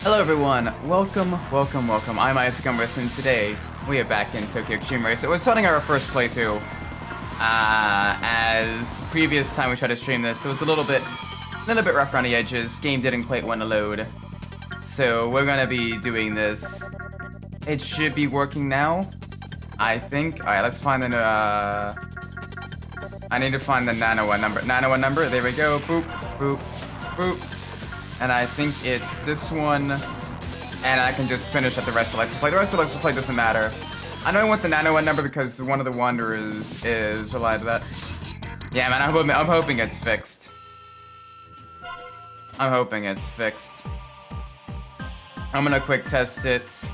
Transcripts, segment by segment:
Hello everyone, welcome. I'm Umbras, and today we are back in Tokyo Xtreme Racer. We're starting our first playthrough. As previous time we tried to stream this, it was a little bit rough around the edges. Game didn't quite want to load. So we're gonna be doing this. It should be working now, I think. Alright, let's find the, I need to find the nano one number. There we go. Boop, boop, boop. And I think it's this one, and I can just finish up the rest of Let's Play. The rest of Let's Play doesn't matter. I know I want the nano one number because one of the Wanderers is related to that. Yeah, man, I'm hoping it's fixed. I'm gonna quick test it.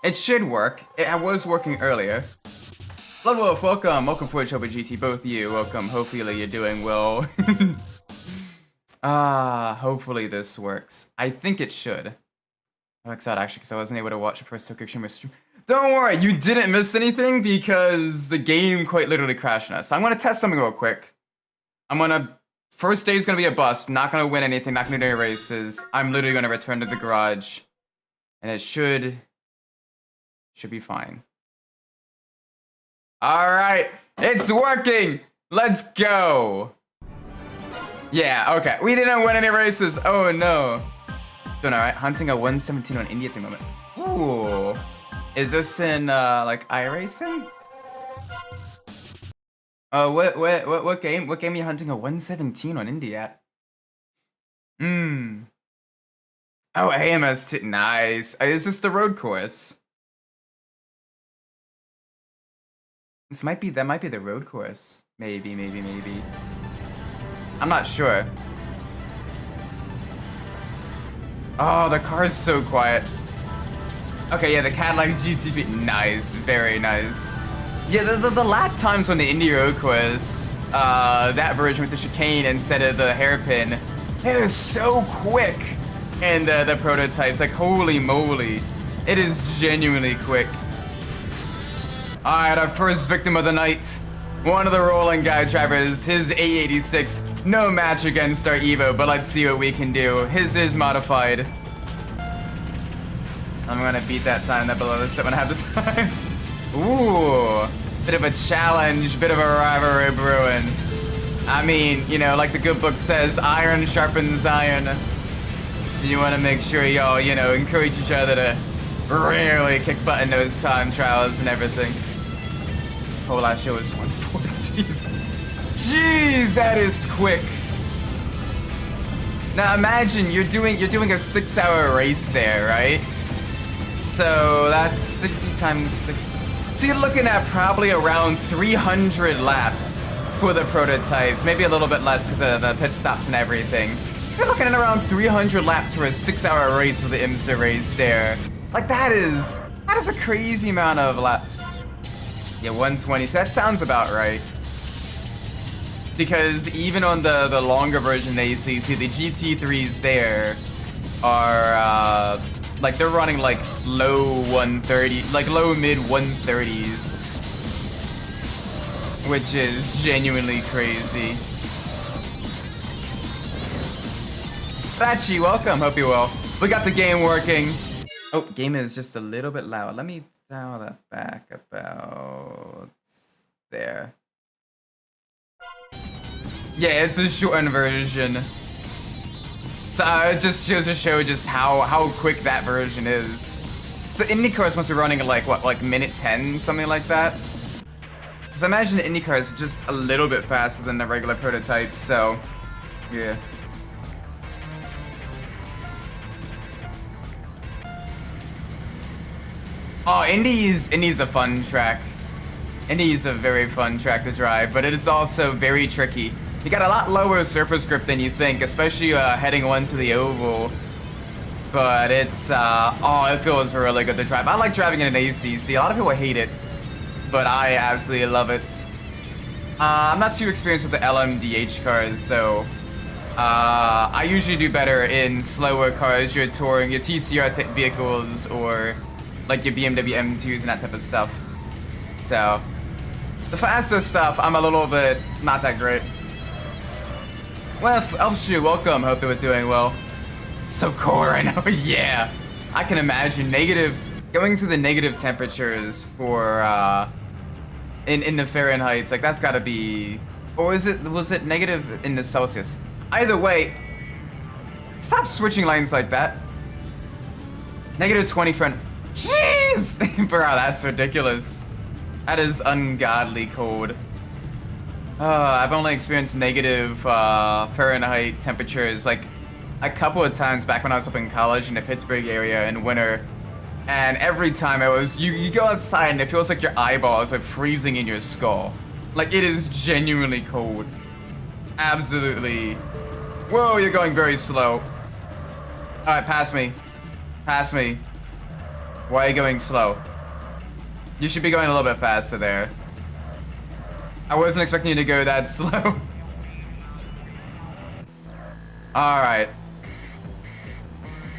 It should work. It was working earlier. Bloodwolf, welcome for Choba GT, both of you, welcome. Hopefully you're doing well. Hopefully this works. I think it should. I'm excited actually because I wasn't able to watch the first Tokyo Xtreme Racer stream. Don't worry, you didn't miss anything because the game quite literally crashed on us. So I'm gonna test something real quick. First day is gonna be a bust, not gonna win anything, not gonna do any races. I'm literally gonna return to the garage. And it should be fine. Alright, it's working! Let's go! Yeah, okay. We didn't win any races. Oh no. Doing alright. Hunting a 117 on Indy at the moment. Ooh. Is this in like iRacing? Oh, what game? What game are you hunting a 117 on Indy at? Oh, AMS2. Nice. Is this the road course? That might be the road course. Maybe. I'm not sure. Oh, the car is so quiet. Okay, yeah, the Cadillac GTP. Nice, very nice. Yeah, the lap times on the Indy Road Course, that version with the chicane instead of the hairpin, it is so quick. And the prototypes, like, holy moly. It is genuinely quick. Alright, our first victim of the night. One of the rolling guy drivers, his A86, no match against our Evo, but let's see what we can do. His is modified. I'm gonna beat that time that below the 7.5 the time. Ooh, bit of a challenge, bit of a rivalry brewing. I mean, you know, like the good book says, iron sharpens iron. So you wanna make sure y'all, you know, encourage each other to really kick butt in those time trials and everything. Whole last show was 114. Jeez, that is quick. Now imagine you're doing a 6-hour race there, right? So that's 60 times 6. So you're looking at probably around 300 laps for the prototypes. Maybe a little bit less because of the pit stops and everything. You're looking at around 300 laps for a 6-hour race with the IMSA race there. Like that is a crazy amount of laps. Yeah, 120. That sounds about right. Because even on the longer version that you see the GT3s there are like they're running like low 130, like low mid 130s, which is genuinely crazy. Rachi, welcome. Hope you're well. We got the game working. Oh, game is just a little bit loud. Let me dial that back about there. Yeah, it's a shortened version. So it just shows to show just how quick that version is. So the IndyCars must be running at like, what, like minute 10, something like that? Because I imagine the IndyCar is just a little bit faster than the regular prototypes, so yeah. Oh, Indy's a fun track. Indy's a very fun track to drive, but it is also very tricky. You got a lot lower surface grip than you think, especially heading on to the oval. But it's, it feels really good to drive. I like driving in an ACC. A lot of people hate it, but I absolutely love it. I'm not too experienced with the LMDH cars, though. I usually do better in slower cars, your touring, your TCR type vehicles, or like your BMW M2s and that type of stuff. So, the faster stuff, I'm a little bit not that great. Well, Elfshoe, welcome. Hope you were doing well. So cold right now. Yeah. I can imagine going to the negative temperatures for in the Fahrenheit. Like that's gotta be, or was it negative in the Celsius? Either way, stop switching lanes like that. Negative 20 Fahrenheit. Jeez! Bro, that's ridiculous. That is ungodly cold. I've only experienced negative Fahrenheit temperatures like a couple of times back when I was up in college in the Pittsburgh area in winter. And every time it was, you go outside and it feels like your eyeballs are freezing in your skull. Like it is genuinely cold. Absolutely. Whoa, you're going very slow. Alright, pass me. Pass me. Why are you going slow? You should be going a little bit faster there. I wasn't expecting you to go that slow. Alright.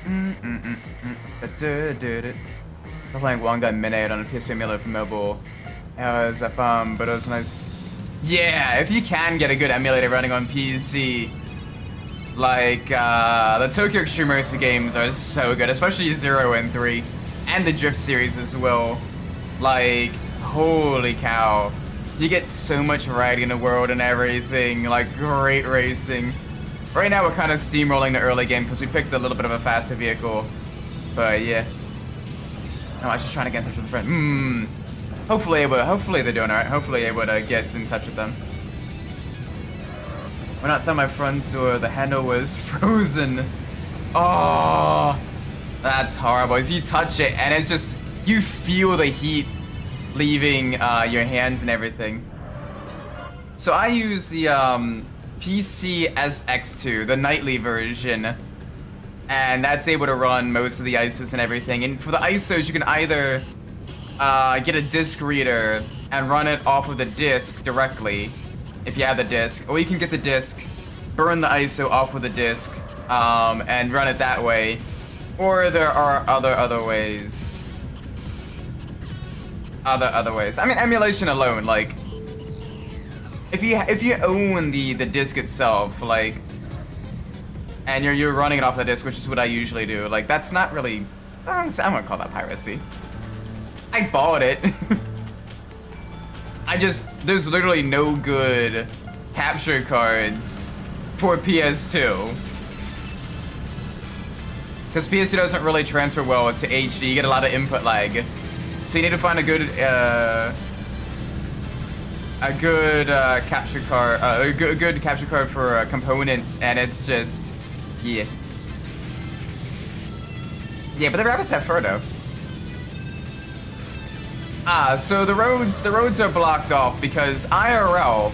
I'm playing One Gun Minute on a PSP emulator for mobile. It was fun, but it was nice. Yeah, if you can get a good emulator running on PC, like the Tokyo Xtreme Racer games are so good, especially 0 and 3, and the Drift series as well. Like, holy cow. You get so much variety in the world and everything, like great racing. Right now we're kind of steamrolling the early game because we picked a little bit of a faster vehicle. But yeah. No, I was just trying to get in touch with a friend. Hopefully they're doing alright. Hopefully able to get in touch with them. When outside my front door, the handle was frozen. Oh, that's horrible. As you touch it and it's just, you feel the heat leaving your hands and everything. So I use the PC SX2, the nightly version, and that's able to run most of the ISOs and everything. And for the ISOs, you can either get a disc reader and run it off of the disc directly, if you have the disc, or you can get the disc, burn the ISO off of the disc, and run it that way. Or there are other ways. Other ways. I mean, emulation alone, like, if you own the disc itself, like, and you're running it off the disc, which is what I usually do, like, that's not really, I'm gonna call that piracy. I bought it. There's literally no good capture cards for PS2. Because PS2 doesn't really transfer well to HD, you get a lot of input lag. So you need to find a good capture card, a good capture card for components, and it's just, yeah. Yeah, but the rabbits have fur though. So the roads are blocked off because IRL,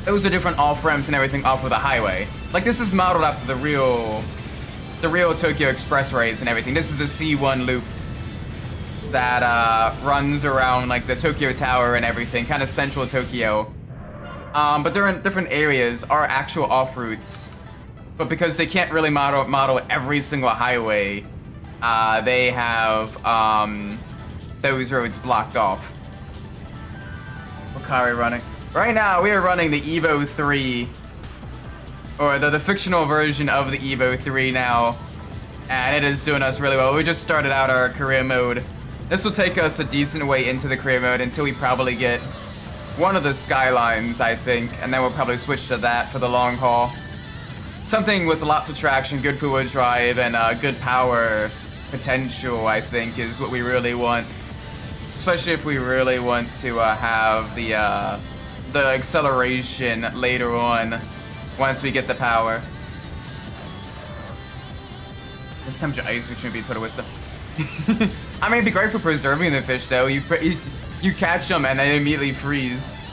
those are different off-ramps and everything off of the highway. Like this is modeled after the real Tokyo Expressways and everything. This is the C1 loop that runs around like the Tokyo Tower and everything, kind of central Tokyo. But they're in different areas, are actual off-routes. But because they can't really model every single highway, they have those roads blocked off. What car are we running? Right now, we are running the Evo 3, or the fictional version of the Evo 3 now, and it is doing us really well. We just started out our career mode. This will take us a decent way into the career mode until we probably get one of the Skylines, I think, and then we'll probably switch to that for the long haul. Something with lots of traction, good four-wheel drive, and good power potential, I think, is what we really want. Especially if we really want to have the acceleration later on, once we get the power. This temperature ice, which should be put away stuff. I mean, it'd be great for preserving the fish, though. You catch them and they immediately freeze.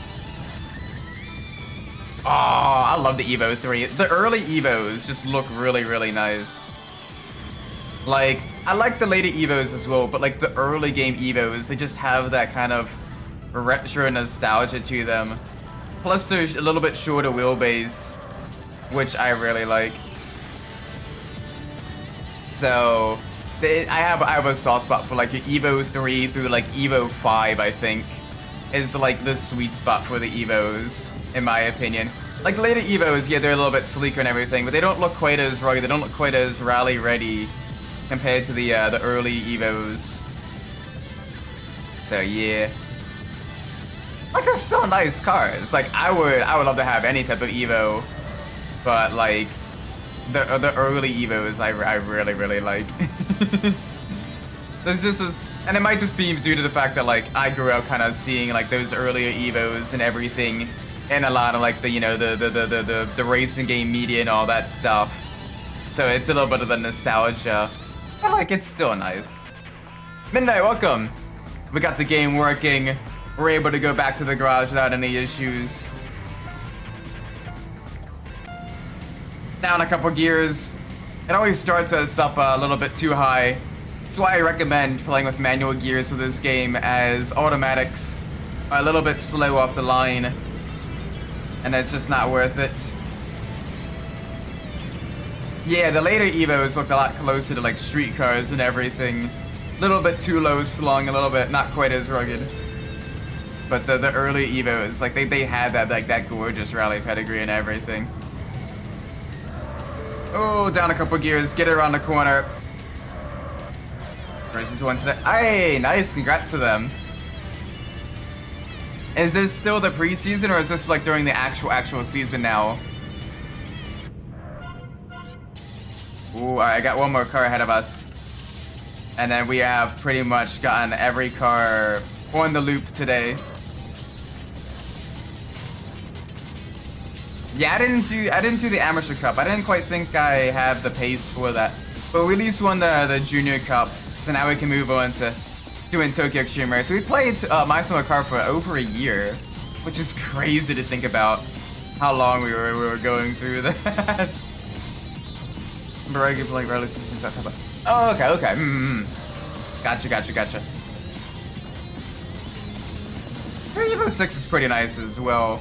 Oh, I love the Evo 3. The early Evos just look really, really nice. Like, I like the later Evos as well, but like the early game Evos, they just have that kind of retro nostalgia to them. Plus, there's a little bit shorter wheelbase, which I really like. So, I have a soft spot for like your Evo 3 through like Evo 5, I think, is like the sweet spot for the Evos, in my opinion. Like the later Evos, yeah, they're a little bit sleeker and everything, but they don't look quite as rugged. They don't look quite as rally ready compared to the early Evos. So yeah, like they're still nice cars. Like I would love to have any type of Evo, but like the early Evos, I really like. There's just this, and it might just be due to the fact that like I grew up kind of seeing like those earlier Evos and everything, and a lot of like the the racing game media and all that stuff. So it's a little bit of the nostalgia, but like it's still nice. Midnight, welcome. We got the game working. We're able to go back to the garage without any issues. Down a couple gears. It always starts us up a little bit too high. That's why I recommend playing with manual gears for this game, as automatics are a little bit slow off the line, and it's just not worth it. Yeah, the later Evos looked a lot closer to like street cars and everything. A little bit too low slung, a little bit not quite as rugged. But the early Evos, like they had that like that gorgeous rally pedigree and everything. Oh, down a couple gears, get it around the corner. Versus one today. Hey, nice, congrats to them. Is this still the preseason, or is this like during the actual season now? Ooh, alright, I got one more car ahead of us. And then we have pretty much gotten every car on the loop today. Yeah, I didn't do the Amateur Cup. I didn't quite think I have the pace for that. But we at least won the Junior Cup, so now we can move on to doing Tokyo Xtreme Racer. We played My Summer Car for over a year, which is crazy to think about how long we were going through that. Barrage playing rally systems. Oh, okay. Gotcha. The Evo 6 is pretty nice as well.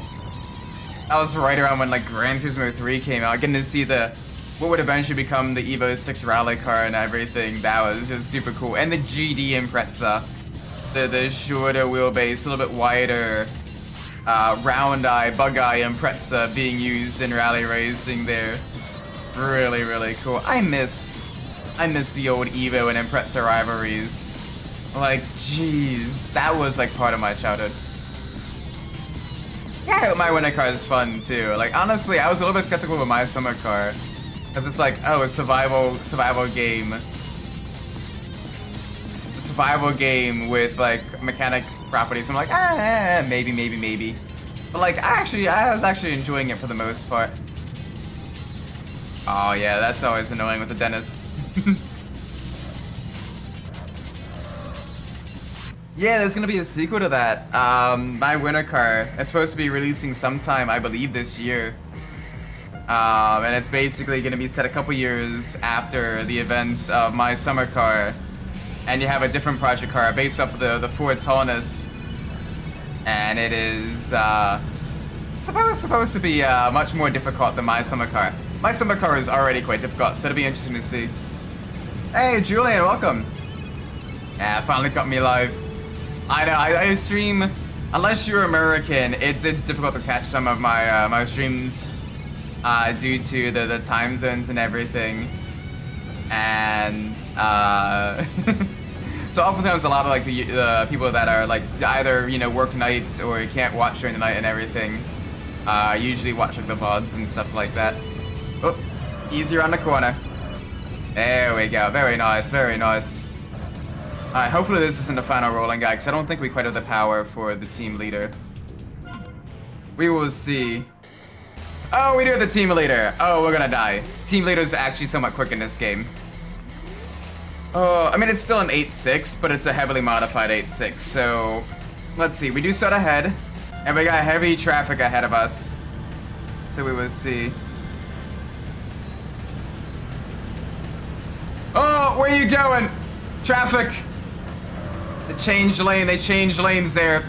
That was right around when like Gran Turismo 3 came out, getting to see what would eventually become the Evo 6 rally car and everything. That was just super cool. And the GD Impreza, the shorter wheelbase, a little bit wider, round eye, bug eye Impreza being used in rally racing there. Really cool. I miss the old Evo and Impreza rivalries. Like, jeez, that was like part of my childhood. Yeah, I hope my winter car is fun too. Like, honestly, I was a little bit skeptical with my summer car, because it's like, oh, a survival game. A survival game with like mechanic properties. I'm like, maybe. But like, I was actually enjoying it for the most part. Oh yeah, that's always annoying with the dentists. Yeah, there's gonna be a sequel to that. My winter car is supposed to be releasing sometime, I believe, this year. And it's basically gonna be set a couple years after the events of My Summer Car. And you have a different project car based off of the Ford Taunus. And it is supposed to be much more difficult than My Summer Car. My Summer Car is already quite difficult, so it'll be interesting to see. Hey, Julian, welcome. Yeah, finally got me live. I know, I stream, unless you're American, it's difficult to catch some of my my streams due to the time zones and everything. And so oftentimes a lot of like the people that are like either, you know, work nights or can't watch during the night and everything, usually watch like the VODs and stuff like that. Oh, easy around the corner. There we go, very nice. Alright, hopefully this isn't the final rolling guy, because I don't think we quite have the power for the team leader. We will see. Oh, we do have the team leader. Oh, we're gonna die. Team leader's actually somewhat quick in this game. Oh, I mean, it's still an 8.6, but it's a heavily modified 8.6, so... Let's see, we do start ahead, and we got heavy traffic ahead of us. So we will see. Oh, where are you going? Traffic! They changed lanes there.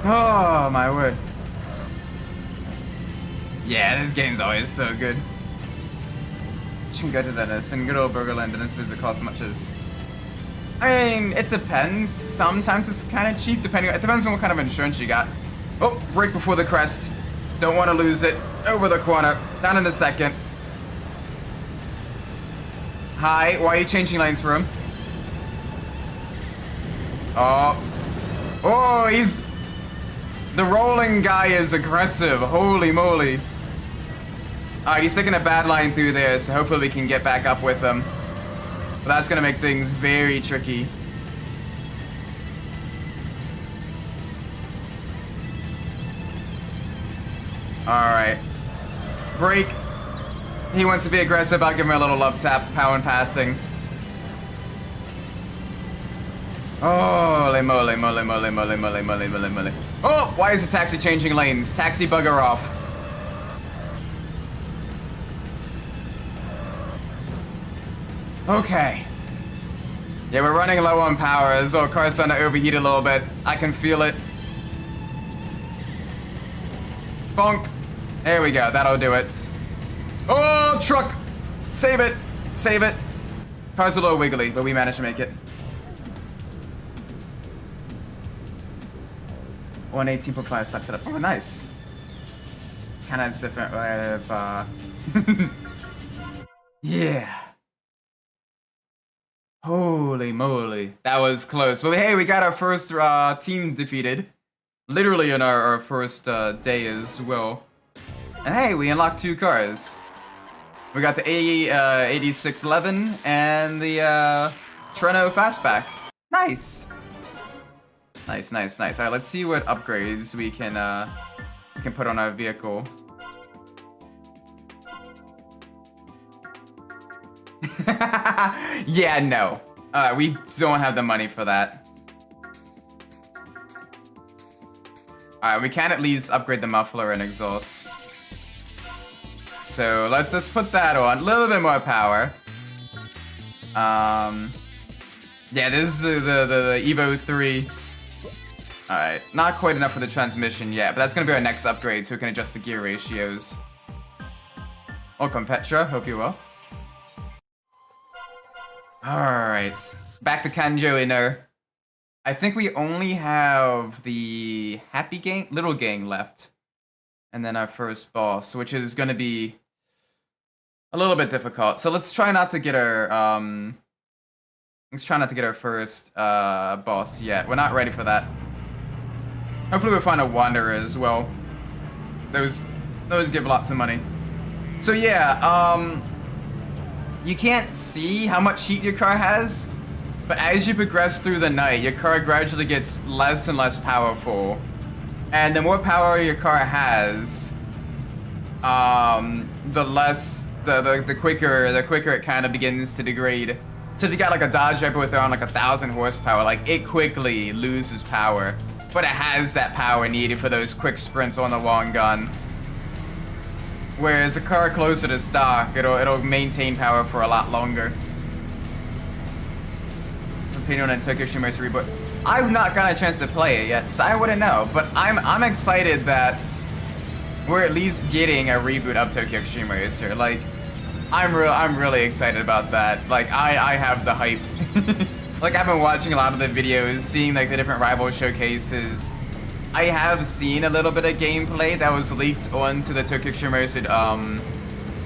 Oh, my word. Yeah, this game's always so good. You can go to Venice, and good old Burgerland, and this visit costs as much as... I mean, it depends. Sometimes it's kind of cheap, it depends on what kind of insurance you got. Oh, brake before the crest. Don't want to lose it. Over the corner. Down in a second. Hi, why are you changing lanes for him? Oh. Oh, he's... The rolling guy is aggressive. Holy moly. Alright, he's taking a bad line through there, so hopefully we can get back up with him. But that's gonna make things very tricky. Alright. Brake. He wants to be aggressive. I'll give him a little love tap. Power and passing. Holy moly, moly, moly, moly, moly, moly, moly, moly. Oh, why is the taxi changing lanes? Taxi, bugger off. Okay. Yeah, we're running low on power. This old car's starting to overheat a little bit. I can feel it. Bonk. There we go. That'll do it. Oh, truck. Save it. Save it. Car's a little wiggly, but we managed to make it. 118.5 sucks it up. Oh, nice. It's kind of a different way of, yeah. Holy moly. That was close. But hey, we got our first team defeated. Literally in our first day as well. And hey, we unlocked 2 cars. We got the 8611 and the Treno Fastback. Nice. Nice, nice, nice. All right, let's see what upgrades we can put on our vehicle. Yeah, no. We don't have the money for that. Alright, we can at least upgrade the muffler and exhaust. So let's just put that on. A little bit more power. Yeah, this is the Evo 3. Alright, not quite enough for the transmission yet, but that's gonna be our next upgrade so we can adjust the gear ratios. Welcome, Petra. Hope you're well. Alright, back to Kanjo Inner. I think we only have the Happy Gang, Little Gang left. And then our first boss, which is gonna be a little bit difficult. So let's try not to get our, first boss yet. We're not ready for that. Hopefully we'll find a Wanderer as well. Those give lots of money. So yeah, you can't see how much heat your car has, but as you progress through the night, your car gradually gets less and less powerful. And the more power your car has, the less, the quicker it kind of begins to degrade. So if you got like a Dodge Viper with around like 1,000 horsepower, like it quickly loses power, but it has that power needed for those quick sprints on the long gun. Whereas a car closer to stock, it'll maintain power for a lot longer. Some opinion on Tokyo Xtreme Racer reboot. I've not gotten a chance to play it yet, so I wouldn't know. But I'm excited that we're at least getting a reboot of Tokyo Xtreme Racer. Like, I'm really excited about that. Like, I have the hype. Like, I've been watching a lot of the videos, seeing like the different rival showcases. I have seen a little bit of gameplay that was leaked onto the Tokyo Xtreme Racer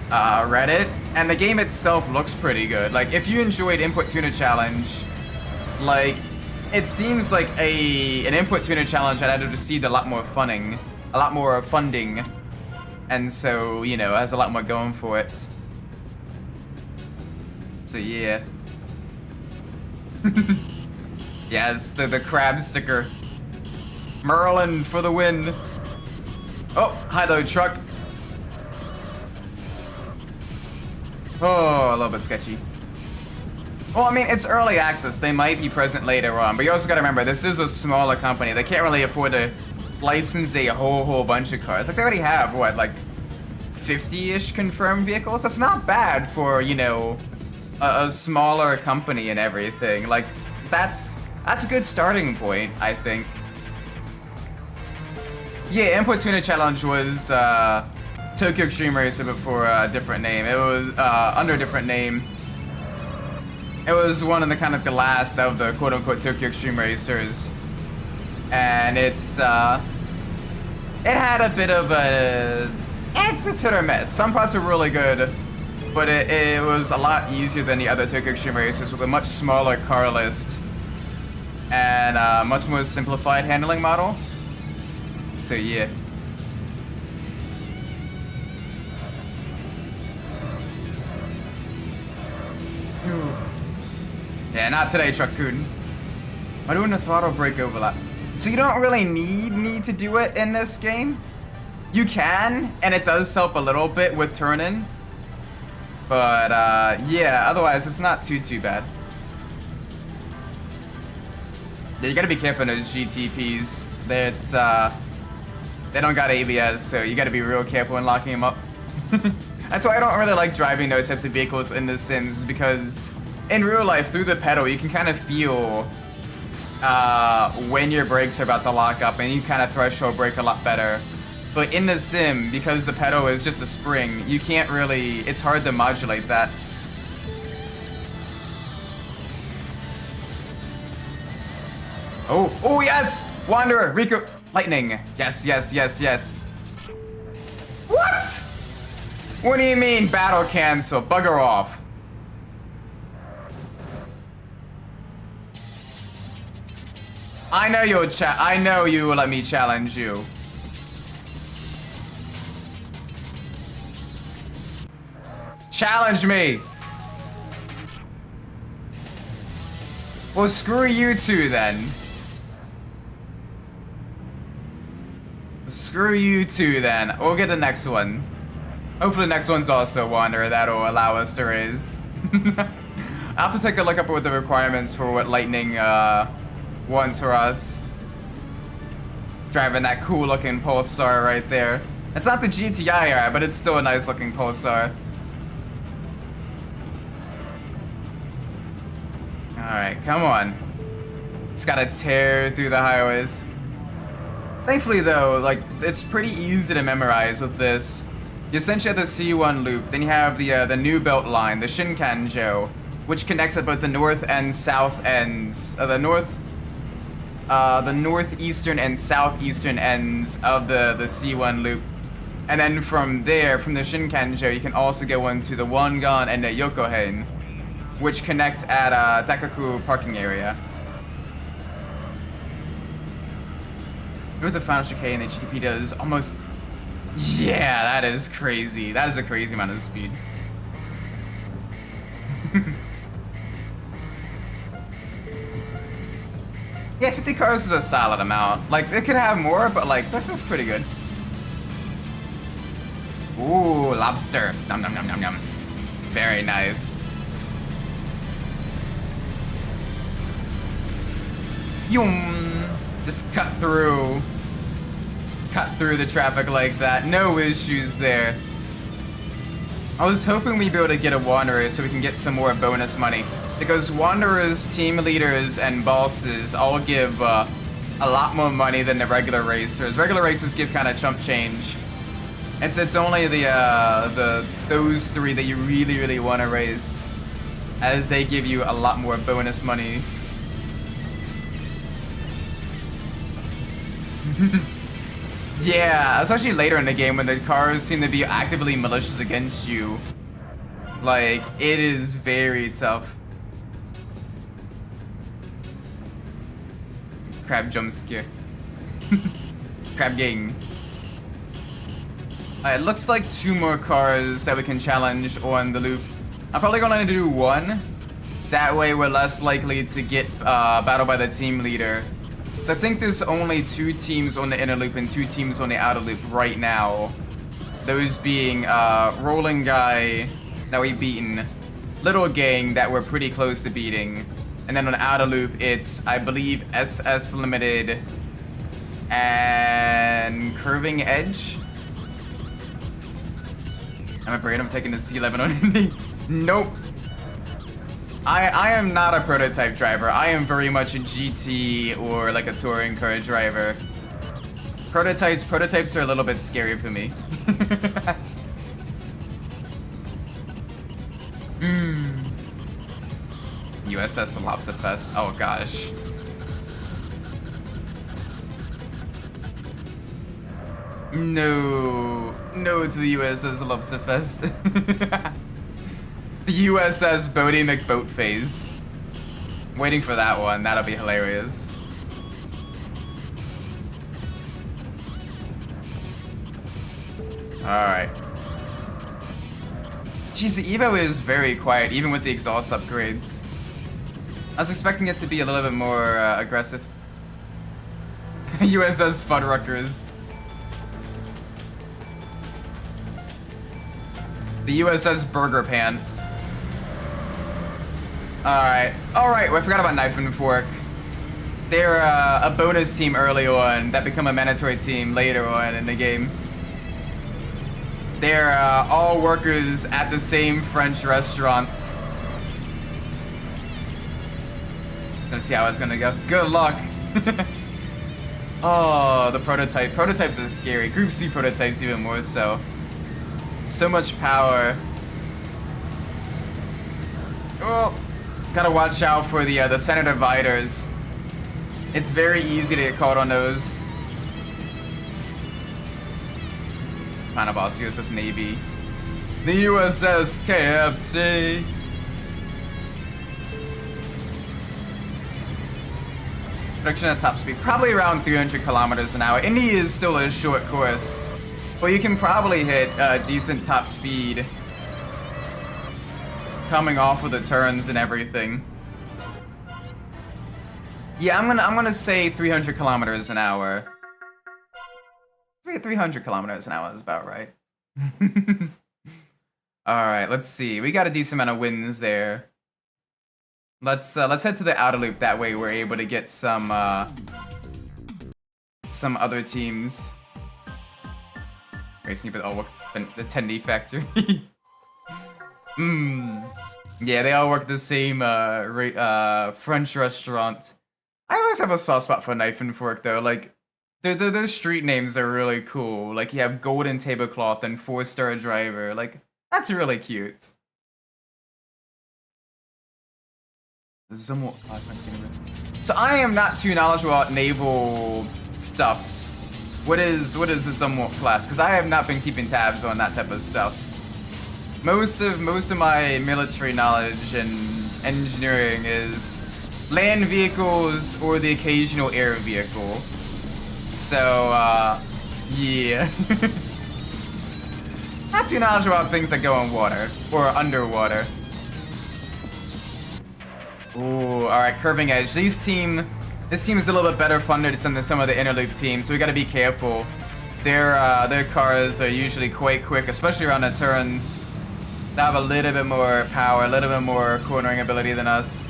Reddit, and the game itself looks pretty good. Like, if you enjoyed Input Tuner Challenge, like, it seems like an Input Tuner Challenge that had received a lot more funding, and so, you know, has a lot more going for it. So yeah. Yeah, it's the crab sticker. Merlin for the win. Oh, high-load truck. Oh, a little bit sketchy. Well, I mean, it's early access. They might be present later on, but you also gotta remember, this is a smaller company. They can't really afford to license a whole bunch of cars. Like, they already have, what, like 50-ish confirmed vehicles? That's not bad for, you know, a smaller company and everything. Like, that's a good starting point, I think. Yeah, Input Tuner Challenge was Tokyo Xtreme Racer, but for a different name. It was under a different name. It was one of the kind of the last of the quote-unquote Tokyo Xtreme Racers, and it's It had a bit of a... It's hit or miss. Some parts are really good, but it was a lot easier than the other Tokyo Xtreme Racers with a much smaller car list and a much more simplified handling model. So yeah. Yeah, not today, Truck-kun. I'm doing the throttle brake overlap. So you don't really need to do it in this game. You can, and it does help a little bit with turning. But yeah, otherwise it's not too bad. Yeah, you gotta be careful in those GTPs. They don't got ABS, so you gotta be real careful when locking them up. That's why I don't really like driving those types of vehicles in The Sims, because in real life, through the pedal, you can kind of feel when your brakes are about to lock up, and you kind of threshold brake a lot better. But in the sim, because the pedal is just a spring, you can't really, it's hard to modulate that. Oh yes! Wanderer, Rico, lightning. Yes. What? What do you mean battle cancel? Bugger off. I know you will let me challenge you. Challenge me. Well, screw you two then. Screw you two then. We'll get the next one. Hopefully the next one's also Wanderer. That'll allow us to raise. I'll have to take a look up with the requirements for what Lightning wants for us. Driving that cool looking Pulsar right there. It's not the GTI, but it's still a nice looking Pulsar. Alright, come on. Just gotta tear through the highways. Thankfully though, like, it's pretty easy to memorize with this. You essentially have the C1 loop, then you have the new belt line, the Shinkanjo, which connects at both the north and south ends, the northeastern and southeastern ends of the C1 loop. And then from there, from the Shinkanjo, you can also go into the Wangan and the Yokohen, which connect at Dakaku parking area. You know what the final chicane in the GTP does? Almost... Yeah, that is crazy. That is a crazy amount of speed. Yeah, 50 cars is a solid amount. Like, it could have more, but like, this is pretty good. Ooh, lobster. Nom nom nom nom nom. Very nice. Yum. Just cut through the traffic like that. No issues there. I was hoping we'd be able to get a Wanderer so we can get some more bonus money. Because Wanderers, team leaders, and bosses all give a lot more money than the regular racers. Regular racers give kind of chump change. And so it's only those three that you really want to race, as they give you a lot more bonus money. Yeah, especially later in the game when the cars seem to be actively malicious against you. Like, it is very tough. Crab jump scare. Crab gang. It looks like 2 more cars that we can challenge on the loop. I'm probably gonna do 1. That way we're less likely to get battled by the team leader. So I think there's only 2 teams on the inner loop and 2 teams on the outer loop right now. Those being Rolling Guy that we've beaten, Little Gang that we're pretty close to beating, and then on the outer loop it's, I believe, SS Limited and Curving Edge. I'm afraid I'm taking the C11 on me. Nope. I am not a prototype driver. I am very much a GT or like a touring car driver. Prototypes are a little bit scary for me. USS Lobster Fest. Oh gosh. No. No to the USS Lobsterfest. The USS Bodie McBoatface. Waiting for that one. That'll be hilarious. Alright. Geez, the Evo is very quiet, even with the exhaust upgrades. I was expecting it to be a little bit more aggressive. USS Fuddruckers. The USS Burger Pants. Alright. Alright, well, I forgot about Knife and Fork. They're a bonus team early on that become a mandatory team later on in the game. They're all workers at the same French restaurant. Let's see how it's gonna go. Good luck. Oh, the prototype. Prototypes are scary. Group C prototypes even more so. So much power. Oh, gotta watch out for the center dividers. It's very easy to get caught on those. Final boss, USS Navy. The USS KFC. Prediction at top speed, probably around 300 kilometers an hour. Indy is still a short course, but you can probably hit decent top speed coming off of the turns and everything. Yeah, I'm gonna say 300 kilometers an hour. 300 kilometers an hour is about right. All right, let's see. We got a decent amount of wins there. Let's head to the outer loop. That way, we're able to get some other teams. Racing with all the Tendy factory. Yeah, they all work the same French restaurant. I always have a soft spot for Knife and Fork though. Like, those street names are really cool. Like, you have Golden Tablecloth and 4-Star Driver. Like, that's really cute. So I am not too knowledgeable about naval stuffs. What is the Zumwalt class? Because I have not been keeping tabs on that type of stuff. Most of my military knowledge and engineering is land vehicles or the occasional air vehicle. So yeah. Not too knowledgeable about things that go in water or underwater. Ooh, alright, Curving Edge. This team is a little bit better funded than some of the interloop teams, so we gotta be careful. Their cars are usually quite quick, especially around the turns. They have a little bit more power, a little bit more cornering ability than us.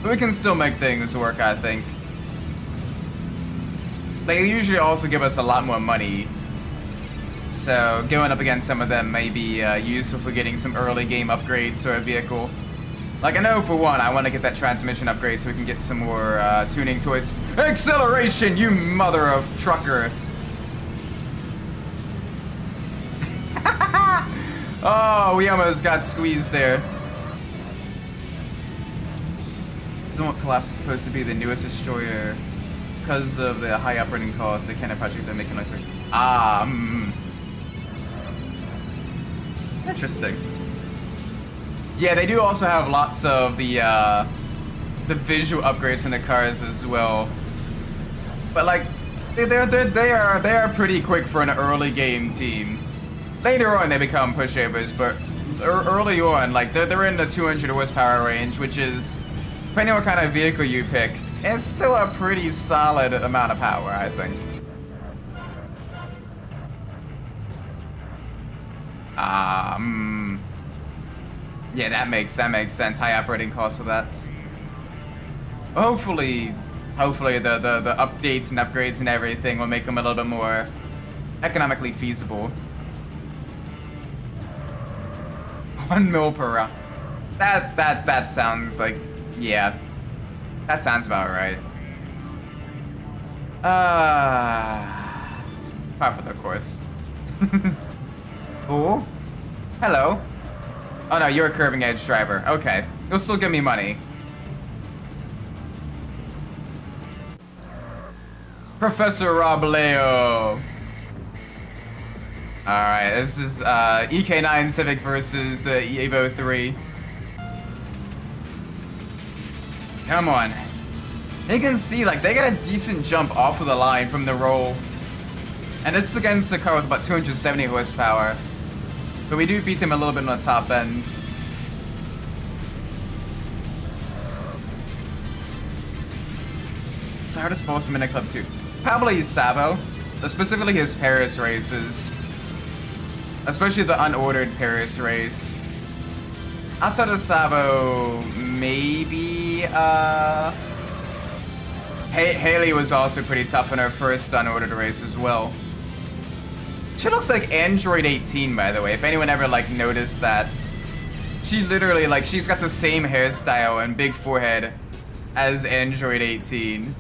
But we can still make things work, I think. They usually also give us a lot more money. So going up against some of them may be useful for getting some early game upgrades to our vehicle. Like, I know for one, I want to get that transmission upgrade so we can get some more tuning towards acceleration, you mother of trucker. Oh, we almost got squeezed there. Isn't what class is supposed to be the newest destroyer? Because of the high operating costs, they can't project they're making like... Interesting. Yeah, they do also have lots of the visual upgrades in the cars as well. But like, they are pretty quick for an early game team. Later on, they become pushovers, but early on, like they're in the 200 horsepower range, which is, depending on what kind of vehicle you pick, it's still a pretty solid amount of power, I think. Yeah, that makes sense. High operating costs for that. Hopefully the updates and upgrades and everything will make them a little bit more economically feasible. 1 mil per round. That sounds like, yeah, that sounds about right. Par for the course. Ooh, hello. Oh no, you're a Curving Edge driver. Okay, you'll still give me money. Professor Rob Leo. Alright, this is EK9 Civic versus the Evo 3. Come on. You can see, like, they got a decent jump off of the line from the roll. And this is against a car with about 270 horsepower. But we do beat them a little bit on the top ends. So how does Bolson in a club too? Probably Sabo. Specifically his Paris races. Especially the unordered Paris race. Outside of Sabo, maybe, Haley was also pretty tough in her first unordered race as well. She looks like Android 18, by the way, if anyone ever, like, noticed that. She literally, like, she's got the same hairstyle and big forehead as Android 18.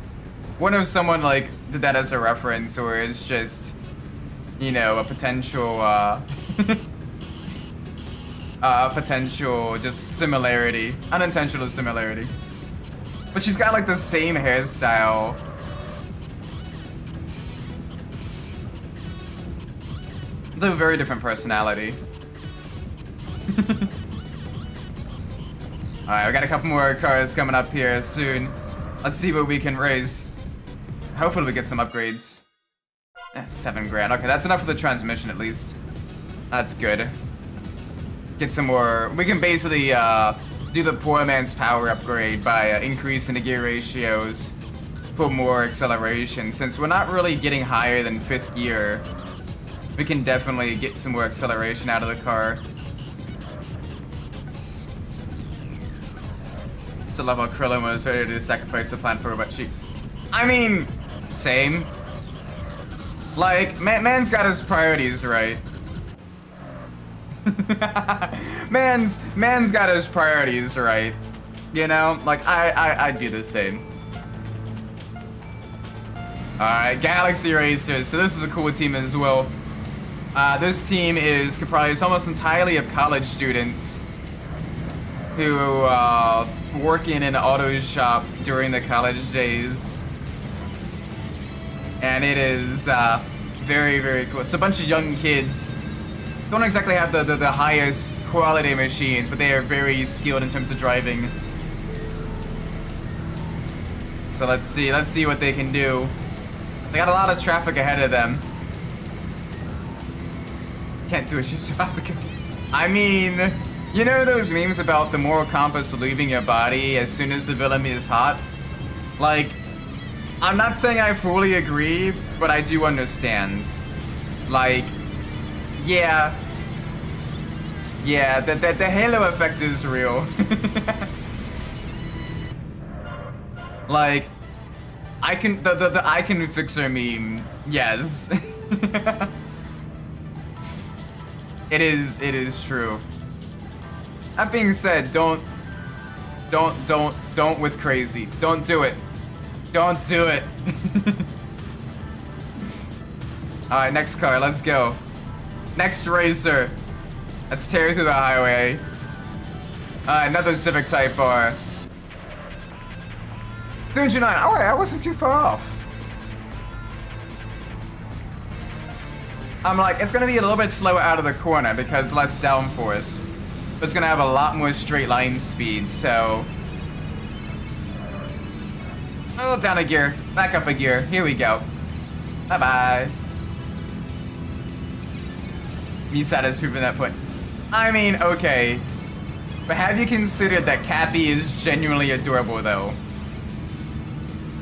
Wonder if someone, like, did that as a reference, or is just, you know, a potential, potential just similarity. Unintentional similarity. But she's got, like, the same hairstyle. They have a very different personality. Alright, we got a couple more cars coming up here soon. Let's see what we can raise. Hopefully we get some upgrades. $7 grand. Okay, that's enough for the transmission at least. That's good. Get some more. We can basically do the poor man's power upgrade by increasing the gear ratios for more acceleration. Since we're not really getting higher than 5th gear, we can definitely get some more acceleration out of the car. Still love how Krillin was ready to sacrifice the plant for robot cheeks. I mean, same. Like, man's got his priorities right. man's got his priorities right. You know, like I'd do the same. Alright, Galaxy Racers. So this is a cool team as well. This team is comprised almost entirely of college students who work in an auto shop during the college days. And it is very, very cool. It's a bunch of young kids. Don't exactly have the highest quality machines, but they are very skilled in terms of driving. So let's see what they can do. They got a lot of traffic ahead of them. Can't do it, she's about to go. I mean, you know those memes about the moral compass leaving your body as soon as the villain is hot? Like, I'm not saying I fully agree, but I do understand. Like, yeah, the halo effect is real. Like, the I can fix her meme, yes. It is true. That being said, don't with crazy. Don't do it. Don't do it. Alright, next car, let's go. Next racer. Let's tear through the highway. Another Civic Type R. 309. Alright, I wasn't too far off. I'm like, it's gonna be a little bit slower out of the corner because less downforce. But it's gonna have a lot more straight line speed, so. Oh, down a gear. Back up a gear. Here we go. Bye-bye. Misat is proving that point. I mean, okay. But have you considered that Cappy is genuinely adorable, though?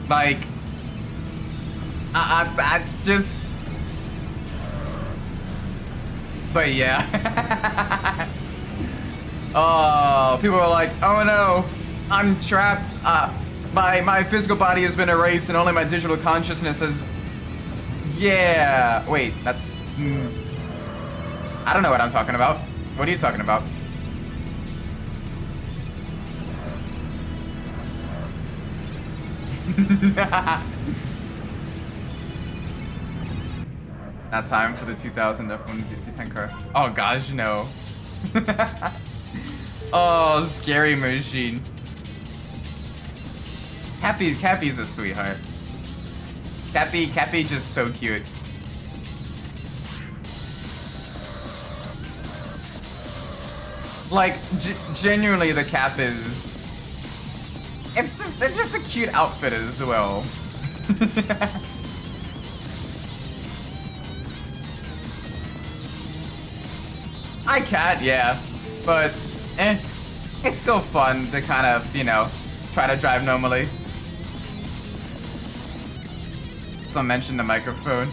Like, I just... But yeah. Oh, people are like, oh no, I'm trapped. My physical body has been erased and only my digital consciousness has... Yeah. Wait, that's... I don't know what I'm talking about. What are you talking about? Not time for the 2000 F-150 car. Oh gosh, no. Oh, scary machine. Cappy's a sweetheart. Cappy just so cute. Like, genuinely, the cap is... It's just a cute outfit as well. I can't, yeah. But, it's still fun to kind of, you know, try to drive normally. Some mention the microphone.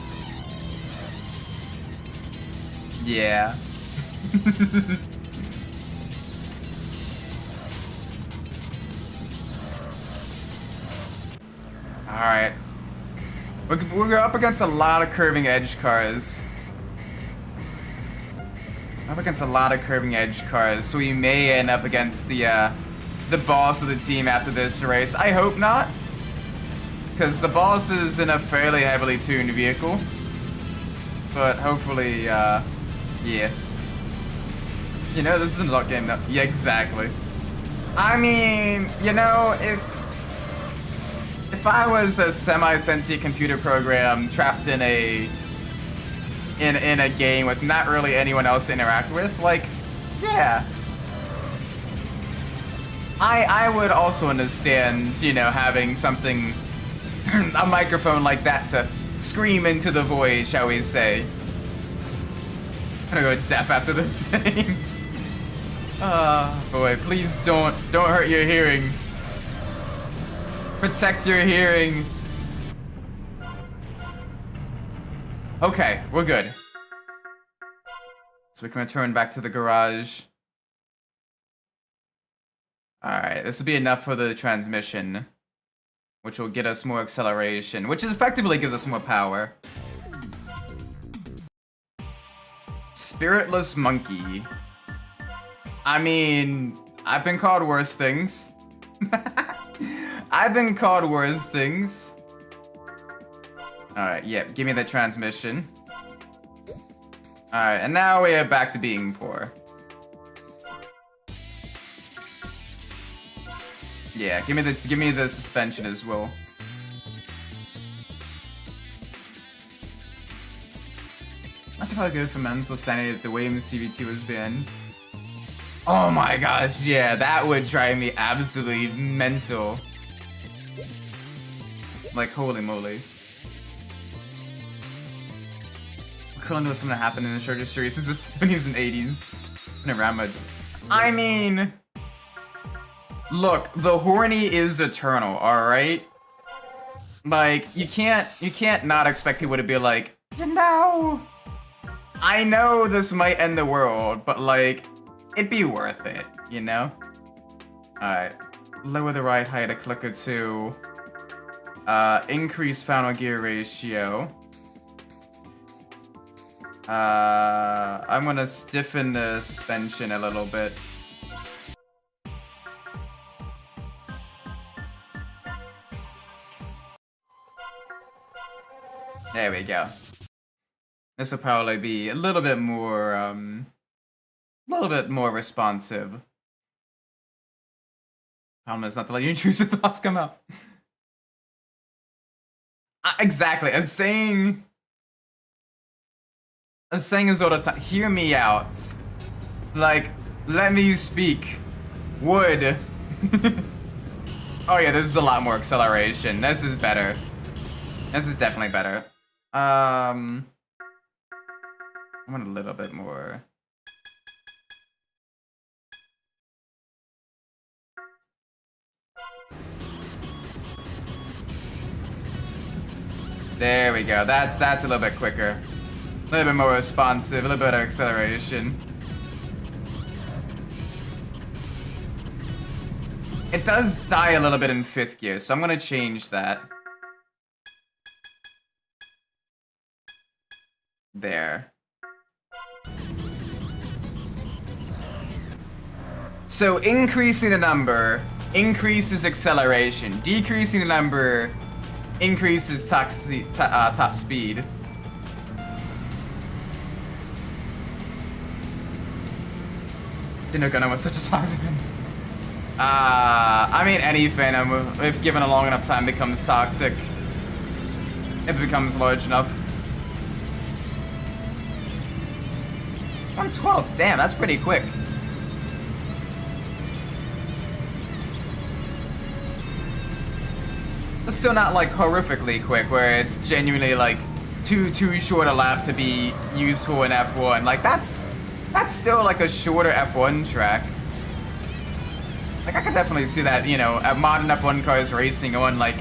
Yeah. Alright. We're up against a lot of curving edge cars. Up against a lot of curving edge cars, so we may end up against the boss of the team after this race. I hope not. Because the boss is in a fairly heavily tuned vehicle. But hopefully, yeah. You know, this isn't a lock game though. Yeah, exactly. I mean, you know, if I was a semi-sentient computer program trapped in a game with not really anyone else to interact with, like, yeah. I would also understand, you know, having something, a microphone like that to scream into the void, shall we say. I'm gonna go deaf after this thing. Oh boy, please don't hurt your hearing. Protect your hearing. Okay, we're good. So we can return back to the garage. Alright, this will be enough for the transmission, which will get us more acceleration, which effectively gives us more power. Spiritless monkey. I mean, I've been called worse things. I've been called worse things. Alright, yeah, give me the transmission. Alright, and now we are back to being poor. Yeah, give me the suspension as well. That's probably good for mental sanity that the Williams CVT was banned. Oh my gosh, yeah, that would drive me absolutely mental. Like, holy moly. Curling was something that happened in the shorter series since the 70s and 80s. I mean... Look, the horny is eternal, alright? Like, you can't not expect people to be like, you know, I know this might end the world, but like, it'd be worth it, you know? Alright, lower the ride height a click or two. Increase final gear ratio. I'm gonna stiffen the suspension a little bit. There we go. This will probably be a little bit more responsive. Problem is not to let your intrusive thoughts come out. Exactly, as saying is all the time, hear me out. Like, let me speak. Would. Oh yeah, this is a lot more acceleration. This is better. This is definitely better. I want a little bit more. There we go. That's a little bit quicker. A little bit more responsive, a little bit of acceleration. It does die a little bit in 5th gear, so I'm gonna change that. There. So increasing the number increases acceleration. Decreasing the number increases top speed. Didn't know Gunner was such a toxic man. I mean, any Phantom, if given a long enough time, becomes toxic. If it becomes large enough. 112, damn, that's pretty quick. but still not like horrifically quick, where it's genuinely like too short a lap to be useful in F1. Like that's still like a shorter F1 track. Like I could definitely see that, you know, modern F1 cars racing on like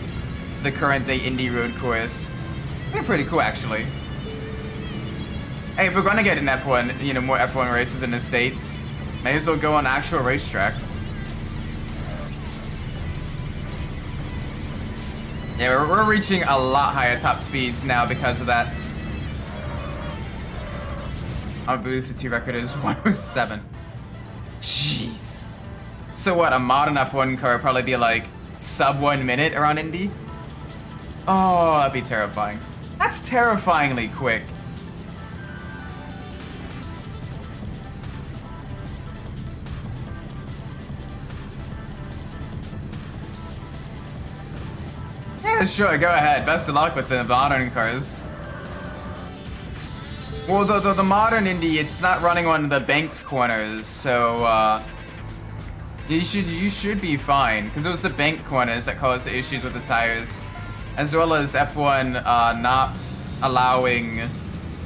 the current day Indy road course. They're pretty cool actually. Hey, if we're gonna get an F1, you know, more F1 races in the States, may as well go on actual racetracks. Yeah, we're reaching a lot higher top speeds now because of that. Our velocity record is 107. Jeez. So what, a modern F1 car would probably be like sub 1 minute around Indy? Oh, that'd be terrifying. That's terrifyingly quick. Yeah, sure, go ahead. Best of luck with the modern cars. Well, the modern Indy, it's not running on the banked corners, so you should be fine, because it was the banked corners that caused the issues with the tires, as well as F1 not allowing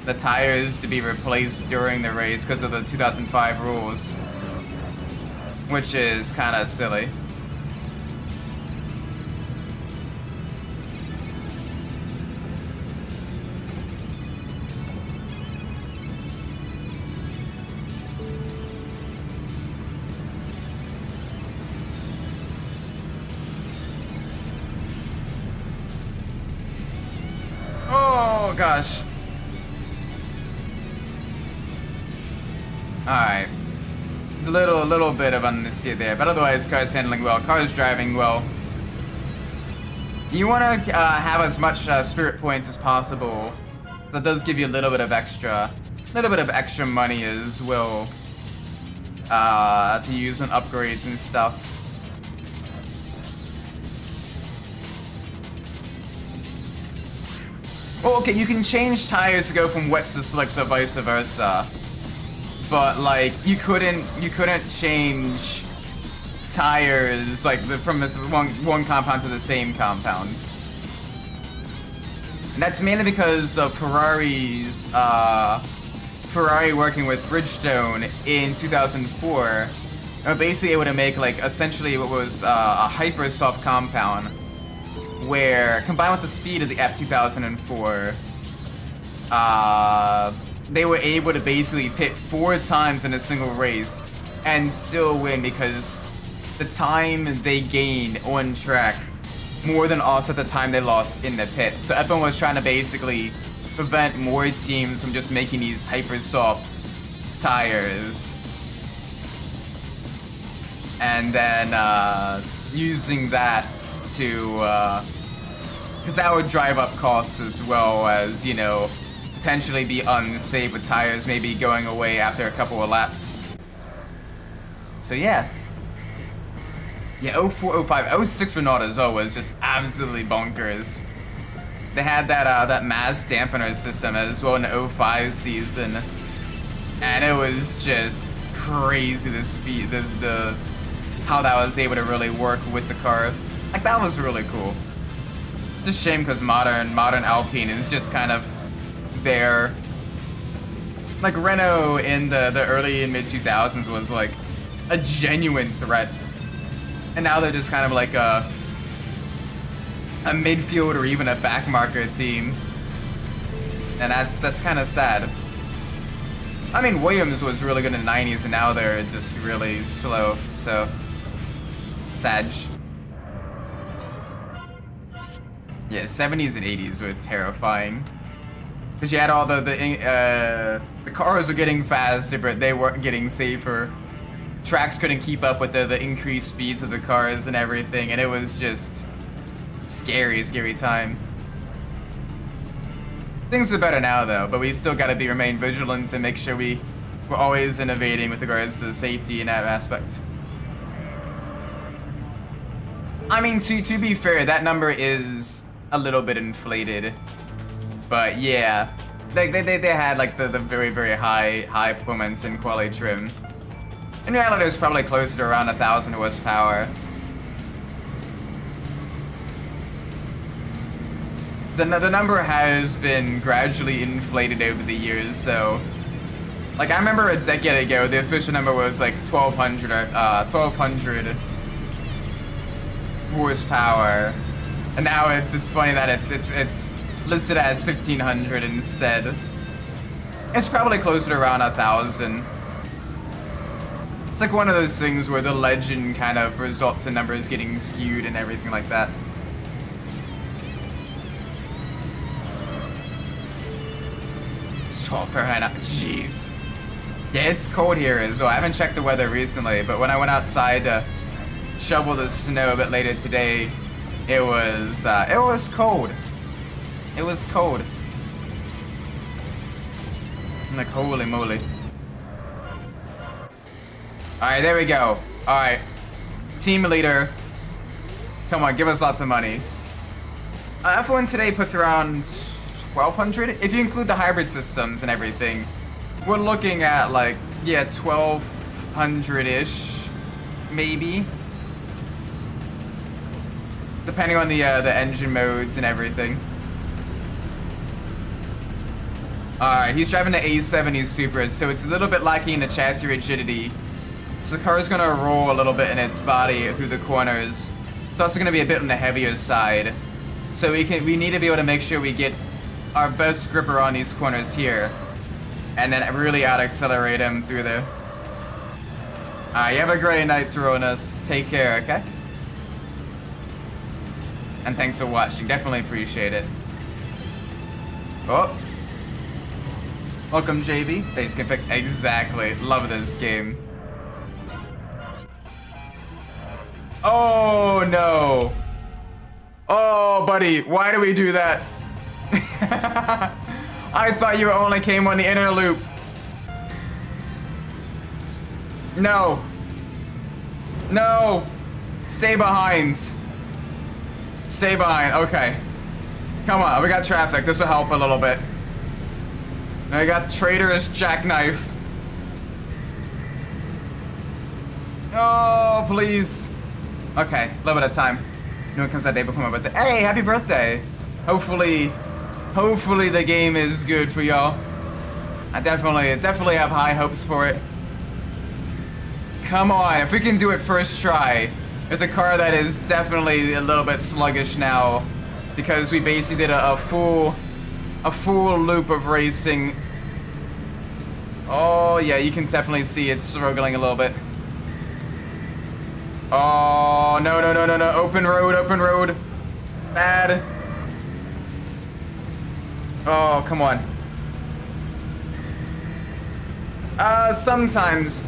the tires to be replaced during the race because of the 2005 rules, which is kind of silly. Oh gosh. Alright. A little bit of understeer there, but otherwise car's handling well, car's driving well. You want to have as much spirit points as possible. That does give you a little bit of extra money as well to use on upgrades and stuff. Well, okay, you can change tires to go from wets to slicks or vice versa, but like you couldn't change tires like from this one compound to the same compound. And that's mainly because of Ferrari working with Bridgestone in 2004, are basically able to make like essentially what was a hyper soft compound, where combined with the speed of the F2004, they were able to basically pit 4 times in a single race and still win because the time they gained on track more than offset the time they lost in the pit. So F1 was trying to basically prevent more teams from just making these hyper soft tires and then using that to because that would drive up costs as well as, you know, potentially be unsafe with tires maybe going away after a couple of laps. So yeah. Yeah, 04, 05, 06 Renault as well was just absolutely bonkers. They had that mass dampener system as well in the 05 season, and it was just crazy the speed, the how that was able to really work with the car. Like that was really cool. It's a shame because modern Alpine is just kind of there. Like Renault in the early and mid 2000s was like a genuine threat, and now they're just kind of like a midfield or even a back marker team, and that's kind of sad. I mean, Williams was really good in the 90s, and now they're just really slow. So sad. Yeah, 70s and 80s were terrifying because you had all the cars were getting faster, but they weren't getting safer. Tracks couldn't keep up with the increased speeds of the cars and everything, and it was just scary time. Things are better now though, but we still gotta remain vigilant and make sure we're always innovating with regards to safety in that aspect. I mean, to be fair, that number is a little bit inflated, but yeah, they had like the very high performance in quality trim. In reality, it was probably closer to around 1,000 horsepower. The number has been gradually inflated over the years, so... Like, I remember a decade ago, the official number was like 1,200 horsepower. And now it's funny that it's listed as 1,500 instead. It's probably closer to around 1,000. It's like one of those things where the legend kind of results in numbers getting skewed and everything like that. It's 12 Fahrenheit. Jeez. Yeah, it's cold here as well. I haven't checked the weather recently, but when I went outside to shovel the snow a bit later today, it was cold. It was cold. I'm like, holy moly. Alright, there we go. Alright. Team leader. Come on, give us lots of money. F1 today puts around 1,200. If you include the hybrid systems and everything, we're looking at like, yeah, 1,200-ish, maybe. Depending on the engine modes and everything. Alright, he's driving the A70 Supra, so it's a little bit lacking in the chassis rigidity. So the car is gonna roll a little bit in its body through the corners. It's also gonna be a bit on the heavier side. So we need to be able to make sure we get our best gripper on these corners here. And then really out-accelerate him through there. Alright, you have a great night, Saronas. Take care, okay? And thanks for watching. Definitely appreciate it. Oh. Welcome, JB. Base can pick. Exactly. Love this game. Oh, no. Oh, buddy. Why do we do that? I thought you only came on the inner loop. No. No. Stay behind. Stay behind. Okay. Come on. We got traffic. This will help a little bit. I got traitorous jackknife. Oh, please. Okay. A little bit of time. No one comes that day before my birthday. Hey, happy birthday. Hopefully the game is good for y'all. I definitely have high hopes for it. Come on, if we can do it first try with a car that is definitely a little bit sluggish now, because we basically did a full loop of racing. Oh yeah, you can definitely see it's struggling a little bit. Oh no, open road, bad. Oh, come on. Sometimes.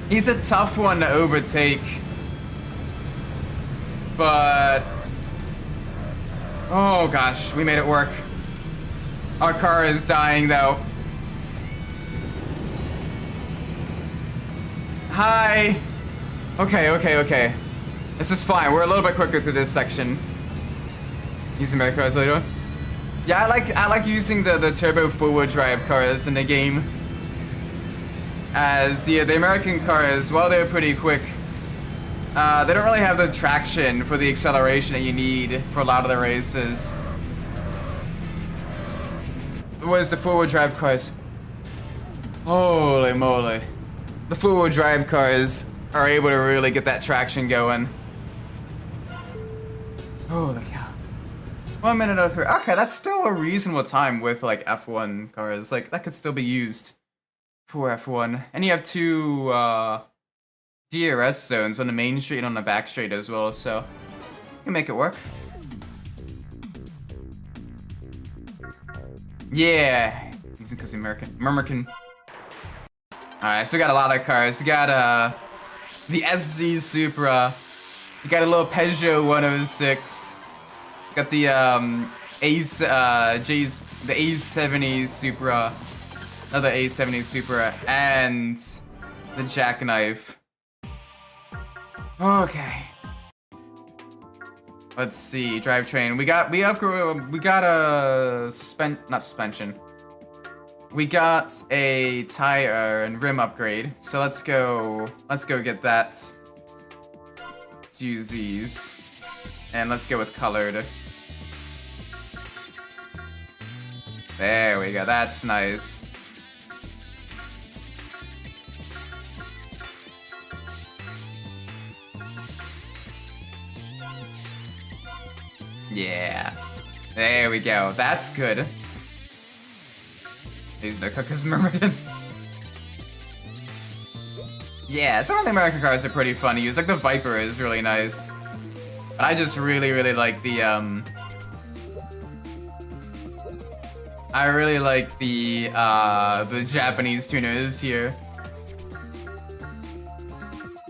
He's a tough one to overtake. But... oh gosh, we made it work. Our car is dying though. Hi! Okay. This is fine, we're a little bit quicker through this section. Using my cars later. Yeah, I like using the turbo forward drive cars in the game. As the American cars, while they're pretty quick, they don't really have the traction for the acceleration that you need for a lot of the races. Where's the forward drive cars? Holy moly. The forward drive cars are able to really get that traction going. Holy cow. 1 minute of 3. Okay, that's still a reasonable time with like F1 cars. Like that could still be used for F1. And you have two DRS zones on the main straight and on the back straight as well, so you can make it work. Yeah, he's because American. Alright, so we got a lot of cars. We got the SZ Supra. We got a little Peugeot 106. Got the A70 Supra, another A70 Supra, and the jackknife. Okay. Let's see, drivetrain. We got a not suspension. We got a tire and rim upgrade. So let's go get that. Let's use these. And let's go with colored. There we go, that's nice. Yeah. There we go, that's good. He's no cook his mermaid. Yeah, some of the American cars are pretty fun to use. Like the Viper is really nice. But I just really like the I really like the Japanese tuners here.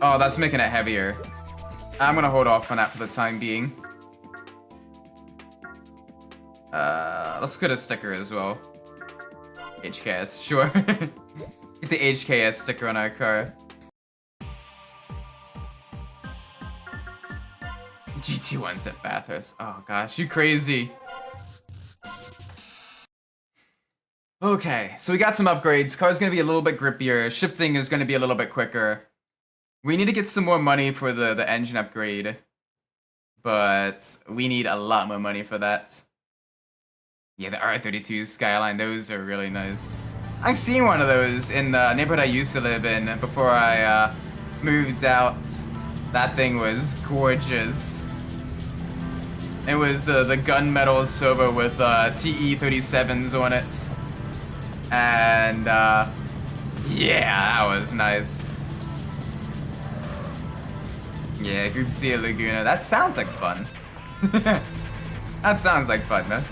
Oh, that's making it heavier. I'm gonna hold off on that for the time being. Let's get a sticker as well. HKS, sure. Get the HKS sticker on our car. GT1's at Bathurst. Oh gosh, you crazy. Okay, so we got some upgrades. Car's gonna be a little bit grippier. Shifting is gonna be a little bit quicker. We need to get some more money for the engine upgrade. But we need a lot more money for that. Yeah, the R32 Skyline, those are really nice. I've seen one of those in the neighborhood I used to live in before I moved out. That thing was gorgeous. It was the gunmetal silver with TE37s on it. And yeah, that was nice. Yeah, Group C at Laguna. That sounds like fun. That sounds like fun, man.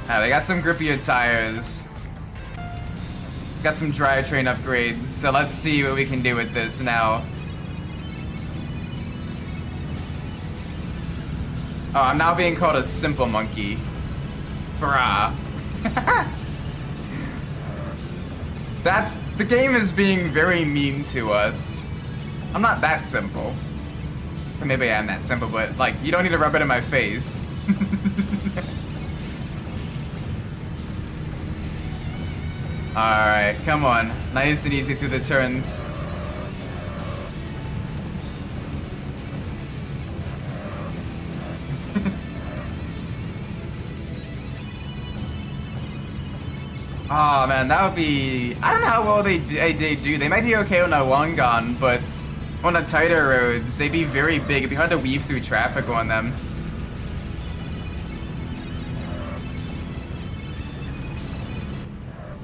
They got some grippier tires. Got some drivetrain upgrades, so let's see what we can do with this now. Oh, I'm now being called a simple monkey. Bruh. The game is being very mean to us. I'm not that simple. Or maybe I am that simple, but like, you don't need to rub it in my face. Alright, come on. Nice and easy through the turns. Oh man, that would be... I don't know how well they do. They might be okay on a long gun, but on the tighter roads, they'd be very big. It'd be hard to weave through traffic on them.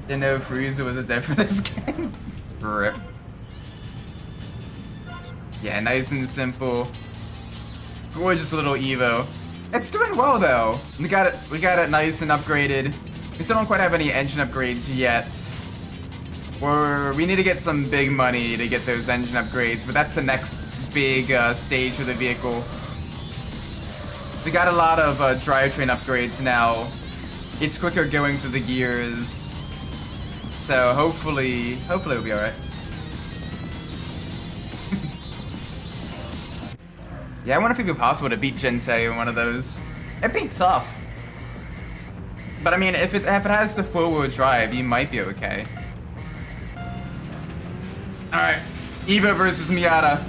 Didn't know Frieza was a dead for this game. Rip. Yeah, nice and simple. Gorgeous little Evo. It's doing well though. We got it nice and upgraded. We still don't quite have any engine upgrades yet. We need to get some big money to get those engine upgrades, but that's the next big stage for the vehicle. We got a lot of drivetrain upgrades now. It's quicker going through the gears. So hopefully it'll be alright. Yeah, I wonder if it'd be possible to beat Gente in one of those. It'd be tough. But I mean, if it has the four-wheel drive, you might be okay. Alright, Eva versus Miata.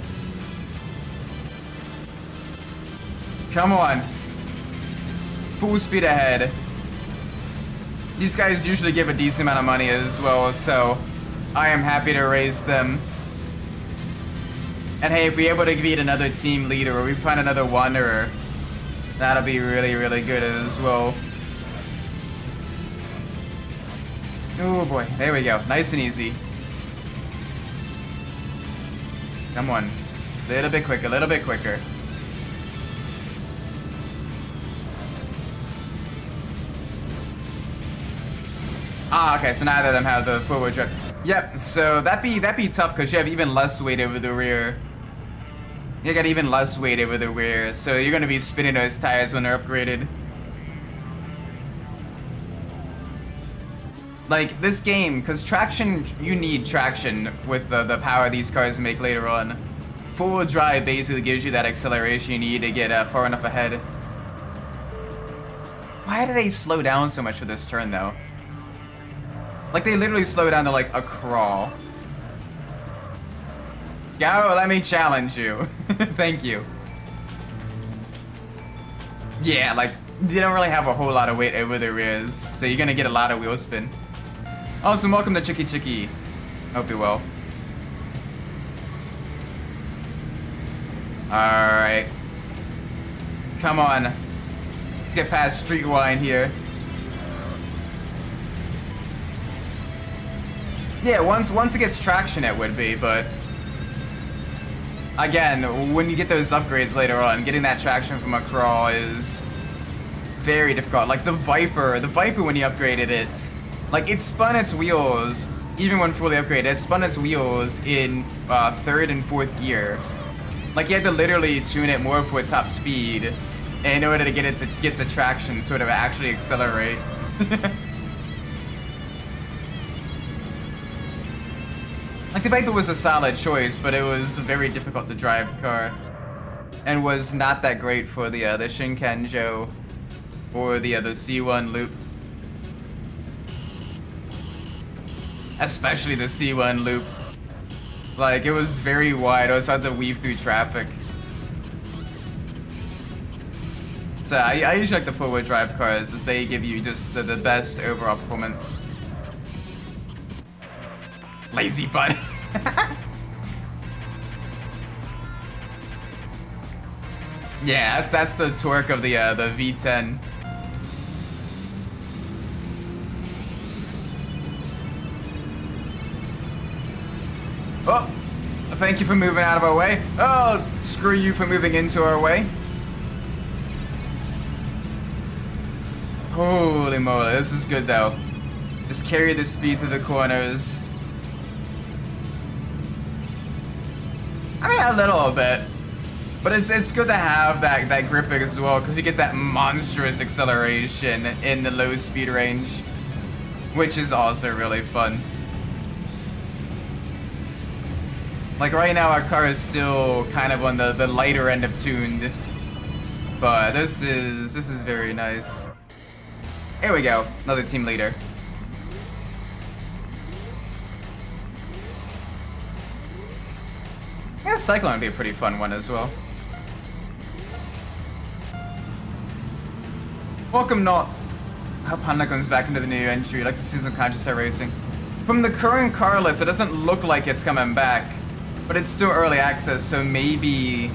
Come on. Full speed ahead. These guys usually give a decent amount of money as well, so I am happy to race them. And hey, if we're able to beat another team leader or we find another wanderer, that'll be really good as well. Oh boy, there we go. Nice and easy. Come on. A little bit quicker. Ah, okay, so neither of them have the four-wheel drive. Yep, so that'd be tough because you have even less weight over the rear. You got even less weight over the rear, so you're gonna be spinning those tires when they're upgraded. Like, this game, because traction, you need traction with the power these cars make later on. Four-wheel drive basically gives you that acceleration you need to get far enough ahead. Why do they slow down so much for this turn, though? Like, they literally slow down to, like, a crawl. Go, let me challenge you. Thank you. Yeah, like, they don't really have a whole lot of weight over the rears, so you're gonna get a lot of wheel spin. Awesome, welcome to Chicky Chicky. Hope you're well. Alright. Come on. Let's get past Street Wine here. Yeah, once it gets traction it would be, but again, when you get those upgrades later on, getting that traction from a crawl is very difficult. Like the Viper when you upgraded it, like it spun its wheels, even when fully upgraded, it spun its wheels in 3rd and 4th gear. Like you had to literally tune it more for top speed in order to get the traction sort of actually accelerate. Like the Viper was a solid choice, but it was a very difficult to drive car, and was not that great for the Shinkanjo or the C1 loop, especially the C1 loop. Like it was very wide. I was hard to weave through traffic. So I usually like the 4-wheel drive cars, as they give you just the best overall performance. Lazy butt. Yeah, that's the torque of the V10. Oh, thank you for moving out of our way. Oh, screw you for moving into our way. Holy moly, this is good though. Just carry the speed through the corners. I mean, a little bit, but it's good to have that grip as well, because you get that monstrous acceleration in the low speed range, which is also really fun. Like right now, our car is still kind of on the lighter end of tuned, but this is very nice. Here we go, another team leader. Yeah, Cyclone would be a pretty fun one as well. Welcome, Knots. I hope Honda comes back into the new entry. I'd like to see some conscious racing. From the current car list, it doesn't look like it's coming back, but it's still early access, so maybe,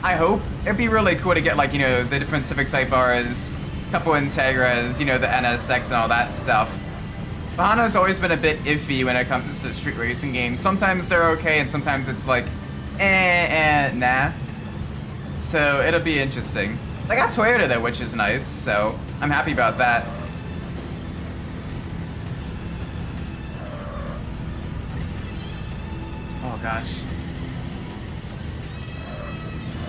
I hope. It'd be really cool to get, like, you know, the different Civic Type Rs, couple Integras, you know, the NSX and all that stuff. But Honda's always been a bit iffy when it comes to street racing games. Sometimes they're okay, and sometimes it's like, nah. So it'll be interesting. They got Toyota though, which is nice, so I'm happy about that. Oh gosh.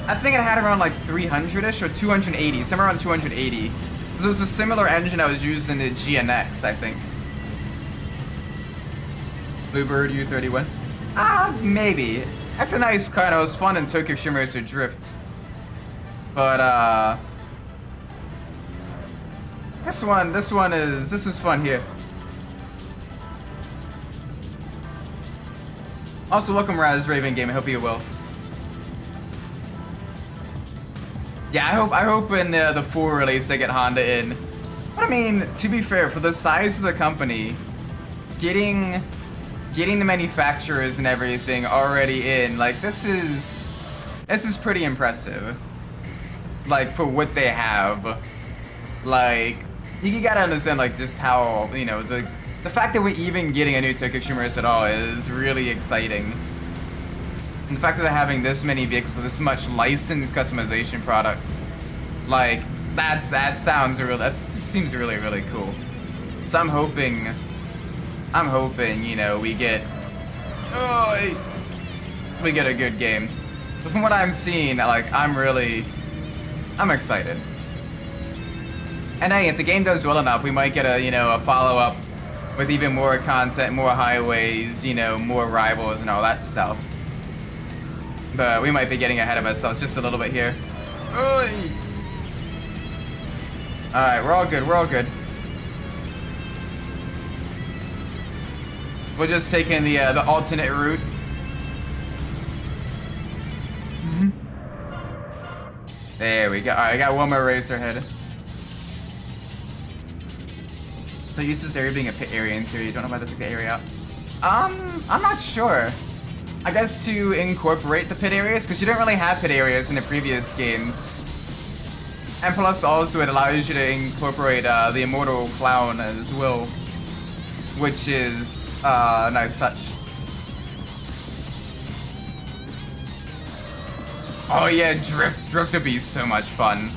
I think it had around like 300-ish or 280, somewhere around 280. This was a similar engine I was using in the GNX, I think. Bluebird U31? Maybe. That's a nice car, and it was fun in Tokyo Xtreme Racer Drift. But, this is fun here. Also, welcome Raz Raven Game, I hope you will. Yeah, I hope in the full release they get Honda in. But I mean, to be fair, for the size of the company, getting the manufacturers and everything already in, like, this is pretty impressive. Like, for what they have. Like, you gotta understand, like, just how, you know, the fact that we're even getting a new Tokyo Xtreme Racer at all is really exciting. And the fact that they're having this many vehicles with this much licensed customization products, like, that seems really, really cool. So I'm hoping, you know, we get a good game. But from what I'm seeing, like, I'm excited. And hey, if the game does well enough, we might get a follow-up with even more content, more highways, you know, more rivals and all that stuff. But we might be getting ahead of ourselves just a little bit here. Alright, we're all good, We're just taking the alternate route. There we go. Alright, I got one more racer head. So used to this area being a pit area in theory. You don't know why they took the area out. I'm not sure. I guess to incorporate the pit areas, because you didn't really have pit areas in the previous games. And plus also it allows you to incorporate the Immortal Clown as well, which is a nice touch. Oh yeah, drift would be so much fun.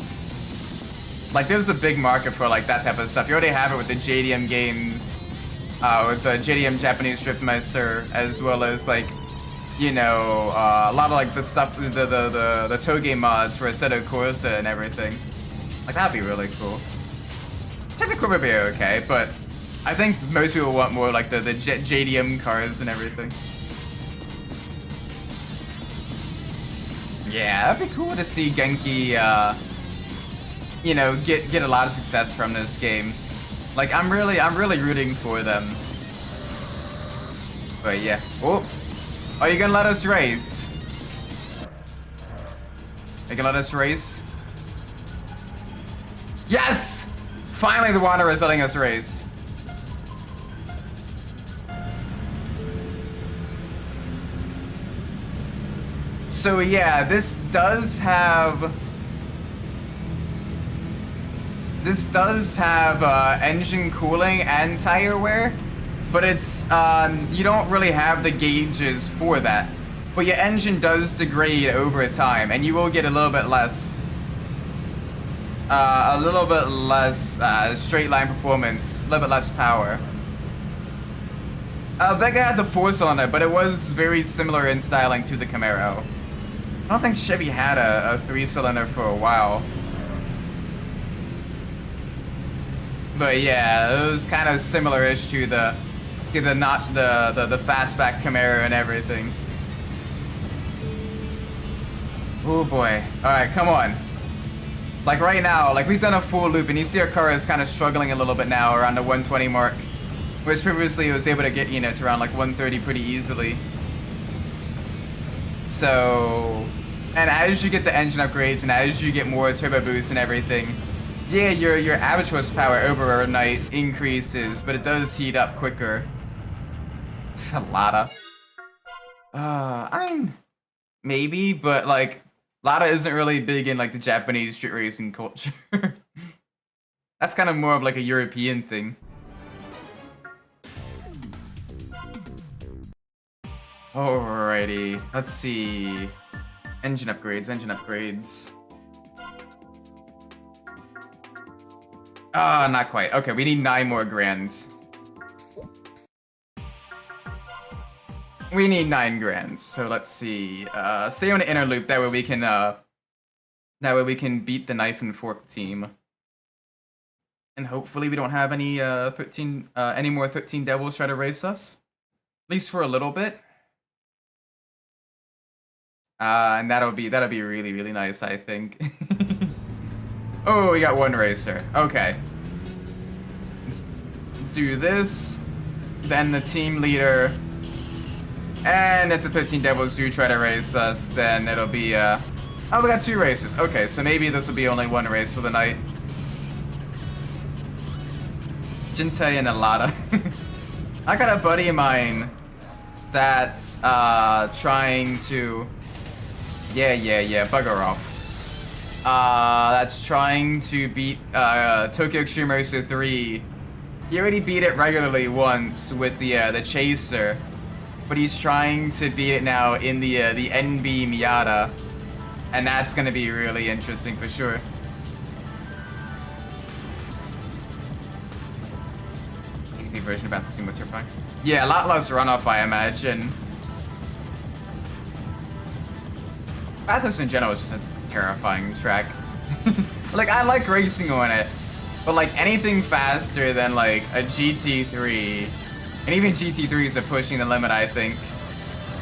Like, there's a big market for like that type of stuff. You already have it with the JDM games, with the JDM Japanese Driftmeister, as well as like, you know, a lot of like the stuff, the Toge mods for Assetto Corsa and everything. Like, that'd be really cool. Technically would be okay, but I think most people want more like the JDM cars and everything. Yeah, that'd be cool to see Genki, you know, get a lot of success from this game. Like, I'm really rooting for them. But yeah. Oh, are you gonna let us race? Are you gonna let us race? Yes! Finally, the Wanderer is letting us race. So yeah, this does have engine cooling and tire wear, but it's you don't really have the gauges for that. But your engine does degrade over time, and you will get a little bit less straight line performance, a little bit less power. Vega had the 4-cylinder, but it was very similar in styling to the Camaro. I don't think Chevy had a 3-cylinder for a while. But yeah, it was kind of similar-ish to the fastback Camaro and everything. Oh boy. Alright, come on. Like right now, like we've done a full loop and you see our car is kind of struggling a little bit now around the 120 mark. Whereas previously it was able to get, you know, to around like 130 pretty easily. So, and as you get the engine upgrades and as you get more turbo boost and everything, yeah, your average horsepower overnight increases, but it does heat up quicker. It's a lot of. I mean, maybe, but like, Lada isn't really big in like the Japanese street racing culture. That's kind of more of like a European thing. Alrighty, let's see. Engine upgrades. Not quite. Okay, we need 9 more grands. We need 9 grands. So let's see. Stay on the inner loop. That way we can beat the knife and fork team. And hopefully we don't have any more 13 devils try to race us. At least for a little bit. And that'll be really, really nice, I think. Oh, we got 1 racer. Okay. Let's do this. Then the team leader. And if the 13 devils do try to race us, then it'll be, oh, we got 2 racers. Okay, so maybe this will be only 1 race for the night. Jintei and Alada. I got a buddy of mine that's, trying to... Yeah, bugger off. That's trying to beat Tokyo Xtreme Racer 3. He already beat it regularly once with the Chaser, but he's trying to beat it now in the NB Miata, and that's gonna be really interesting for sure. Easy version about to see what's terrifying. Yeah, a lot less runoff, I imagine. Bathurst in general is just a terrifying track. Like, I like racing on it, but like anything faster than like a GT3, and even GT3s are pushing the limit, I think.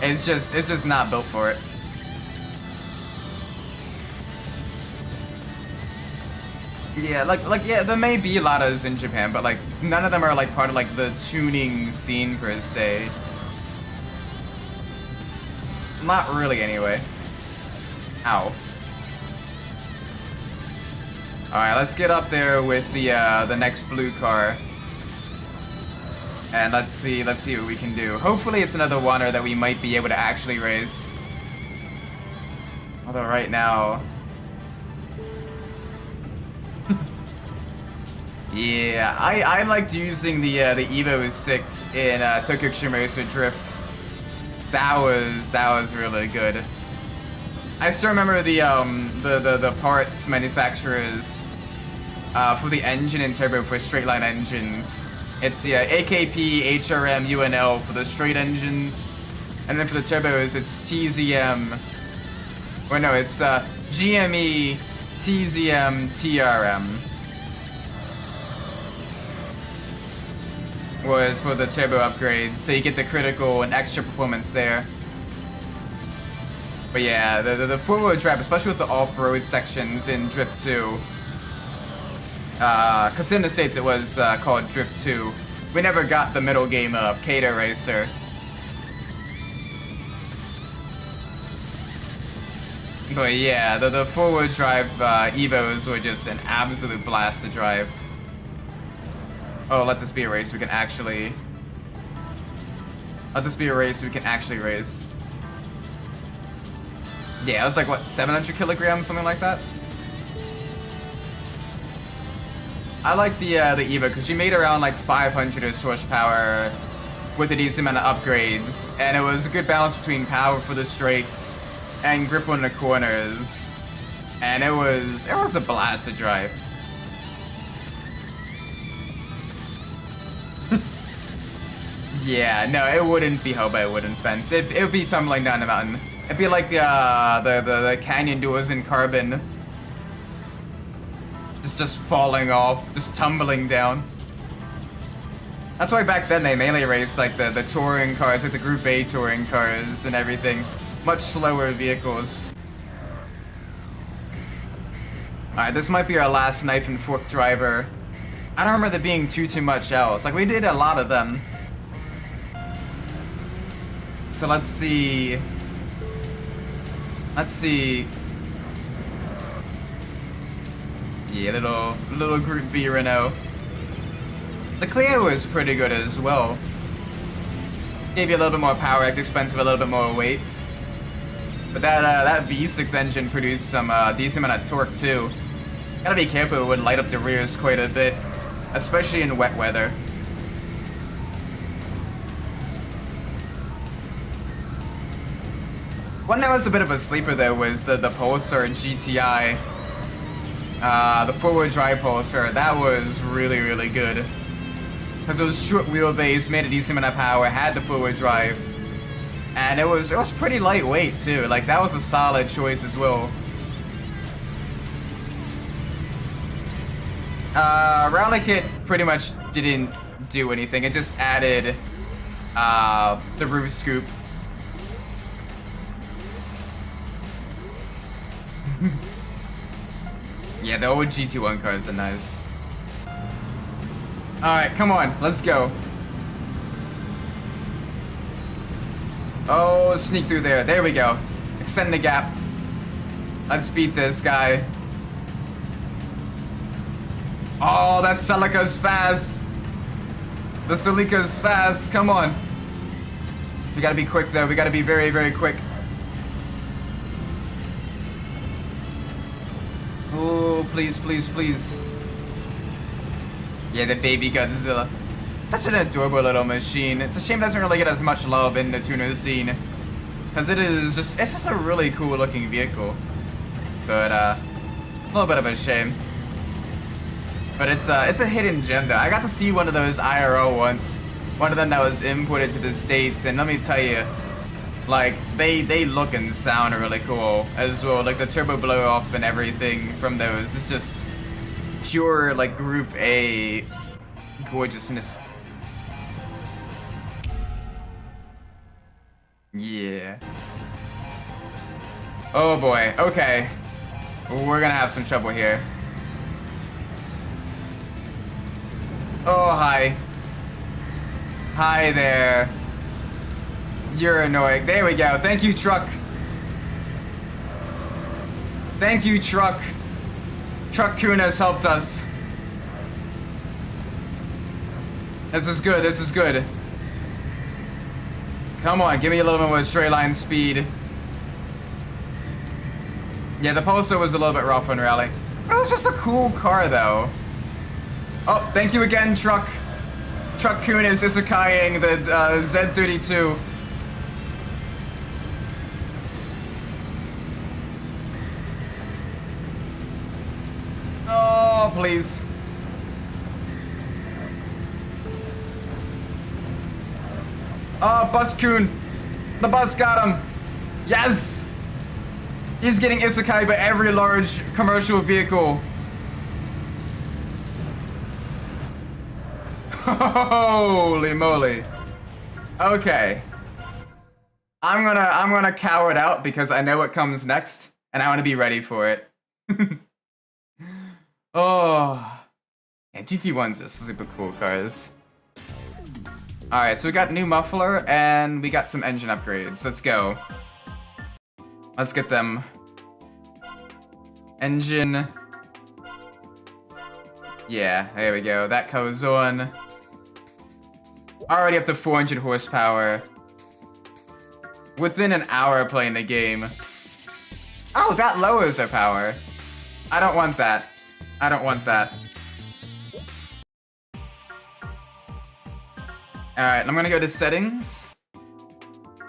It's just not built for it. Yeah, like yeah, there may be Ladas in Japan, but like none of them are like part of like the tuning scene per se. Not really, anyway. Ow. Alright, let's get up there with the next blue car. And let's see what we can do. Hopefully it's another oneer that we might be able to actually race. Although right now... yeah, I liked using the Evo 6 in Tokyo Xtreme Racer Drift. That was really good. I still remember the parts manufacturers for the engine and turbo for straight line engines. It's the AKP, HRM, UNL for the straight engines, and then for the turbos it's TZM. Or no, it's GME, TZM, TRM. Was for the turbo upgrades, so you get the critical and extra performance there. But yeah, the four-wheel drive, especially with the off-road sections in Drift 2. Because in the States it was called Drift 2. We never got the middle game of Tokyo Racer. But yeah, the four-wheel drive Evos were just an absolute blast to drive. Oh, let this be a race we can actually... Let this be a race we can actually race. Yeah, it was like, what, 700 kilograms, something like that? I like the Evo, because she made around like 500-ish horsepower with a decent amount of upgrades. And it was a good balance between power for the straights and grip on the corners. And it was a blast to drive. Yeah, no, it wouldn't be held by a wooden fence. It would be tumbling down the mountain. It'd be like the canyon doors in Carbon. Just falling off, just tumbling down. That's why back then they mainly raced like the touring cars, like the Group A touring cars and everything. Much slower vehicles. Alright, this might be our last knife and fork driver. I don't remember there being too much else. Like, we did a lot of them. So let's see. Yeah, little Group B Renault. The Clio is pretty good as well. Gave you a little bit more power, expensive, a little bit more weight. But that V6 engine produced some decent amount of torque too. Gotta be careful, it would light up the rears quite a bit, especially in wet weather. One that was a bit of a sleeper though was the Pulsar GTI. The four-wheel drive Pulsar, that was really, really good. Because it was short wheelbase, made a decent amount of power, had the four-wheel drive. And it was pretty lightweight too, like that was a solid choice as well. Rally Kit pretty much didn't do anything, it just added the roof scoop. Yeah, the old GT1 cars are nice. Alright, come on, let's go. Oh, sneak through there. There we go. Extend the gap. Let's beat this guy. Oh, that Celica's fast. The Celica's fast. Come on. We gotta be quick, though. We gotta be very, very quick. Oh, please, please, please. Yeah, the baby Godzilla. Such an adorable little machine. It's a shame it doesn't really get as much love in the tuner scene. Because it's just a really cool looking vehicle. But, a little bit of a shame. But it's a hidden gem though. I got to see one of those IRL once. One of them that was imported to the States, and let me tell you, like, they look and sound really cool as well. Like the turbo blow off and everything from those. It's just pure, like, Group A gorgeousness. Yeah. Oh boy, okay. We're gonna have some trouble here. Oh, hi. Hi there. You're annoying. There we go. Thank you, truck. Thank you, truck. Truck Kun has helped us. This is good, this is good. Come on, give me a little bit more straight line speed. Yeah, the Pulsar was a little bit rough on Rally. But it was just a cool car, though. Oh, thank you again, Truck. Truck Kun is isekaiing the Z32. Oh, please. Oh, Bus Kun. The bus got him. Yes! He's getting isekai by every large commercial vehicle. Holy moly. Okay. I'm gonna cower it out because I know what comes next and I want to be ready for it. Oh. Yeah, GT1s are super cool cars. Alright, so we got new muffler and we got some engine upgrades. Let's go. Let's get them. Engine. Yeah, there we go. That goes on. Already up to 400 horsepower. Within an hour of playing the game. Oh, that lowers our power. I don't want that. I don't want that. Alright, I'm gonna go to settings.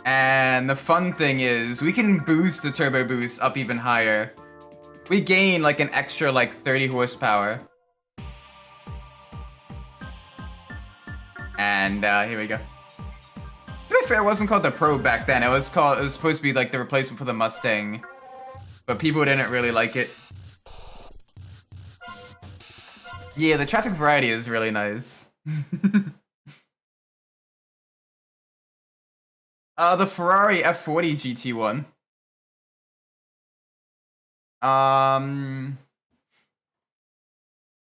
And the fun thing is, we can boost the turbo boost up even higher. We gain like an extra like 30 horsepower. And here we go. To be fair, it wasn't called the Pro back then. It was supposed to be like the replacement for the Mustang. But people didn't really like it. Yeah, the traffic variety is really nice. The Ferrari F40 GT1.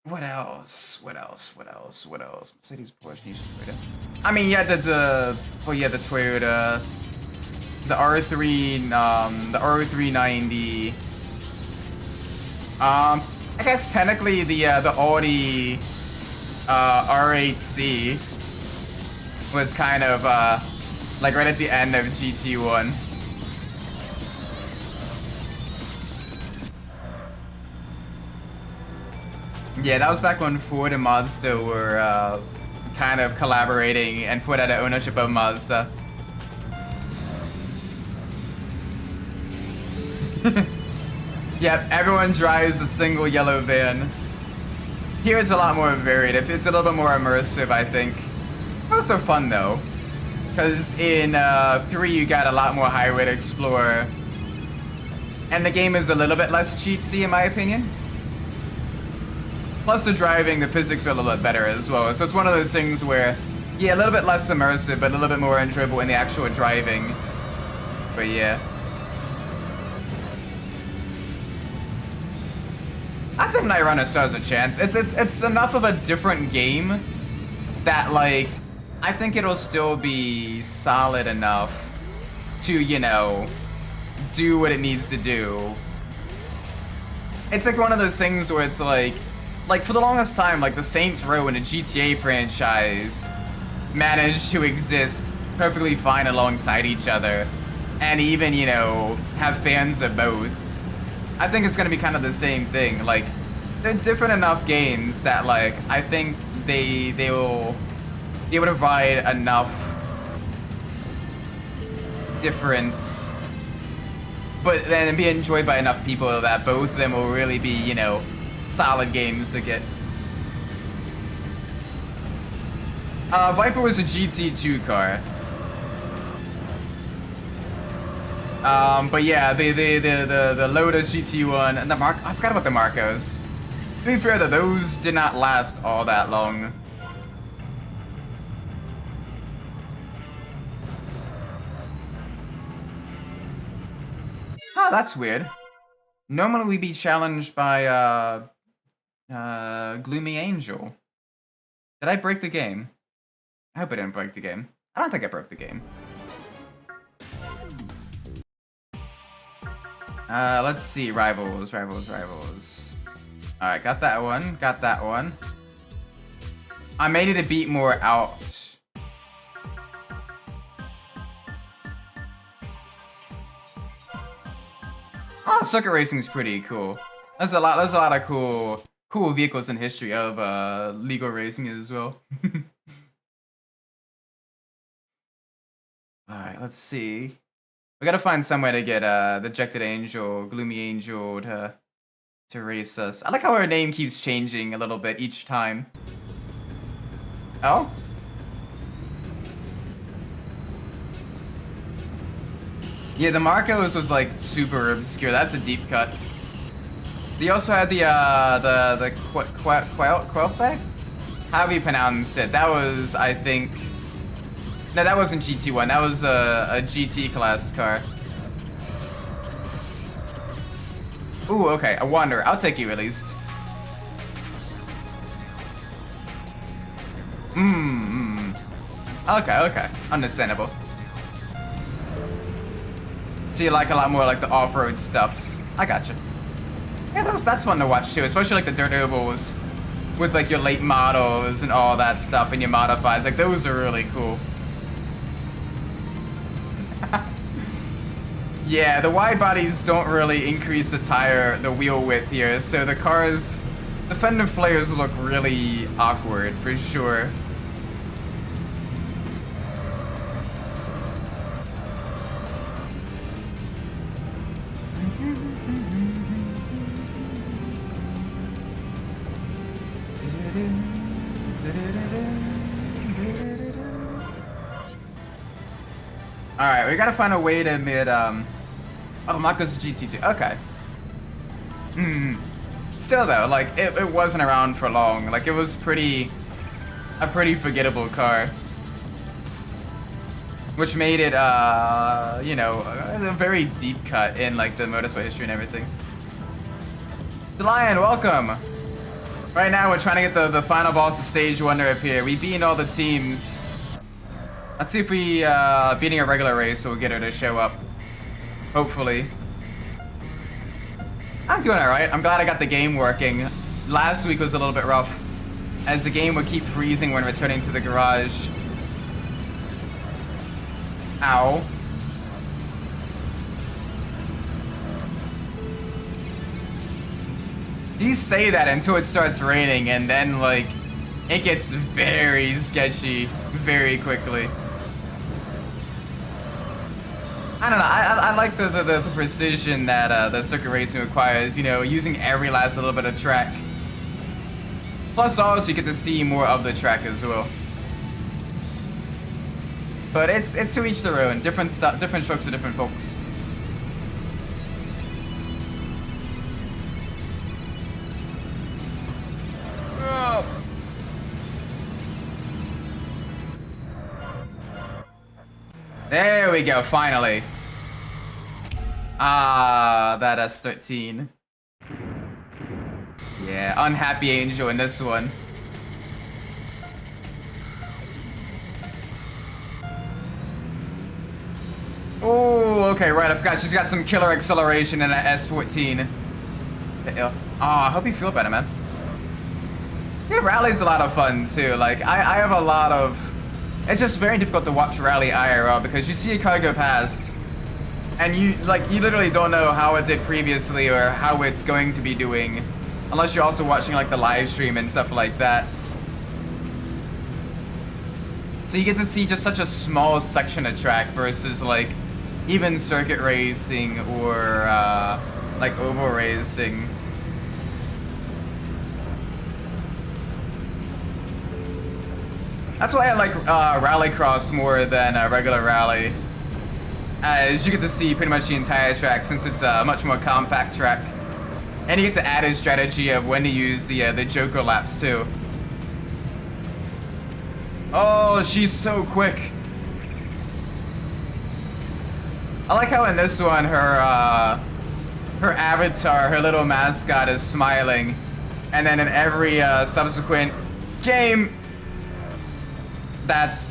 What else? Mercedes, Porsche, Nissan, Toyota. I mean, yeah, the Toyota, the R3, the R390. I guess technically the Audi, R8C was kind of like right at the end of GT1. Yeah, that was back when Ford and Mazda were kind of collaborating, and Ford had ownership of Mazda. Yep, everyone drives a single yellow van. Here it's a lot more varied. It's a little bit more immersive, I think. Both are fun though, because in 3 you got a lot more highway to explore, and the game is a little bit less cheatsy in my opinion. Plus the driving, the physics are a little bit better as well. So it's one of those things where, yeah, a little bit less immersive, but a little bit more enjoyable in the actual driving. But yeah. I think Night Runner still has a chance. It's enough of a different game that, like, I think it'll still be solid enough to, you know, do what it needs to do. It's like one of those things where it's like for the longest time, like the Saints Row and the GTA franchise managed to exist perfectly fine alongside each other, and even, you know, have fans of both. I think it's gonna be kind of the same thing. Like, they're different enough games that, like, I think they will be able to provide enough difference, but then be enjoyed by enough people that both of them will really be, you know, solid games to get. Viper was a GT2 car. But yeah, the Lotus GT1 and the I forgot about the Marcos. To be fair though, those did not last all that long. Oh, that's weird. Normally we'd be challenged by Gloomy Angel. Did I break the game? I hope I didn't break the game. I don't think I broke the game. Let's see, rivals. Alright, got that one. Got that one. I may need to beat more out. Oh, circuit racing is pretty cool. There's a lot of cool vehicles in history of legal racing as well. Alright, let's see. We gotta find some way to get the Dejected Angel, Gloomy Angel to race us. I like how her name keeps changing a little bit each time. Oh? Yeah, the Marcos was like super obscure. That's a deep cut. They also had the Quelfe? However you pronounce it. That was, I think... No, that wasn't GT1. That was a GT class car. Ooh, okay. A Wanderer. I'll take you at least. Okay. Understandable. So you like a lot more like the off-road stuffs. I gotcha. Yeah, that's fun to watch too, especially like the dirt ovals with like your late models and all that stuff and your modifieds. Like those are really cool. Yeah, the wide bodies don't really increase the wheel width here, so the fender flares look really awkward for sure. Alright, we gotta find a way to mid, oh, Mako's GT2, okay. Still though, like, it wasn't around for long. Like, it was a pretty forgettable car. Which made it, you know, a very deep cut in, like, the motorsport history and everything. DeLion, welcome! Right now, we're trying to get the final boss of Stage 1 to appear. We beat all the teams. Let's see if we, beating a regular race will get her to show up. Hopefully. I'm doing alright. I'm glad I got the game working. Last week was a little bit rough, as the game would keep freezing when returning to the garage. Ow. You say that until it starts raining, and then, like, it gets very sketchy very quickly. I don't know, I like the precision that the circuit racing requires, you know, using every last little bit of track. Plus also you get to see more of the track as well. But it's to each their own, different strokes for different folks. There we go, finally. Ah, that S13. Yeah, unhappy angel in this one. Oh, okay, right, I forgot she's got some killer acceleration in that S14. Oh, I hope you feel better, man. Yeah, rally's a lot of fun, too. Like, I have a lot of... It's just very difficult to watch rally IRL because you see a car go past and you literally don't know how it did previously or how it's going to be doing unless you're also watching like the live stream and stuff like that. So you get to see just such a small section of track versus like even circuit racing or like oval racing. That's why I like rallycross more than regular rally, as you get to see pretty much the entire track since it's a much more compact track, and you get the added strategy of when to use the Joker laps too. Oh, she's so quick. I like how in this one her avatar, her little mascot, is smiling, and then in every subsequent game. That's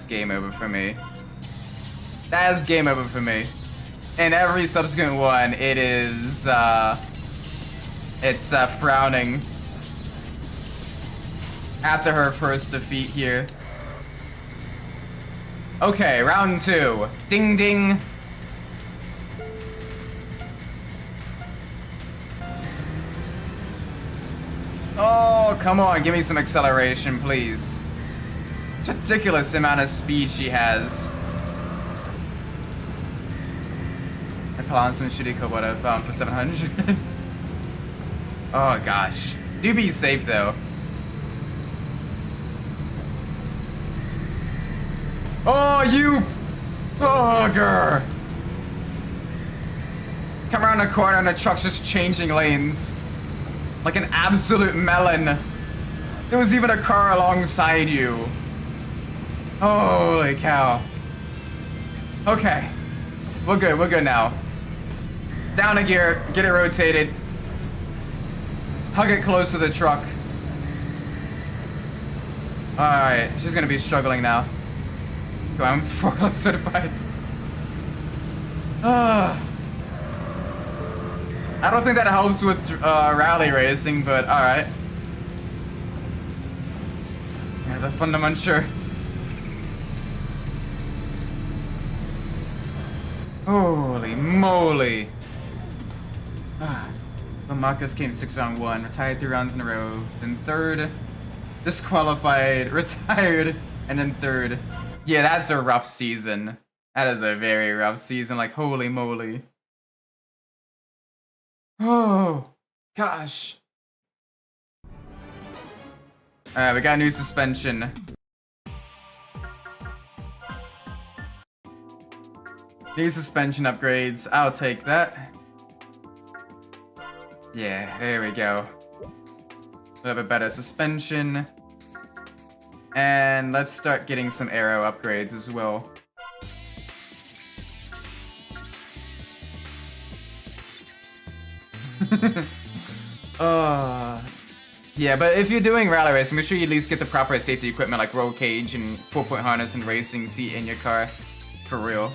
game over for me. That's game over for me. In every subsequent one, it is It's frowning after her first defeat here. Okay, round 2. Ding ding. Oh, come on, give me some acceleration, please. Ridiculous amount of speed she has. I pull on some shitty Kubota for 700. Oh gosh. Do be safe though. Oh, you bugger! Come around the corner and the truck's just changing lanes. Like an absolute melon. There was even a car alongside you. Holy cow. Okay. We're good now. Down a gear, get it rotated. Hug it close to the truck. Alright, she's gonna be struggling now. Go on, I'm forklift certified. I don't think that helps with rally racing, but alright. Yeah, the fundamental. Holy moly. Well, Marcos came 6 round 1, retired 3 rounds in a row, then 3rd, disqualified, retired, and then 3rd. Yeah, that's a rough season. That is a very rough season, like holy moly. Oh, gosh. Alright, we got new suspension. New suspension upgrades, I'll take that. Yeah, there we go. We'll have a better suspension. And let's start getting some aero upgrades as well. Yeah, but if you're doing rally racing, make sure you at least get the proper safety equipment like roll cage and 4-point harness and racing seat in your car. For real.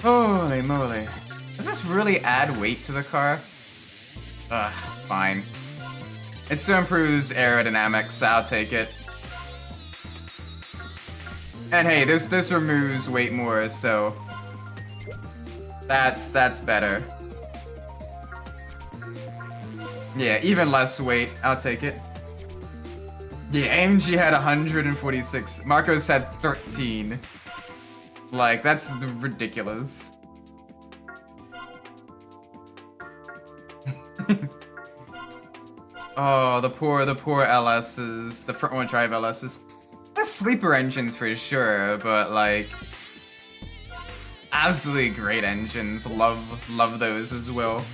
Holy moly. Does this really add weight to the car? Fine. It still improves aerodynamics, so I'll take it. And hey, this removes weight more, so that's better. Yeah, even less weight, I'll take it. Yeah, AMG had 146. Marcos had 13. Like, that's ridiculous. Oh, the poor LSs, the front-wheel drive LSs. The sleeper engines for sure, but like, absolutely great engines. Love those as well.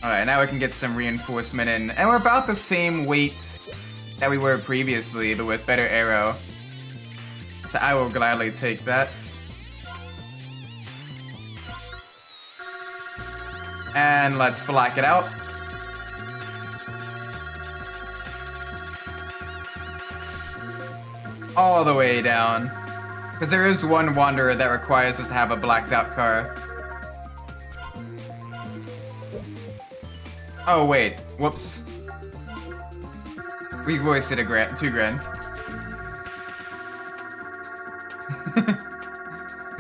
Alright, now we can get some reinforcement in, and we're about the same weight that we were previously, but with better aero. So I will gladly take that. And let's black it out. All the way down. Because there is one Wanderer that requires us to have a blacked out car. Oh wait, whoops. We wasted $2 grand.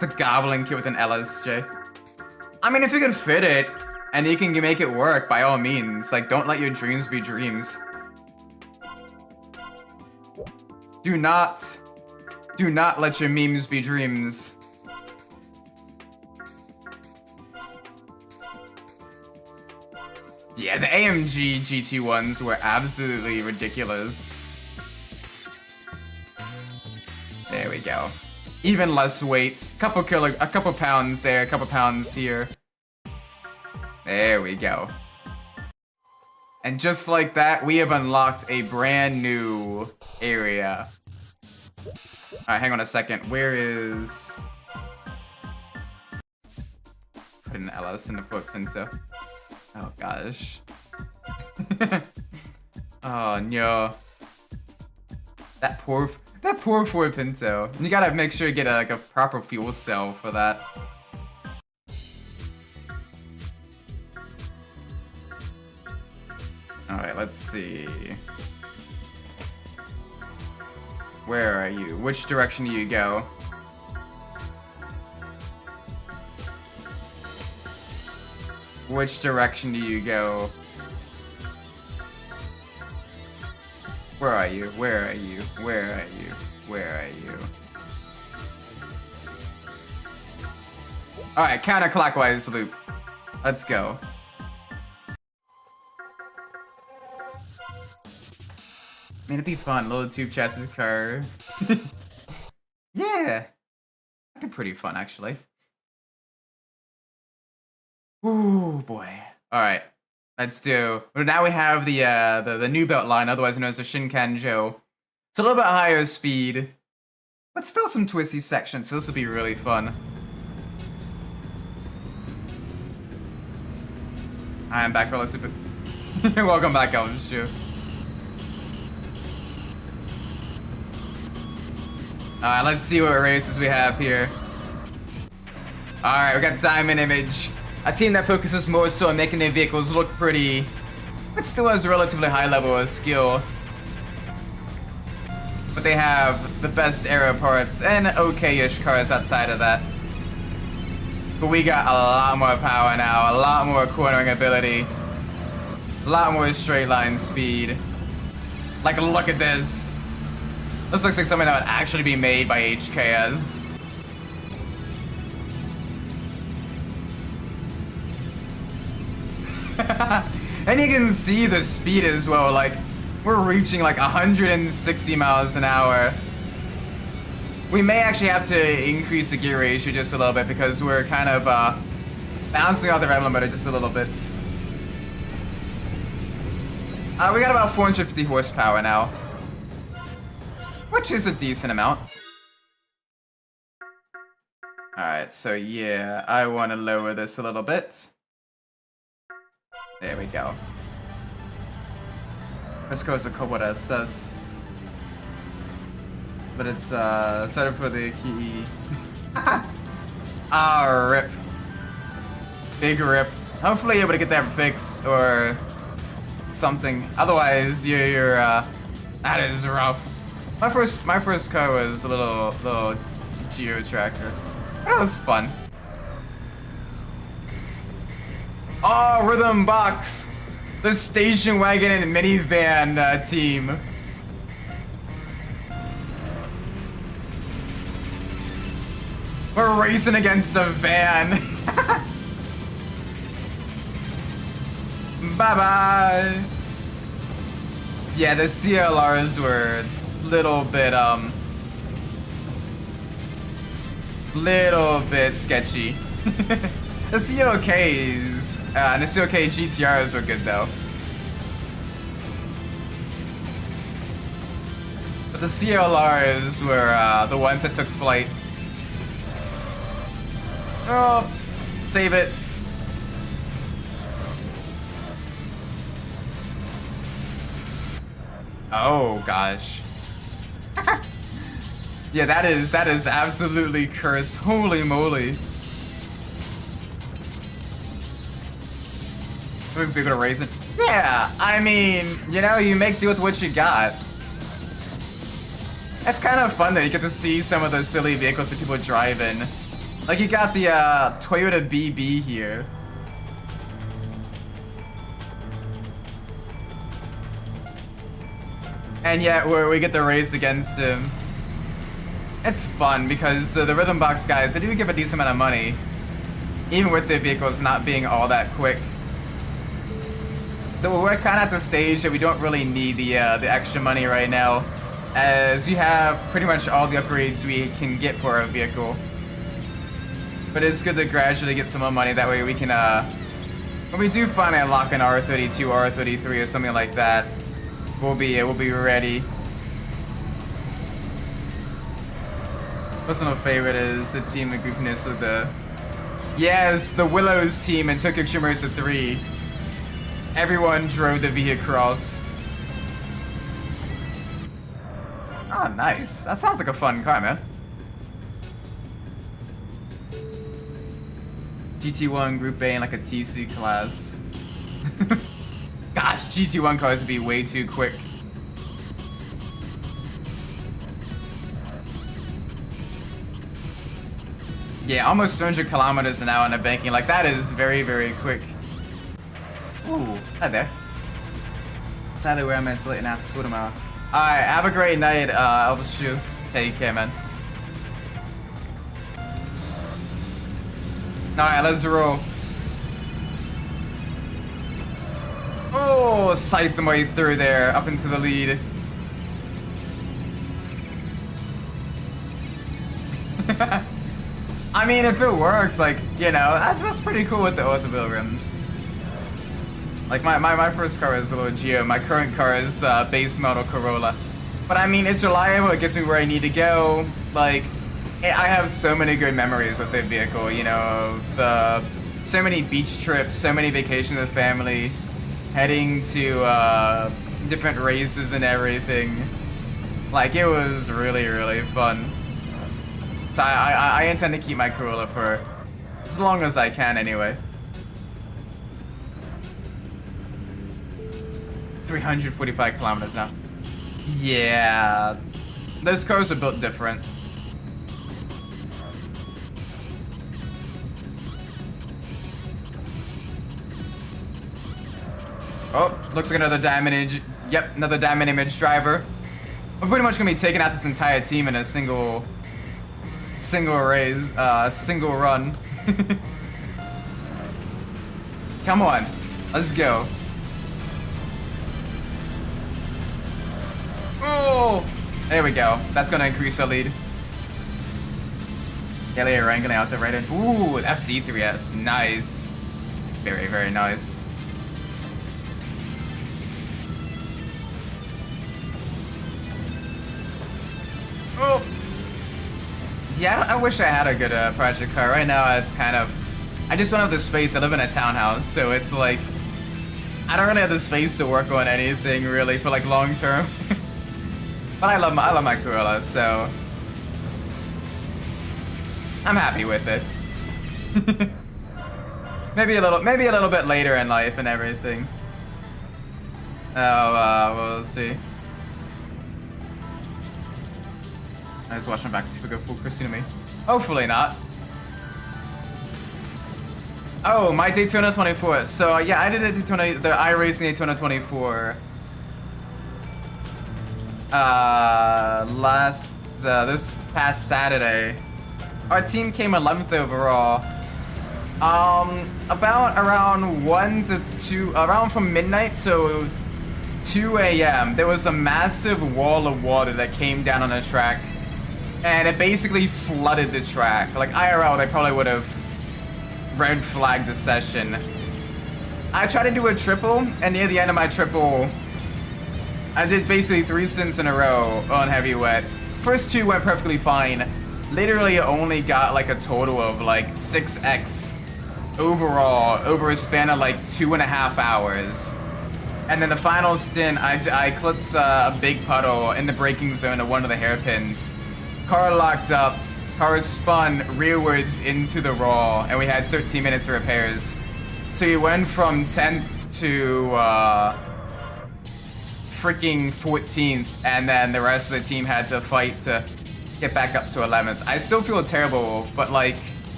The Goblin kit with an LSJ. I mean, if you can fit it, and you can make it work, by all means. Like, don't let your dreams be dreams. Do not let your memes be dreams. Yeah, the AMG GT1s were absolutely ridiculous. There we go. Even less weight. A couple pounds there, a couple pounds here. There we go. And just like that, we have unlocked a brand new area. Alright, hang on a second. Where is... Put an LS in the Ford Pinto. Oh gosh. Oh no. That poor Ford Pinto. You gotta make sure you get a proper fuel cell for that. Alright, let's see. Where are you? Which direction do you go? Which direction do you go? Where are you? Where are you? Where are you? Where are you? Alright, counterclockwise loop. Let's go. I mean, it'd be fun. Little tube chassis car. Yeah! That'd be pretty fun, actually. Ooh, boy. Alright. Let's do... Well, now we have the new belt line, otherwise known as the Shinkanjo. It's a little bit higher speed, but still some twisty sections, so this will be really fun. I am back for Super. Welcome back, Elvis. Alright, let's see what races we have here. Alright, we got Diamond Image. A team that focuses more so on making their vehicles look pretty, but still has a relatively high level of skill. But they have the best aero parts and okay-ish cars outside of that. But we got a lot more power now, a lot more cornering ability, a lot more straight line speed. Like, look at this. This looks like something that would actually be made by HKS. And you can see the speed as well, like, we're reaching like 160 miles an hour. We may actually have to increase the gear ratio just a little bit because we're kind of bouncing off the rev limiter just a little bit. We got about 450 horsepower now, which is a decent amount. Alright, so yeah, I want to lower this a little bit. There we go. This goes to Kobora says. But it's started for the key. Ah, rip. Big rip. Hopefully you're able to get that fixed or something. Otherwise, you're that is rough. My first car was a little geo tracker. That was fun. Oh, Rhythm Box, the station wagon and minivan team. We're racing against a van. Bye-bye. Yeah, the CLRs were little bit sketchy. The COKs and the COK GTRs were good though. But the CLRs were the ones that took flight. Oh, save it. Oh gosh. Yeah, that is absolutely cursed. Holy moly. We're gonna raise it. Yeah, I mean, you know, you make do with what you got. It's kind of fun that you get to see some of the silly vehicles that people drive in. Like you got the Toyota BB here. And yet we get to race against him. It's fun because the Rhythm Box guys, they do give a decent amount of money, even with their vehicles not being all that quick. Though we're kind of at the stage that we don't really need the extra money right now, as we have pretty much all the upgrades we can get for our vehicle. But it's good to gradually get some more money, that way we can, when we do finally unlock an R32 or R33 or something like that, we'll be ready. Personal favorite is the team, the goofiness of the... Yes, the Willows team in Tokyo Xtreme Racer 3. Everyone drove the Vehicross. Oh, nice. That sounds like a fun car, man. GT1 Group A in like a TC class. God, Gosh, GT1 cars would be way too quick. Yeah, almost 200 kilometers an hour on the banking. Like, that is very, very quick. Ooh, hi there. Sadly, we're minutes late and after school tomorrow. Alright, have a great night, Elvis Shoe. Take care, man. Alright, let's roll. Oh, scythe my way through there, up into the lead. I mean, if it works, like, you know, that's pretty cool with the automotive rims. Like, my first car is a little Geo. My current car is base model Corolla. But I mean, it's reliable. It gets me where I need to go. Like, I have so many good memories with the vehicle, you know. So many beach trips, so many vacations with family, heading to different races and everything. Like, it was really, really fun. So I intend to keep my Corolla for as long as I can anyway. 345 kilometers now. Yeah. Those cars are built different. Oh, looks like another diamond image. Yep, another diamond image driver. I'm pretty much gonna be taking out this entire team in a single race, single run. Come on, let's go. Oh, there we go. That's gonna increase our lead. Elliot Wrangling out there right in. Ooh, FD3S, nice. Very, very nice. Oh. Yeah, I wish I had a good project car. Right now, it's kind of... I just don't have the space. I live in a townhouse, so it's like... I don't really have the space to work on anything, really, for like long term. But I love my Corolla, so... I'm happy with it. maybe a little bit later in life and everything. Oh, we'll see. I just watch my back to see if we go full Christina me. Hopefully not. Oh, my Daytona 24. So yeah, I did a Daytona, the iRacing Daytona 24. This past Saturday. Our team came 11th overall. Around 1 to 2, around from midnight to 2 a.m. there was a massive wall of water that came down on the track. And it basically flooded the track. Like IRL, they probably would have red flagged the session. I tried to do a triple, and near the end of my triple, I did basically 3 stints in a row on heavy wet. First 2 went perfectly fine. Literally only got like a total of like 6x overall over a span of like 2.5 hours. And then the final stint, I clipped a big puddle in the braking zone of one of the hairpins. Car locked up, car spun rearwards into the raw, and we had 13 minutes of repairs. So we went from 10th to freaking 14th, and then the rest of the team had to fight to get back up to 11th. I still feel terrible, but like,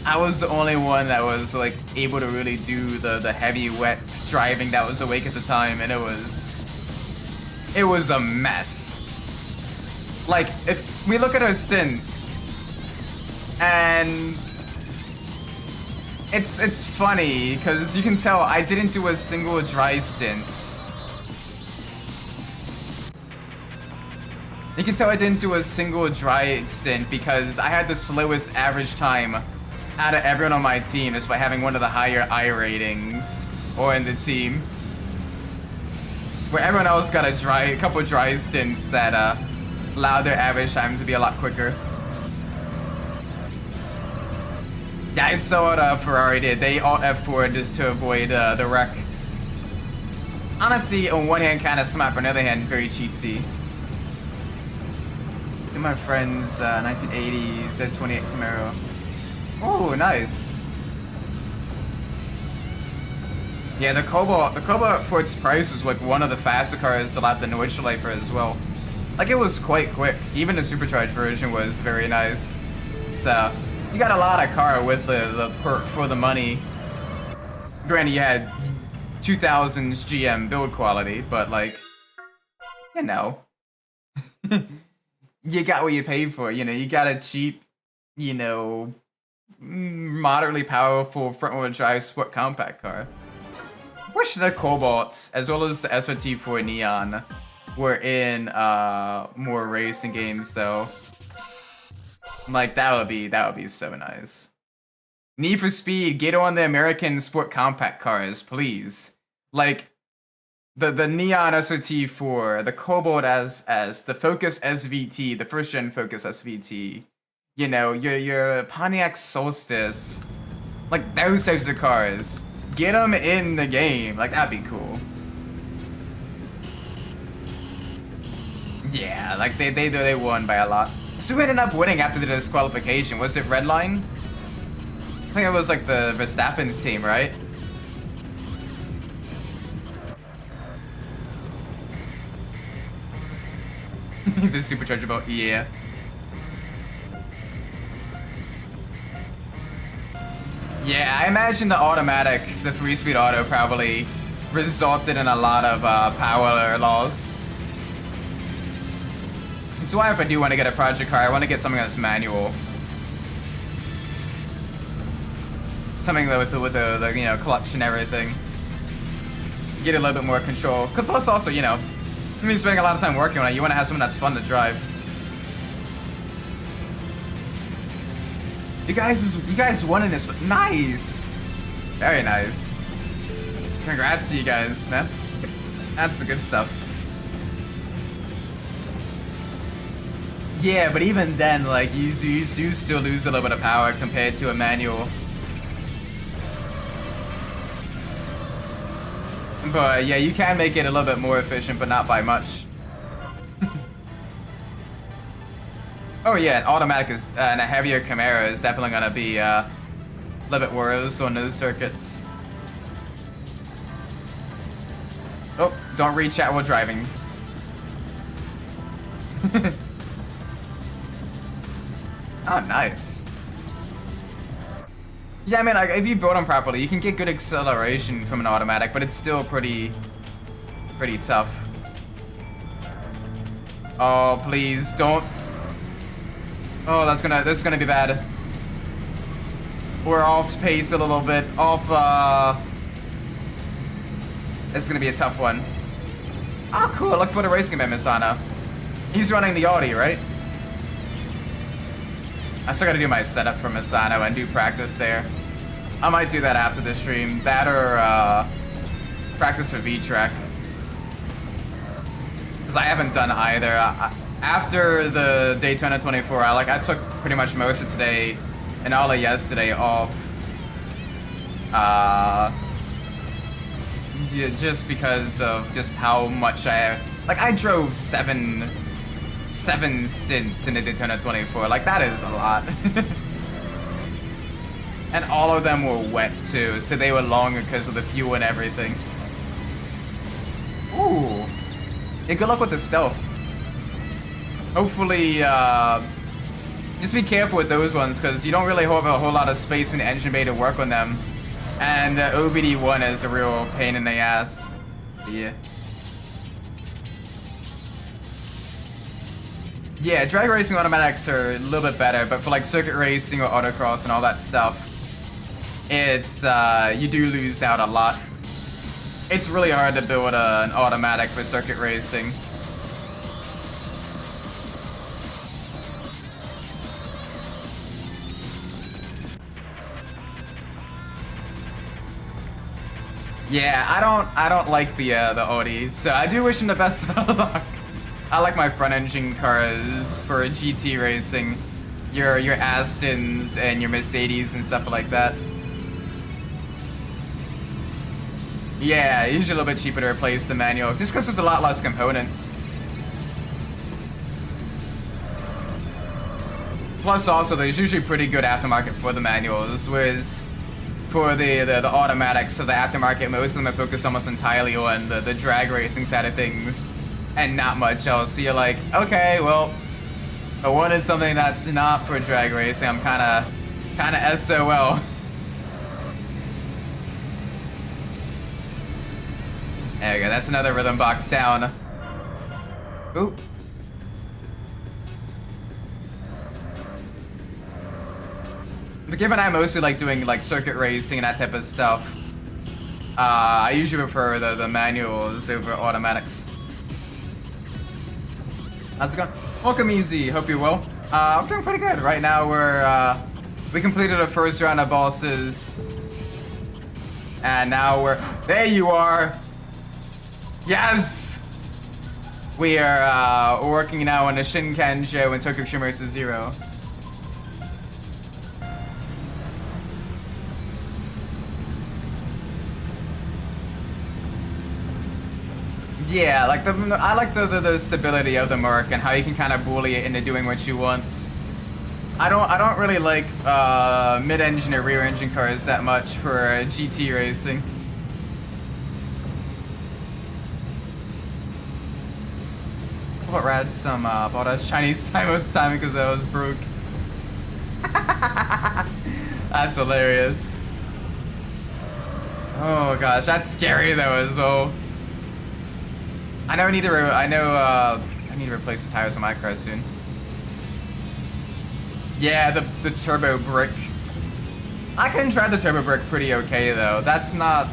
I was the only one that was like able to really do the heavy wet driving that was awake at the time, and it was a mess. Like, if we look at our stints, and it's funny, because you can tell I didn't do a single dry stint. You can tell I didn't do a single dry stint because I had the slowest average time out of everyone on my team, just by having one of the higher I ratings or in the team. Where everyone else got a couple dry stints that allowed their average time to be a lot quicker. Yeah, I saw what Ferrari did. They alt F4 just to avoid the wreck. Honestly, on one hand, kind of smart, but on the other hand, very cheatsy. Look at my friend's 1980s Z28 Camaro. Oh, nice. Yeah, the Cobalt for its price is like one of the faster cars to have the Nordschleifer as well. Like it was quite quick. Even the supercharged version was very nice. So you got a lot of car with the perk for the money. Granted, you had 2000s GM build quality, but like, you know, you got what you paid for. You know, you got a cheap, you know, moderately powerful front-wheel drive sport compact car. Wish the Cobalts, as well as the SRT4 Neon, were in more racing games though. Like that would be so nice. Need for Speed, get on the American sport compact cars, please. Like the Neon SRT4, the Cobalt as the Focus SVT, the first gen Focus SVT. You know, your Pontiac Solstice, like those types of cars. Get them in the game, like that'd be cool. Yeah, like they won by a lot. So who ended up winning after the disqualification? Was it Redline? I think it was like the Verstappen's team, right? The supercharger boat, yeah. Yeah, I imagine the automatic, the 3-speed auto probably resulted in a lot of power loss. That's why if I do want to get a project car, I want to get something that's manual. Something with the you know, clutch and everything. Get a little bit more control. Plus also, you know, I mean, spending a lot of time working on it, you want to have something that's fun to drive. You guys won in this, nice! Very nice. Congrats to you guys, man. That's the good stuff. Yeah, but even then, like, you do still lose a little bit of power compared to a manual. But yeah, you can make it a little bit more efficient, but not by much. Oh yeah, an automatic is, and a heavier Camaro is definitely gonna be a little bit worse on those circuits. Oh, don't reach out while driving. Oh, nice. Yeah, I mean, like, if you build them properly, you can get good acceleration from an automatic, but it's still pretty tough. Oh, please, don't. Oh, this is gonna be bad. We're off pace a little bit. It's gonna be a tough one. Oh, cool, look for the racing event, Misano. He's running the Audi, right? I still gotta do my setup for Misano and do practice there. I might do that after the stream. That or practice for V-Track. Because I haven't done either. After the Daytona 24, I took pretty much most of today and all of yesterday off. Just because of just how much I drove seven stints in the Daytona 24. Like, that is a lot. And all of them were wet too, so they were longer because of the fuel and everything. Ooh. Yeah, good luck with the stealth. Hopefully, just be careful with those ones, because you don't really have a whole lot of space in the engine bay to work on them. And the OBD1 is a real pain in the ass. Yeah. Yeah, drag racing automatics are a little bit better, but for like circuit racing or autocross and all that stuff, it's, you do lose out a lot. It's really hard to build an automatic for circuit racing. Yeah, I don't like the Audi, so I do wish him the best of luck. I like my front engine cars for GT racing, your Astons and your Mercedes and stuff like that. Yeah, usually a little bit cheaper to replace the manual, just because there's a lot less components. Plus also, there's usually pretty good aftermarket for the manuals, whereas for the automatics. So the aftermarket, most of them are focused almost entirely on the drag racing side of things, and not much else. So you're like, okay, well, I wanted something that's not for drag racing. I'm kind of SOL. There we go. That's another rhythm box down. Oop. But given I mostly like doing like circuit racing and that type of stuff, I usually prefer the manuals over automatics. How's it going? Welcome, Easy. Hope you're well. I'm doing pretty good. Right now we completed the first round of bosses, and now there you are. Yes. We are working now on the Shinken show in Tokyo Xtreme Racer 0. Yeah, like I like the stability of the Merc and how you can kind of bully it into doing what you want. I don't really like mid-engine or rear-engine cars that much for GT racing. What rad some bought us Chinese Simos time because I was broke. That's hilarious. Oh gosh, that's scary though as well. I need to replace the tires on my car soon. Yeah, the turbo brick. I can drive the turbo brick pretty okay though. That's not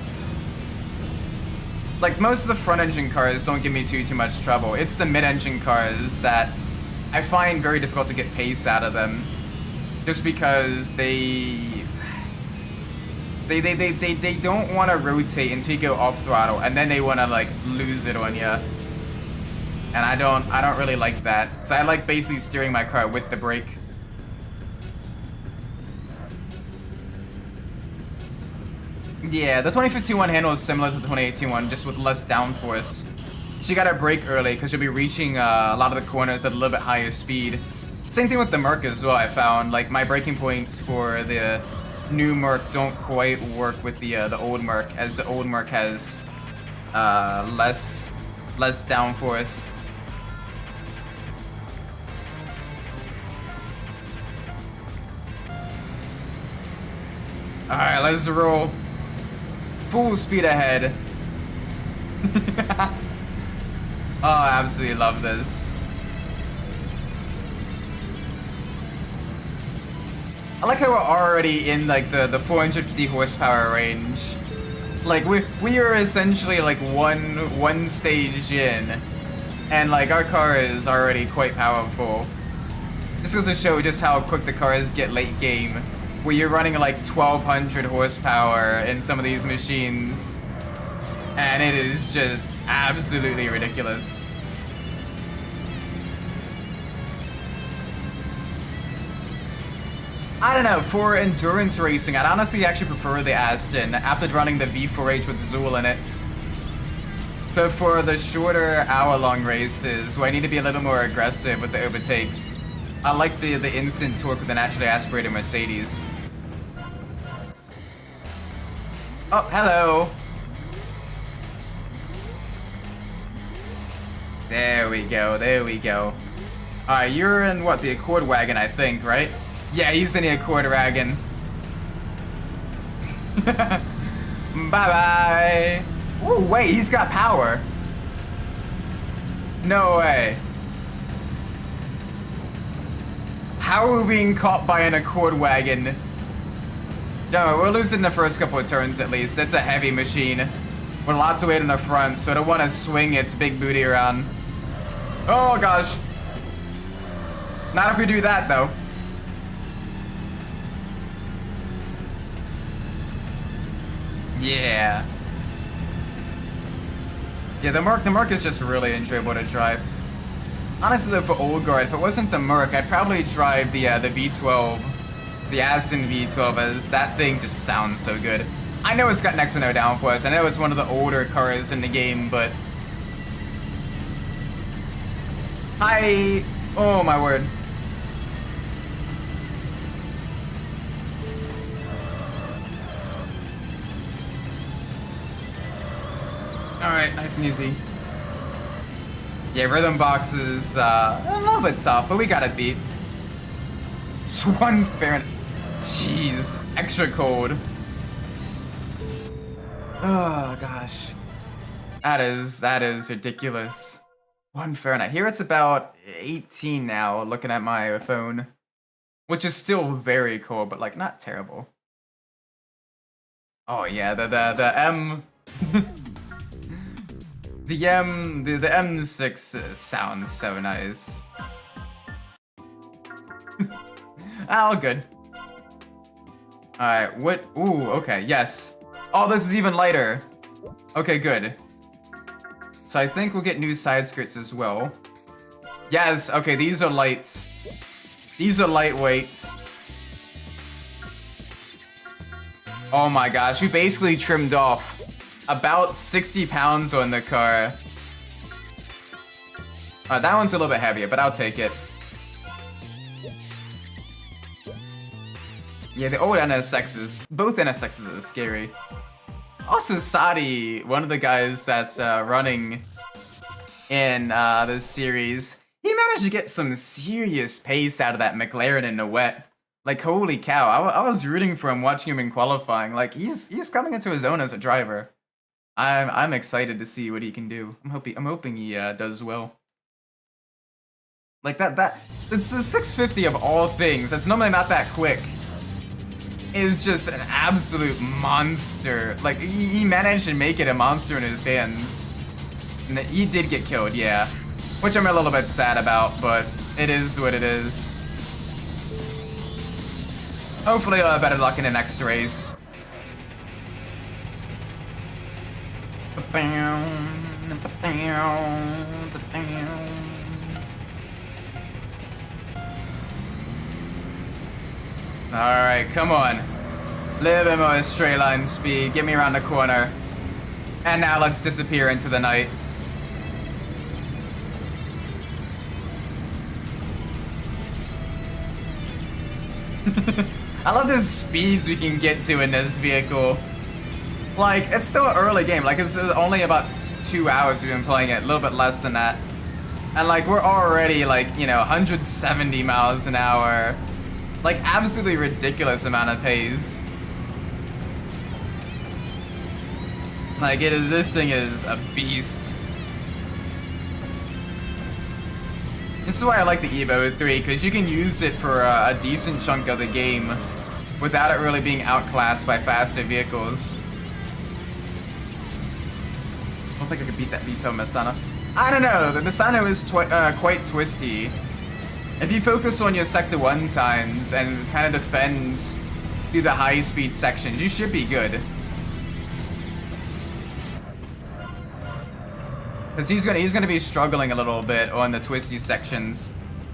like most of the front engine cars don't give me too much trouble. It's the mid engine cars that I find very difficult to get pace out of them, just because they don't want to rotate until you go off throttle, and then they want to like lose it on you. And I don't really like that. So I like basically steering my car with the brake. Yeah, the 2015 one handle is similar to the 2018 one, just with less downforce. So you gotta brake early because you'll be reaching a lot of the corners at a little bit higher speed. Same thing with the Merc as well. I found like my braking points for the new Merc don't quite work with the old Merc, as the old Merc has less downforce. Alright, let's roll. Full speed ahead. Oh, I absolutely love this. I like how we're already in like the 450 horsepower range. Like we are essentially like one stage in, and like our car is already quite powerful. This goes to show just how quick the cars get late game, where you're running like 1200 horsepower in some of these machines, and it is just absolutely ridiculous. I don't know, for endurance racing, I'd honestly actually prefer the Aston after running the V4H with Zool in it. But for the shorter hour-long races, where I need to be a little more aggressive with the overtakes, I like the instant torque with the naturally aspirated Mercedes. Oh, hello. There we go, there we go. Alright, you're in what, the Accord wagon, I think, right? Yeah, he's in the Accord wagon. Bye-bye. Oh, wait, he's got power. No way. How are we being caught by an Accord wagon? Don't worry, we're losing the first couple of turns at least. It's a heavy machine with lots of weight in the front, so it'll want to swing its big booty around. Oh gosh. Not if we do that though. Yeah. Yeah, the Merc is just really enjoyable to drive. Honestly though, for old guard, if it wasn't the Merc, I'd probably drive the V12, the Aston V12, as that thing just sounds so good. I know it's got next to no downforce. I know it's one of the older cars in the game, but oh my word. Alright, nice and easy. Yeah, rhythm box is a little bit tough, but we got it beat. It's 1 Fahrenheit. Jeez, extra cold. Oh gosh. That is ridiculous. 1 Fahrenheit. Here it's about 18 now, looking at my phone. Which is still very cold, but like not terrible. Oh yeah, the M the M6 sounds so nice. All good. Alright, what? Ooh, okay, yes. Oh, this is even lighter. Okay, good. So I think we'll get new side skirts as well. Yes, okay, these are light. These are lightweight. Oh my gosh, we basically trimmed off about 60 pounds on the car. That one's a little bit heavier, but I'll take it. Yeah, the old NSXs, both NSXs are scary. Also, Sadi, one of the guys that's running in this series, he managed to get some serious pace out of that McLaren in the wet. Like, holy cow, I was rooting for him, watching him in qualifying. Like, he's coming into his own as a driver. I'm excited to see what he can do. I'm hoping he does well. Like it's the 650 of all things. That's normally not that quick. Is just an absolute monster. Like, he managed to make it a monster in his hands. And he did get killed, yeah. Which I'm a little bit sad about, but it is what it is. Hopefully I'll have better luck in the next race. Alright, come on. Live in more straight line speed. Get me around the corner. And now let's disappear into the night. I love the speeds we can get to in this vehicle. Like, it's still an early game. Like, it's only about 2 hours we've been playing it. A little bit less than that. And, like, we're already, like, you know, 170 miles an hour. Like, absolutely ridiculous amount of pace. Like, this thing is a beast. This is why I like the Evo 3, because you can use it for a decent chunk of the game without it really being outclassed by faster vehicles. I don't think I could beat that Vito Misano. I don't know, the Misano is quite twisty. If you focus on your Sector 1 times and kind of defend through the high-speed sections, you should be good. Because he's gonna be struggling a little bit on the twisty sections.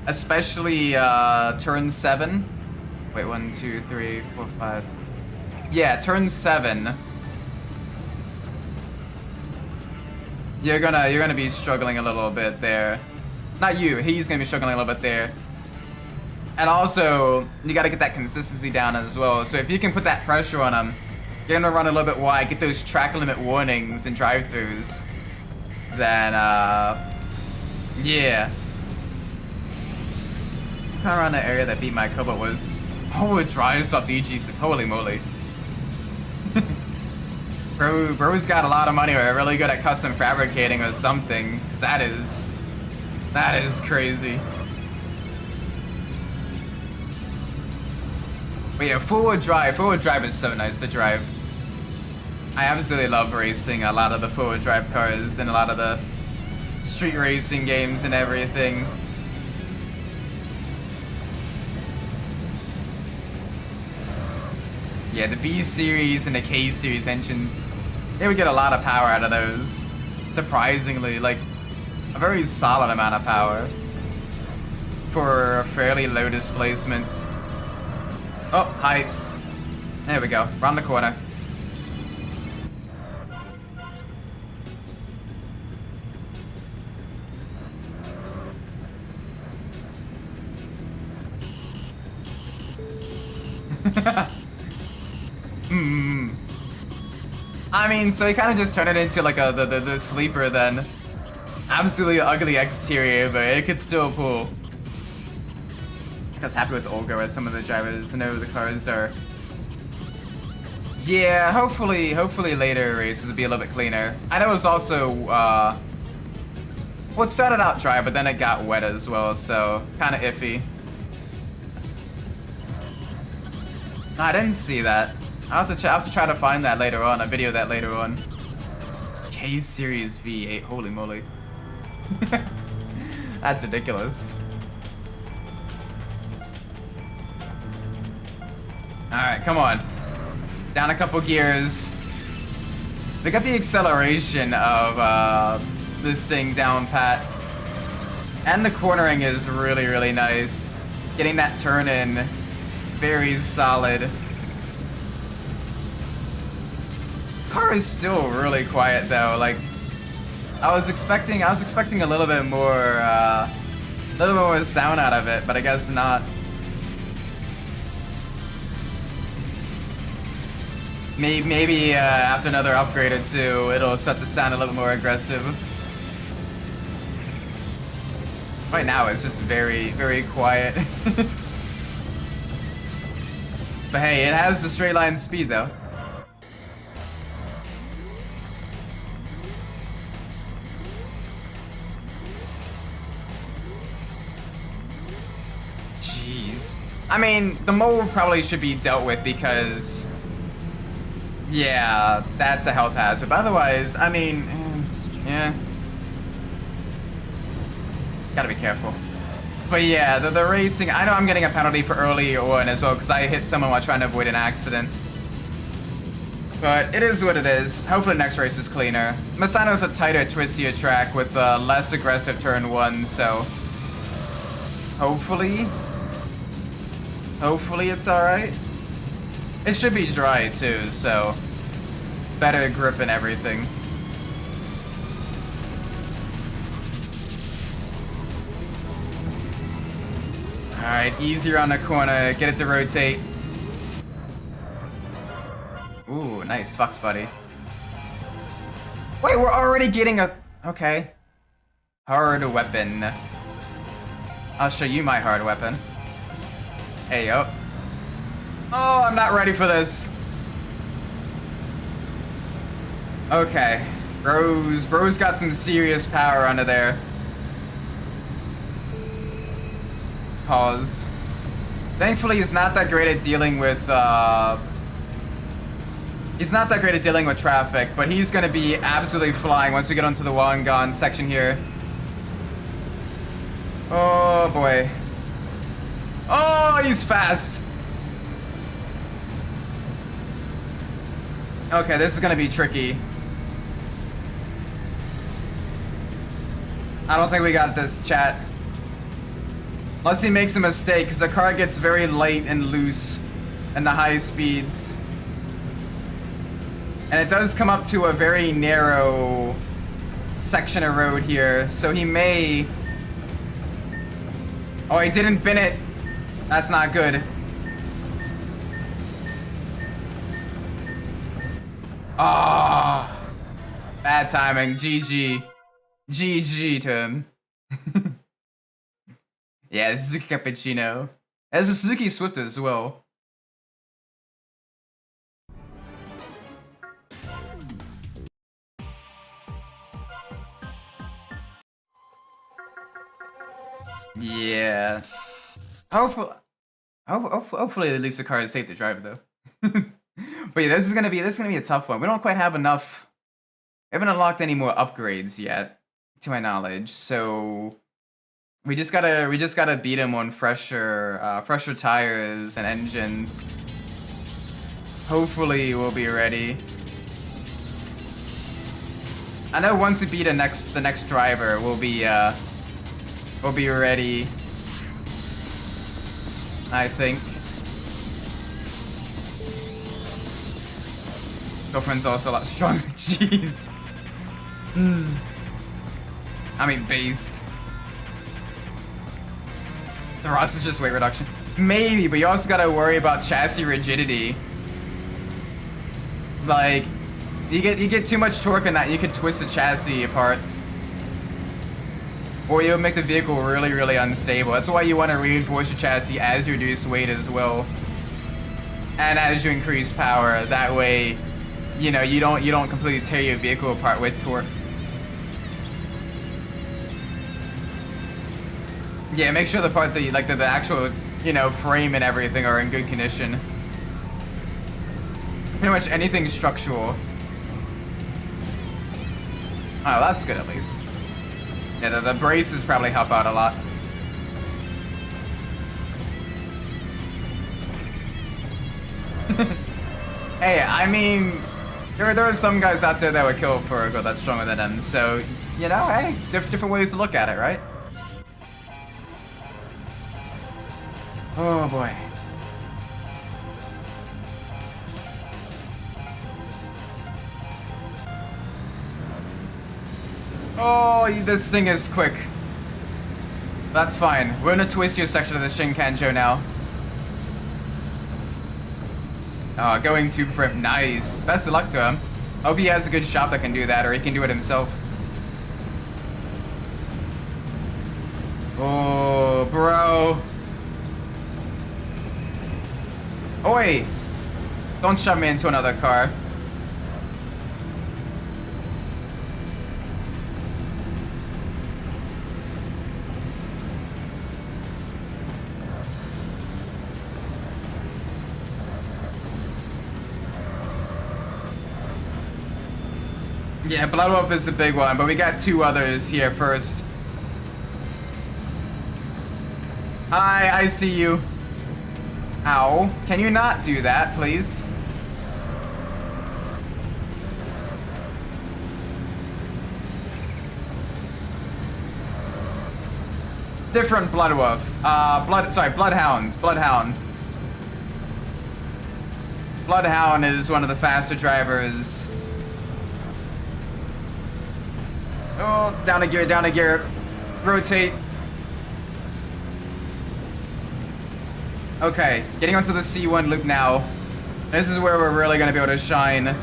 Especially turn 7. Wait, 1, 2, 3, 4, 5. Yeah, turn 7. You're gonna be struggling a little bit there. Not you, he's gonna be struggling a little bit there. And also, you gotta get that consistency down as well. So if you can put that pressure on him, you're gonna run a little bit wide, get those track limit warnings and drive-thrus. Then, yeah. Kind of around the area that beat my Cobalt was, oh, it drives off EG6, holy moly. Bro's got a lot of money, or really good at custom fabricating or something, because that is crazy. But yeah, forward drive is so nice to drive. I absolutely love racing a lot of the forward drive cars and a lot of the street racing games and everything. Yeah, the B series and the K series engines, they would get a lot of power out of those. Surprisingly, like a very solid amount of power for a fairly low displacement. Oh, hi. There we go, round the corner. I mean, so he kind of just turned it into like the sleeper then. Absolutely ugly exterior, but it could still pull. I was happy with Olga as some of the drivers. I know the cars are. Yeah, hopefully later races will be a little bit cleaner. I know it was also well, it started out dry, but then it got wet as well, so kind of iffy. I didn't see that. I'll have to try to find that later on, a video of that later on. K Series V8, holy moly. That's ridiculous. Alright, come on. Down a couple gears. We got the acceleration of this thing down pat. And the cornering is really, really nice. Getting that turn in, very solid. Car is still really quiet though. Like, I was expecting a little bit more sound out of it, but I guess not. Maybe after another upgrade or two, it'll start to sound a little more aggressive. Right now, it's just very, very quiet. But hey, it has the straight line speed though. Jeez. I mean, the mold probably should be dealt with because, yeah, that's a health hazard. But otherwise, I mean, yeah. Gotta be careful. But yeah, the racing, I know I'm getting a penalty for early on as well because I hit someone while trying to avoid an accident. But it is what it is. Hopefully the next race is cleaner. Misano's a tighter, twistier track with less aggressive turn one, so hopefully it's alright. It should be dry too, so better grip and everything. Alright, easier on the corner, get it to rotate. Ooh, nice, Fox buddy. Wait, we're already getting a... Okay. Hard weapon. I'll show you my hard weapon. Hey, yo. Oh, I'm not ready for this. Okay. Bro's got some serious power under there. Pause. Thankfully, he's not that great at dealing with, he's not that great at dealing with traffic, but he's gonna be absolutely flying once we get onto the Wangan section here. Oh, boy. Oh, he's fast. Okay, this is gonna be tricky. I don't think we got this, chat. Unless he makes a mistake, because the car gets very light and loose in the high speeds. And it does come up to a very narrow section of road here, so he may... Oh, he didn't bin it. That's not good. Ah, oh, bad timing. GG. GG to him. Yeah, this is a cappuccino. There's a Suzuki Swift as well. Yeah. Hopefully at least the car is safe to drive though. But yeah, this is gonna be a tough one. We don't quite have enough. We haven't unlocked any more upgrades yet, to my knowledge. So we just gotta beat him on fresher tires and engines. Hopefully we'll be ready. I know once we beat the next driver, we'll be ready. I think. Girlfriend's also a lot stronger. Jeez. I mean, based. The Ross is just weight reduction. Maybe, but you also gotta worry about chassis rigidity. Like, You get too much torque in that, you could twist the chassis apart. Or you'll make the vehicle really, really unstable. That's why you want to reinforce your chassis as you reduce weight as well. And as you increase power, that way, you know, you don't completely tear your vehicle apart with torque. Yeah, make sure the parts that you like, the actual, you know, frame and everything are in good condition. Pretty much anything structural. Oh, that's good at least. Yeah, the braces probably help out a lot. Hey, I mean, there are some guys out there that would kill for a girl that's stronger than them, so, you know, hey, different ways to look at it, right? Oh boy. Oh, this thing is quick. That's fine. We're in a twistier section of the Shinkanjo now. Oh, going tube frame. Nice. Best of luck to him. Hope he has a good shop that can do that, or he can do it himself. Oh, bro. Oi! Don't shove me into another car. Yeah, Blood Wolf is the big one, but we got two others here first. Hi, I see you. Ow. Can you not do that, please? Different Blood Wolf. Bloodhound. Bloodhound is one of the faster drivers. Oh, down a gear. Rotate. Okay, getting onto the C1 loop now. This is where we're really gonna be able to shine.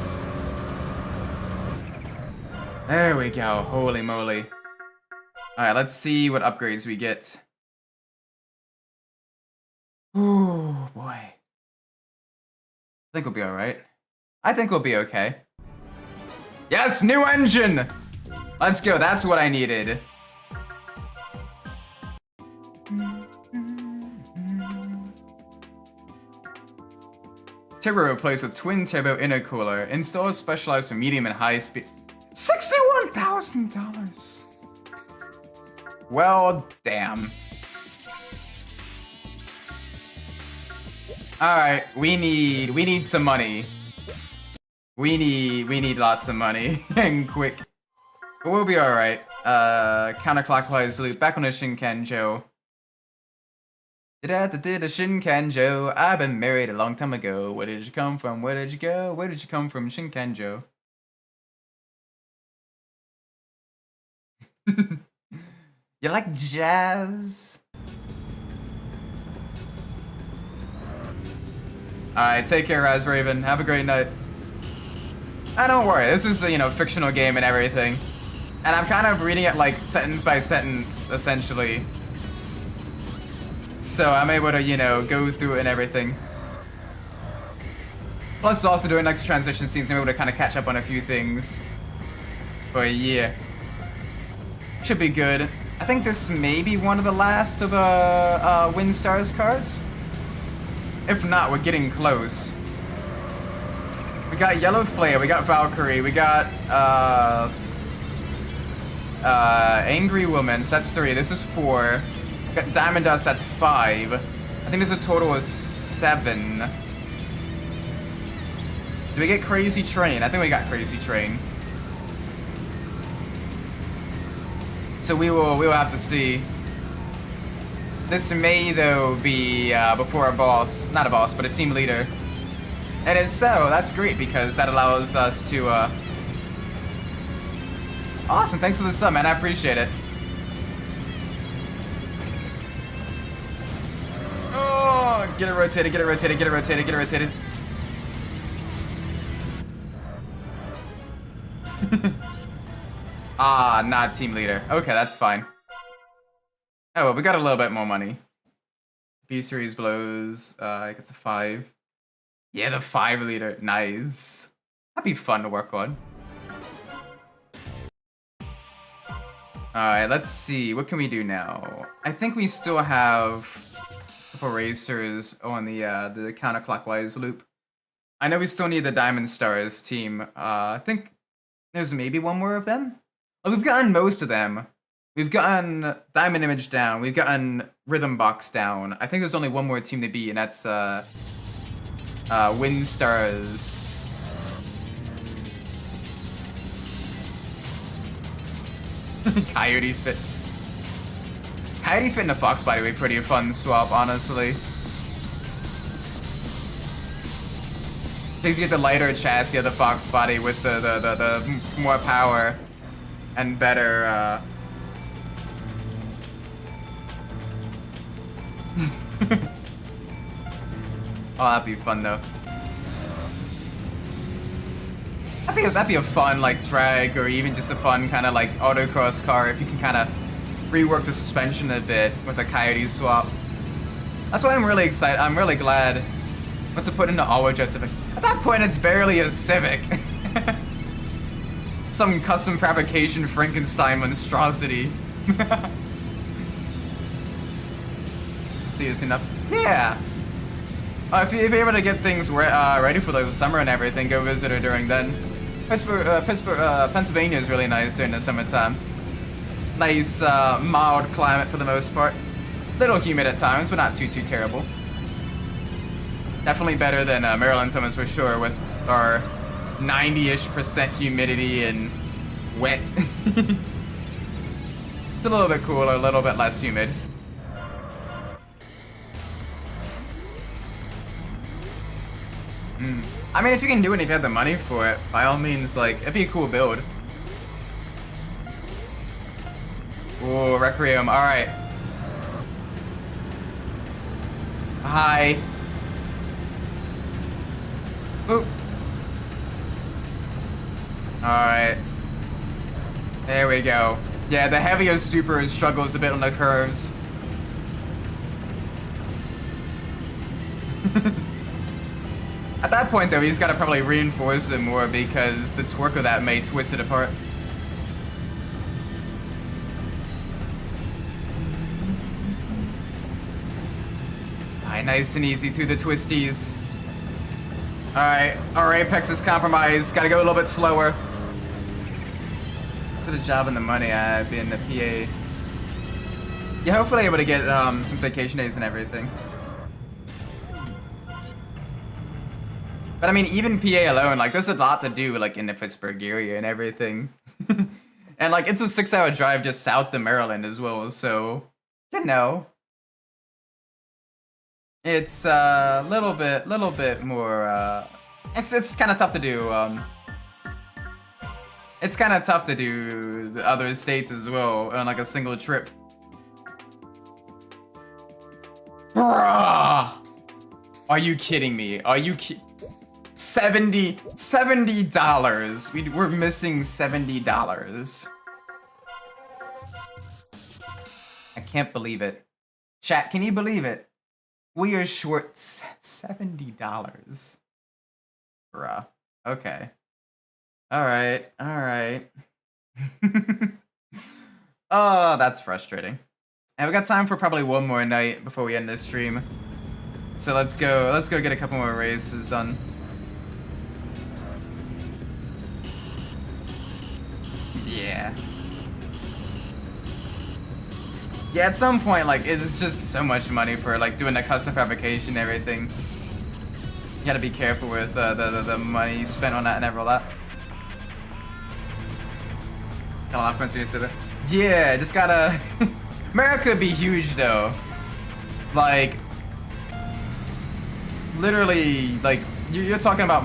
There we go, holy moly. Alright, let's see what upgrades we get. Ooh, boy. I think we'll be alright. I think we'll be okay. Yes, new engine! Let's go, that's what I needed. Turbo replaced with twin turbo intercooler. Installer specialized for medium and high speed. $61,000. Well, damn. All right, we need some money. We need lots of money and quick. But we'll be all right. Counterclockwise loop back on the Shinkanjo. Da Shinkanjo. I've been married a long time ago. Where did you come from? Where did you go? Where did you come from, Shinkanjo? You like jazz? Alright, take care, Raz Raven. Have a great night. Don't worry, this is a, you know, fictional game and everything. And I'm kind of reading it like sentence by sentence, essentially. So I'm able to, you know, go through it and everything. Plus also doing like the transition scenes, I'm able to kind of catch up on a few things. But yeah. Should be good. I think this may be one of the last of the Windstars cars. If not, we're getting close. We got Yellow Flare, we got Valkyrie, we got Angry Woman, so that's 3. This is 4. We got Diamond Dust, that's 5. I think there's a total of 7. Did we get Crazy Train? I think we got Crazy Train. So we will have to see. This may though be before a boss, not a boss, but a team leader. And if so, that's great because that allows us to Awesome, thanks for the sub, man, I appreciate it. Oh, get it rotated, get it rotated, get it rotated, get it rotated. Ah, not team leader. Okay, that's fine. Oh, well, we got a little bit more money. B series blows. I guess a 5. Yeah, the 5 liter. Nice. That'd be fun to work on. Alright, let's see. What can we do now? I think we still have a couple racers on the counterclockwise loop. I know we still need the Diamond Stars team. I think there's maybe one more of them. Oh, we've gotten most of them. We've gotten Diamond Image down. We've gotten Rhythm Box down. I think there's only one more team to beat, and that's Wind Stars. Coyote Fit. Coyote Fit and a Fox Body would be pretty fun swap, honestly. Because you get the lighter chassis of the Fox Body with the more power and better. Oh, that'd be fun though. That'd be a fun like drag or even just a fun kind of like autocross car if you can kind of rework the suspension a bit with a Coyote swap. That's why I'm really excited. I'm really glad once I put into all-wheel Civic. At that point, it's barely a Civic. Some custom fabrication Frankenstein monstrosity. See you soon enough. Yeah. If you're able to get things ready for like the summer and everything, go visit her during then. Pennsylvania is really nice during the summertime. Nice, mild climate for the most part. Little humid at times, but not too terrible. Definitely better than Maryland summers for sure, with our 90-ish% humidity and wet. It's a little bit cooler, a little bit less humid. I mean, if you can do it, if you have the money for it, by all means, like, it'd be a cool build. Ooh, Requiem, alright. Hi. Oop. Alright. There we go. Yeah, the heavier Super struggles a bit on the curves. At that point, though, he's got to probably reinforce it more because the torque of that may twist it apart. Alright, nice and easy through the twisties. Alright, our apex is compromised. Gotta go a little bit slower. To the job and the money I've been the PA. Yeah, hopefully able to get some vacation days and everything. But I mean, even PA alone, like, there's a lot to do, like, in the Pittsburgh area and everything. And, like, it's a 6-hour drive just south of Maryland as well, so, you know. It's a little bit more, it's kind of tough to do, it's kind of tough to do the other states as well on, like, a single trip. Bruh! Are you kidding me? Are you $70. We're missing $70. I can't believe it. Chat, can you believe it? We are short $70. Bruh. Okay. Alright. Oh, that's frustrating. And we got time for probably one more night before we end this stream. So let's go get a couple more races done. Yeah. Yeah, at some point, like, it's just so much money for, like, doing the custom fabrication and everything. You gotta be careful with the money you spend on that and all that. Got a lot of friends who say that. Yeah, just gotta... America would be huge, though. Like... Literally, like, you're talking about,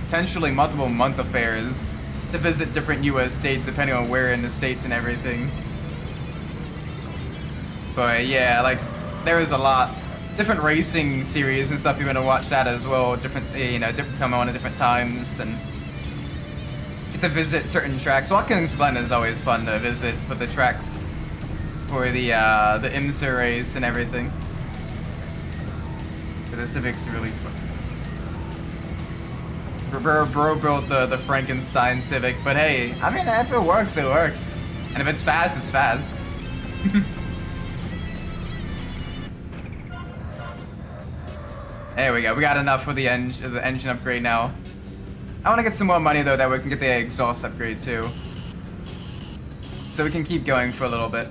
potentially multiple month affairs to visit different U.S. states, depending on where in the states and everything. But yeah, like, there is a lot. Different racing series and stuff, you want to watch that as well. Different, you know, different come on at different times. And to visit certain tracks. Watkins Glen is always fun to visit for the tracks for the IMSA race and everything. But the Civic's really fun. Bro built the Frankenstein Civic, but hey, I mean, if it works, it works. And if it's fast, it's fast. There we go. We got enough for the engine upgrade now. I want to get some more money though, that we can get the exhaust upgrade too. So we can keep going for a little bit.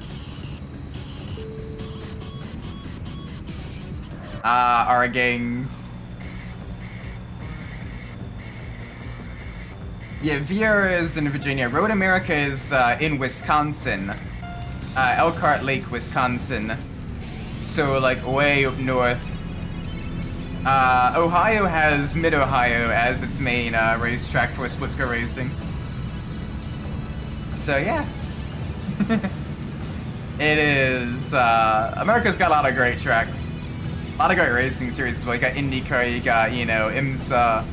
Our gangs. Yeah, Vieira is in Virginia. Road America is in Wisconsin. Elkhart Lake, Wisconsin. So like way up north. Ohio has Mid-Ohio as its main racetrack for sports car racing. So yeah. It is, America's got a lot of great tracks. A lot of great racing series as well. You got IndyCar, you got, you know, IMSA.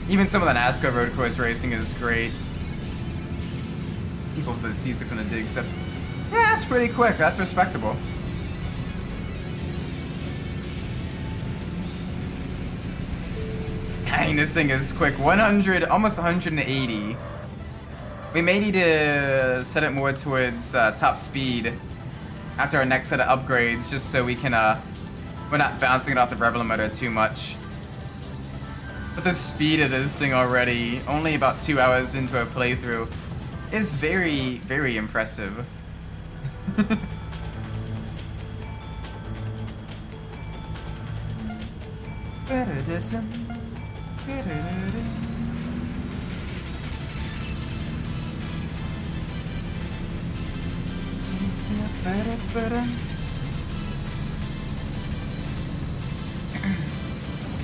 Even some of the NASCAR road course racing is great. People with the C6 on the dig stuff. Yeah, that's pretty quick. That's respectable. Dang, this thing is quick. 100, almost 180. We may need to set it more towards top speed after our next set of upgrades, just so we can, we're not bouncing it off the rev limiter too much. But the speed of this thing already, only about 2 hours into a playthrough, is very, very impressive.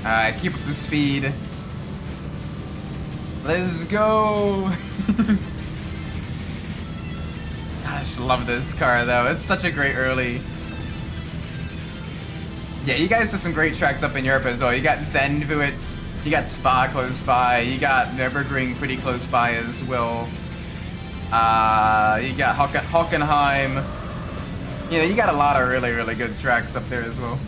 Alright, keep up the speed. Let's go! Gosh, love this car though. It's such a great early. Yeah, you guys have some great tracks up in Europe as well. You got Zandvoort, you got Spa close by, you got Nürburgring pretty close by as well. You got Hockenheim. You know, you got a lot of really, really good tracks up there as well.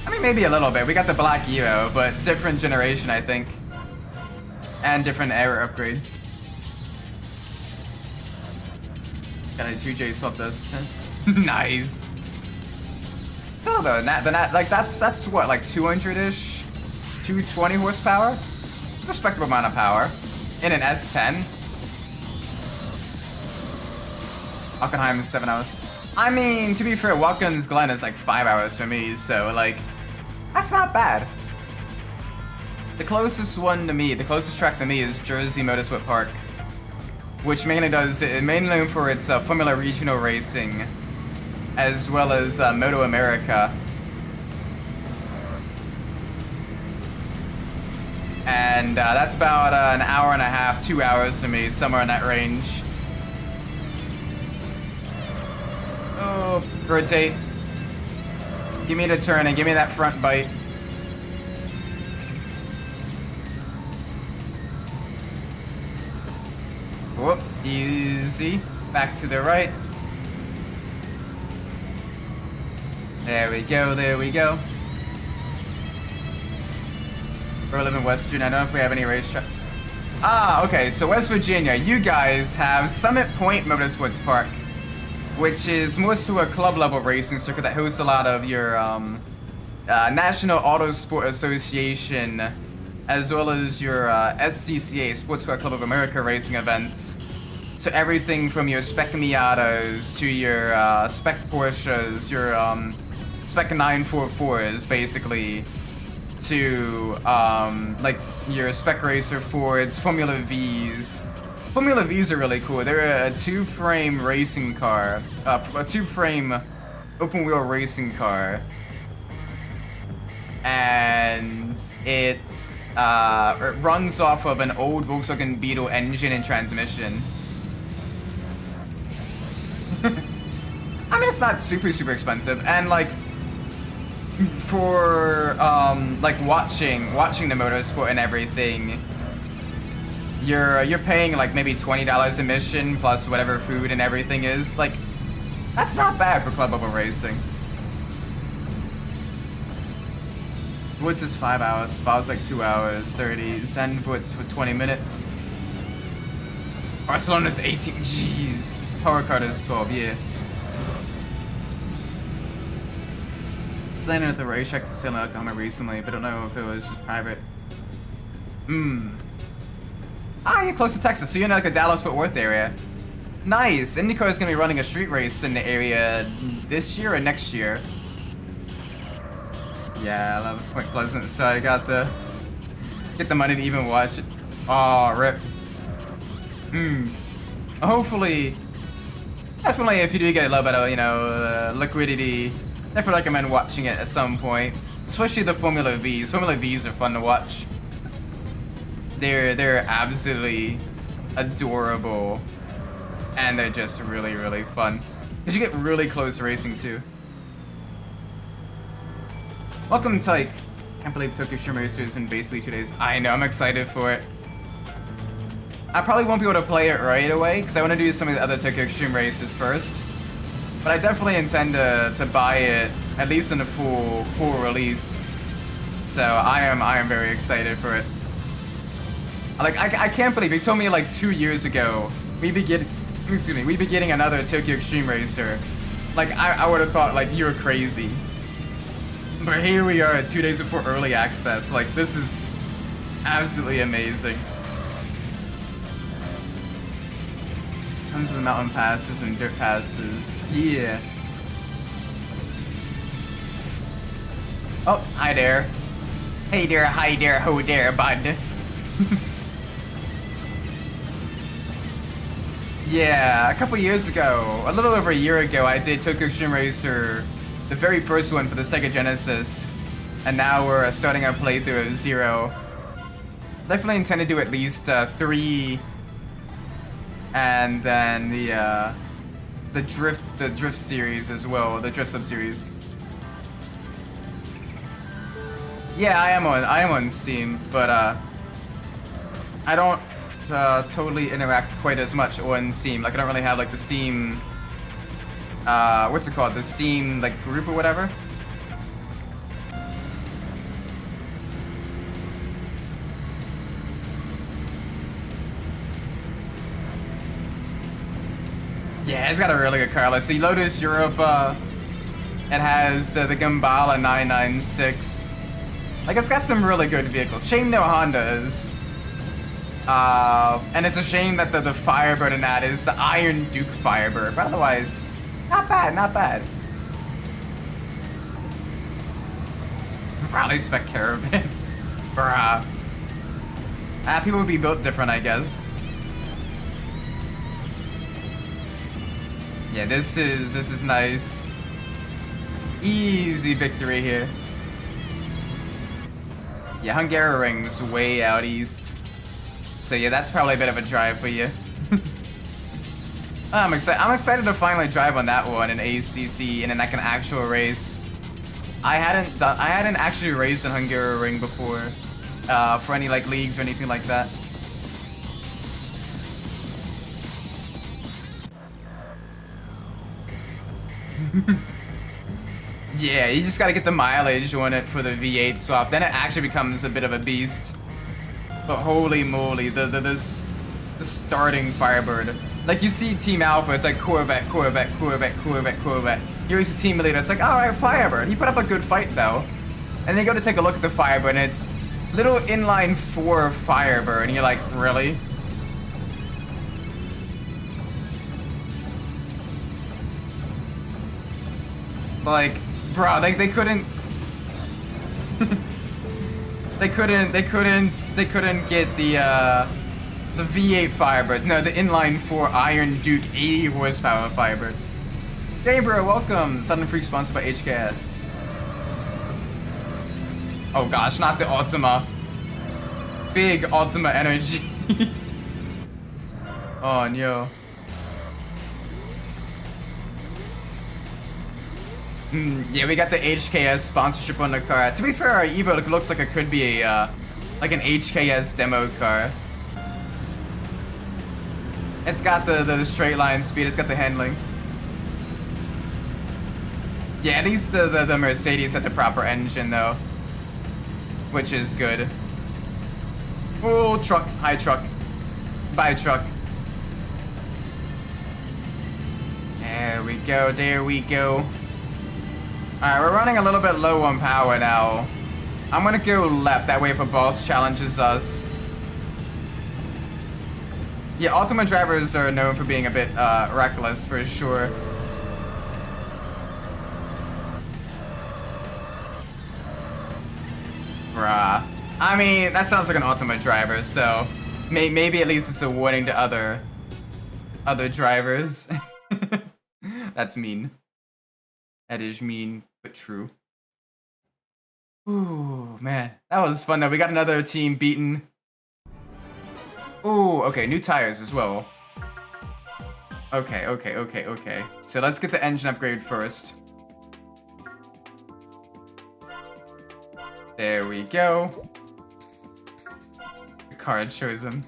I mean, maybe a little bit. We got the Black Evo, but different generation, I think. And different era upgrades. Got a 2J swap dust. Nice. Still though, like that's what, like 200-ish? 220 horsepower? Respectable amount of power. In an S10. Hockenheim is 7 hours. I mean, to be fair, Watkins Glen is like 5 hours for me, so like, that's not bad. The closest one to me, the closest track to me is Jersey Motorsport Park, which mainly known for its Formula Regional racing, as well as Moto America. And that's about an hour and a half, 2 hours for me, somewhere in that range. Oh, rotate. Give me the turn and give me that front bite. Whoop, easy. Back to the right. There we go, there we go. We live in West Virginia. I don't know if we have any racetracks. Ah, okay, so West Virginia, you guys have Summit Point Motorsports Park, which is more to a club level racing circuit that hosts a lot of your National Auto Sport Association, as well as your SCCA, Sports Car Club of America racing events. So everything from your Spec Miatas to your Spec Porsches, your Spec 944s, basically, to like your Spec Racer Fords, Formula Vs. Formula Vs are really cool. They're a tube-frame racing car, a tube-frame open-wheel racing car, and it runs off of an old Volkswagen Beetle engine and transmission. I mean, it's not super expensive, and like, For like watching the motorsport and everything, you're paying like maybe $20 admission plus whatever food and everything is. Like, that's not bad for club level racing. Woods is 5 hours, Spa's like 2 hours 30, Zandvoort's for 20 minutes. Barcelona's 18, jeez. Power Kart is 12, yeah. I landed at the racetrack for sailing Oklahoma recently, but don't know if it was just private. Ah, you're close to Texas, so you're in like the Dallas-Fort Worth area. Nice! IndyCar is going to be running a street race in the area this year or next year. Yeah, I love Point Pleasant, so I got get the money to even watch it. Aw, rip. Hopefully, definitely if you do get a little bit of, you know, liquidity, definitely recommend watching it at some point. Especially the Formula Vs. Formula Vs are fun to watch. They're absolutely adorable. And they're just really, really fun. Because you get really close racing too. Welcome to like, can't believe Tokyo Xtreme Racer is in basically 2 days. I know, I'm excited for it. I probably won't be able to play it right away because I want to do some of the other Tokyo Xtreme Racers first. But I definitely intend to buy it at least in a full release. So I am very excited for it. Like I can't believe they told me like 2 years ago we'd be getting another Tokyo Xtreme Racer. Like I would have thought like you're crazy. But here we are 2 days before early access. Like this is absolutely amazing. Tons of the mountain passes and dirt passes. Yeah. Oh, hi there. Hey there, hi there, ho there, bud. Yeah, a couple years ago, a little over a year ago, I did Tokyo Xtreme Racer, the very first one for the Sega Genesis, and now we're starting our playthrough of 0. Definitely intend to do at least 3, and then the drift series as well, the drift sub-series. Yeah, I am on Steam, but I don't totally interact quite as much on Steam. Like I don't really have like the Steam, what's it called? The Steam like group or whatever. Yeah, it's got a really good car. Let's see, Lotus Europe, it has the Gambala 996. Like, it's got some really good vehicles. Shame no Hondas. And it's a shame that the Firebird in that is the Iron Duke Firebird. But otherwise, not bad, not bad. Rally Spec Caravan. Bruh. People would be built different, I guess. Yeah, this is nice. Easy victory here. Yeah, Hungaroring's way out east. So yeah, that's probably a bit of a drive for you. I'm excited to finally drive on that one in ACC and in like an actual race. I hadn't actually raced in Hungaroring before, for any like leagues or anything like that. Yeah, you just gotta get the mileage on it for the V8 swap, then it actually becomes a bit of a beast. But holy moly, the starting Firebird. Like you see Team Alpha, it's like Corvette, Corvette, Corvette, Corvette, Corvette. You race the team leader, it's like, alright, Firebird. He put up a good fight though. And then you go to take a look at the Firebird and it's little inline 4 Firebird, and you're like, really? Like, bro, they couldn't they couldn't get the V8 Firebird. No, the inline 4 Iron Duke 80 horsepower Firebird. Hey bro, welcome. Sudden Freak sponsored by HKS. Oh gosh, not the Ultima. Big Ultima energy. Oh no. Yeah, we got the HKS sponsorship on the car. To be fair, our Evo looks like it could be a like an HKS demo car. It's got the straight line speed. It's got the handling. Yeah, at least the Mercedes had the proper engine though, which is good. Oh, truck, high truck, by truck. There we go, there we go. Alright, we're running a little bit low on power now. I'm gonna go left, that way if a boss challenges us. Yeah, Ultimate drivers are known for being a bit reckless for sure. Bruh. I mean, that sounds like an Ultimate driver, so maybe at least it's a warning to other drivers. That's mean. That is mean, but true. Ooh, man. That was fun though. We got another team beaten. Ooh, okay, new tires as well. Okay. So let's get the engine upgrade first. There we go. The card shows him.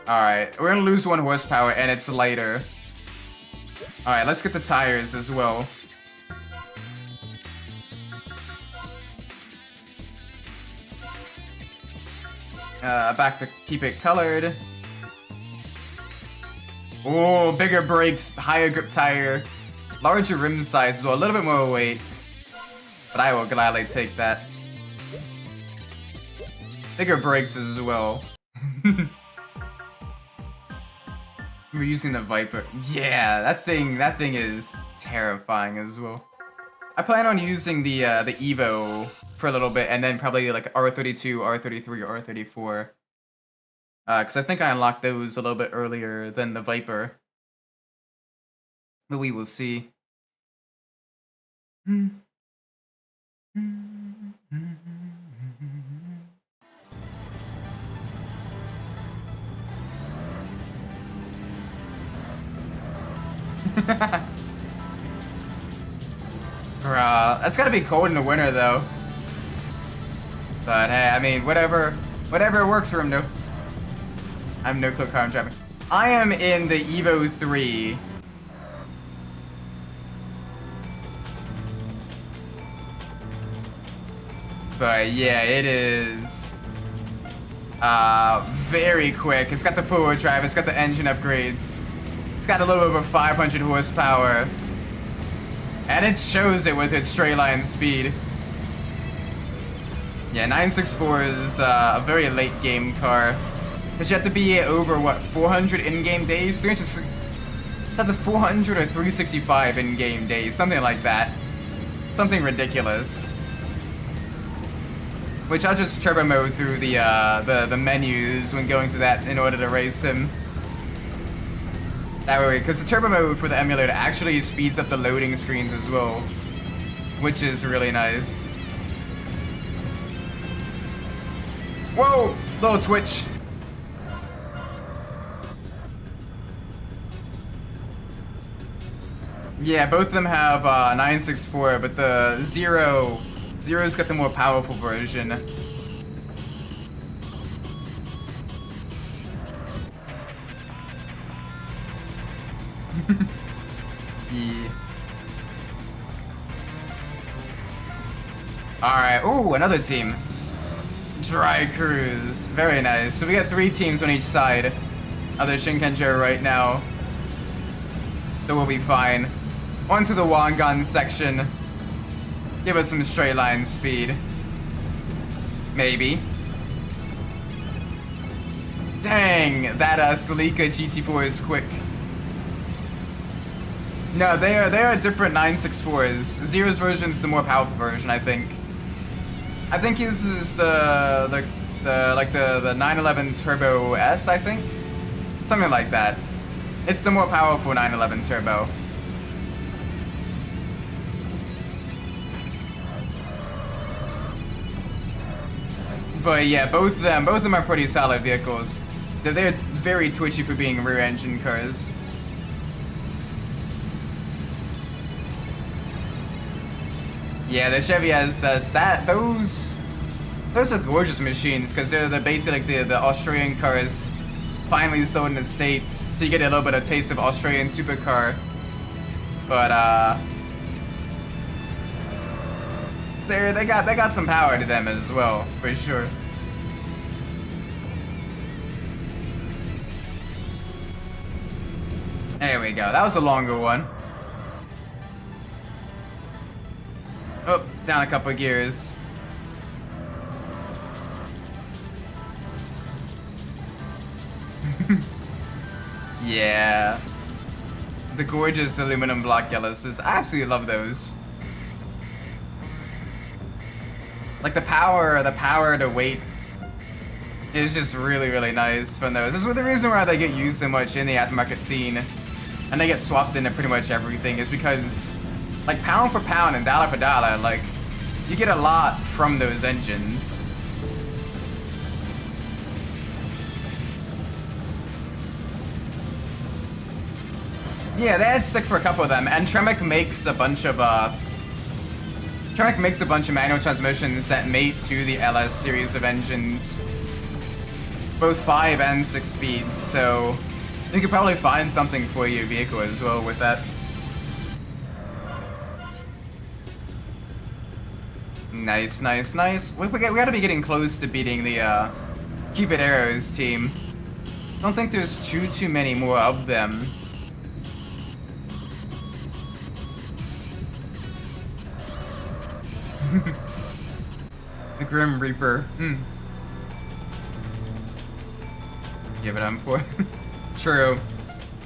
Alright, we're gonna lose 1 horsepower and it's lighter. Alright, let's get the tires as well. Back to keep it colored. Oh, bigger brakes, higher grip tire, larger rim size as well, a little bit more weight. But I will gladly take that. Bigger brakes as well. We're using the Viper. Yeah, that thing is terrifying as well. I plan on using the Evo for a little bit, and then probably like R32, R33, or R34. Because I think I unlocked those a little bit earlier than the Viper. But we will see. Bruh, that's gotta be cold in the winter though. But hey, I mean, whatever works for him, though. I have no clue car I'm driving. I am in the Evo 3. But yeah, it is very quick. It's got the four-wheel drive, it's got the engine upgrades. It's got a little over 500 horsepower. And it shows it with its straight line speed. Yeah, 964 is a very late game car. Because you have to be over, what, 400 in-game days? 300, it's either 400 or 365 in-game days, something like that. Something ridiculous. Which I'll just turbo mode through the menus when going to that in order to race him. That way, because the turbo mode for the emulator actually speeds up the loading screens as well. Which is really nice. Whoa! Little twitch. Yeah, both of them have 964, but the Zero's got the more powerful version. Yeah. Alright, ooh, another team. Dry Cruise. Very nice. So we got 3 teams on each side of the Shinkanjo right now. So we'll be fine. Onto the Wangan section. Give us some straight line speed. Maybe. Dang, that Celica GT4 is quick. No, they are different 964s. Zero's version is the more powerful version, I think. I think his is the 911 Turbo S, I think? Something like that. It's the more powerful 911 Turbo. But yeah, both of them are pretty solid vehicles. They're very twitchy for being rear engine cars. Yeah, the Chevy SS, those are gorgeous machines because they're basically like the Australian cars finally sold in the States, so you get a little bit of taste of Australian supercar. But they got some power to them as well, for sure. There we go. That was a longer one. Oh, down a couple of gears. Yeah. The gorgeous aluminum block yellows. I absolutely love those. Like the power to weight is just really, really nice from those. This is the reason why they get used so much in the aftermarket scene. And they get swapped into pretty much everything is because, like, pound for pound and dollar for dollar, like, you get a lot from those engines. Yeah, they had stick for a couple of them, and Tremec makes a bunch of manual transmissions that mate to the LS series of engines, both 5 and 6 speeds, so you could probably find something for your vehicle as well with that. Nice, nice, nice. We gotta be getting close to beating the Cupid Arrows team. Don't think there's too many more of them. The Grim Reaper. Give it up for. True.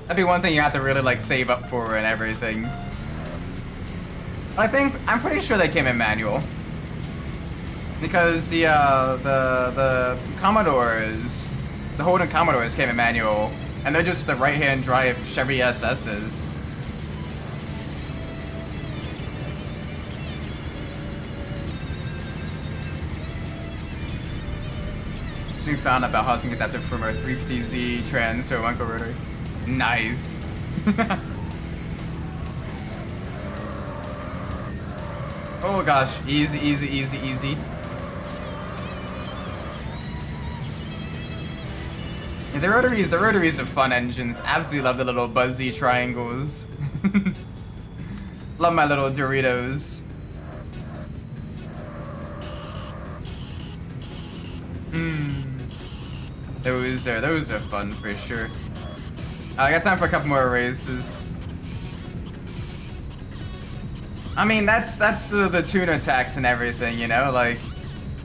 That'd be one thing you have to really like save up for and everything. I'm pretty sure they came in manual. Because the Commodores, the Holden Commodores came in manual, and they're just the right-hand drive Chevy SS's. We found about housing adapter from our 350Z trans or Uncle Rotary. Nice. Oh gosh, easy, easy, easy, easy. Yeah, the rotaries are fun engines. Absolutely love the little buzzy triangles. Love my little Doritos. Those are fun for sure. I got time for a couple more races. I mean, that's the tuner tax and everything, you know. Like,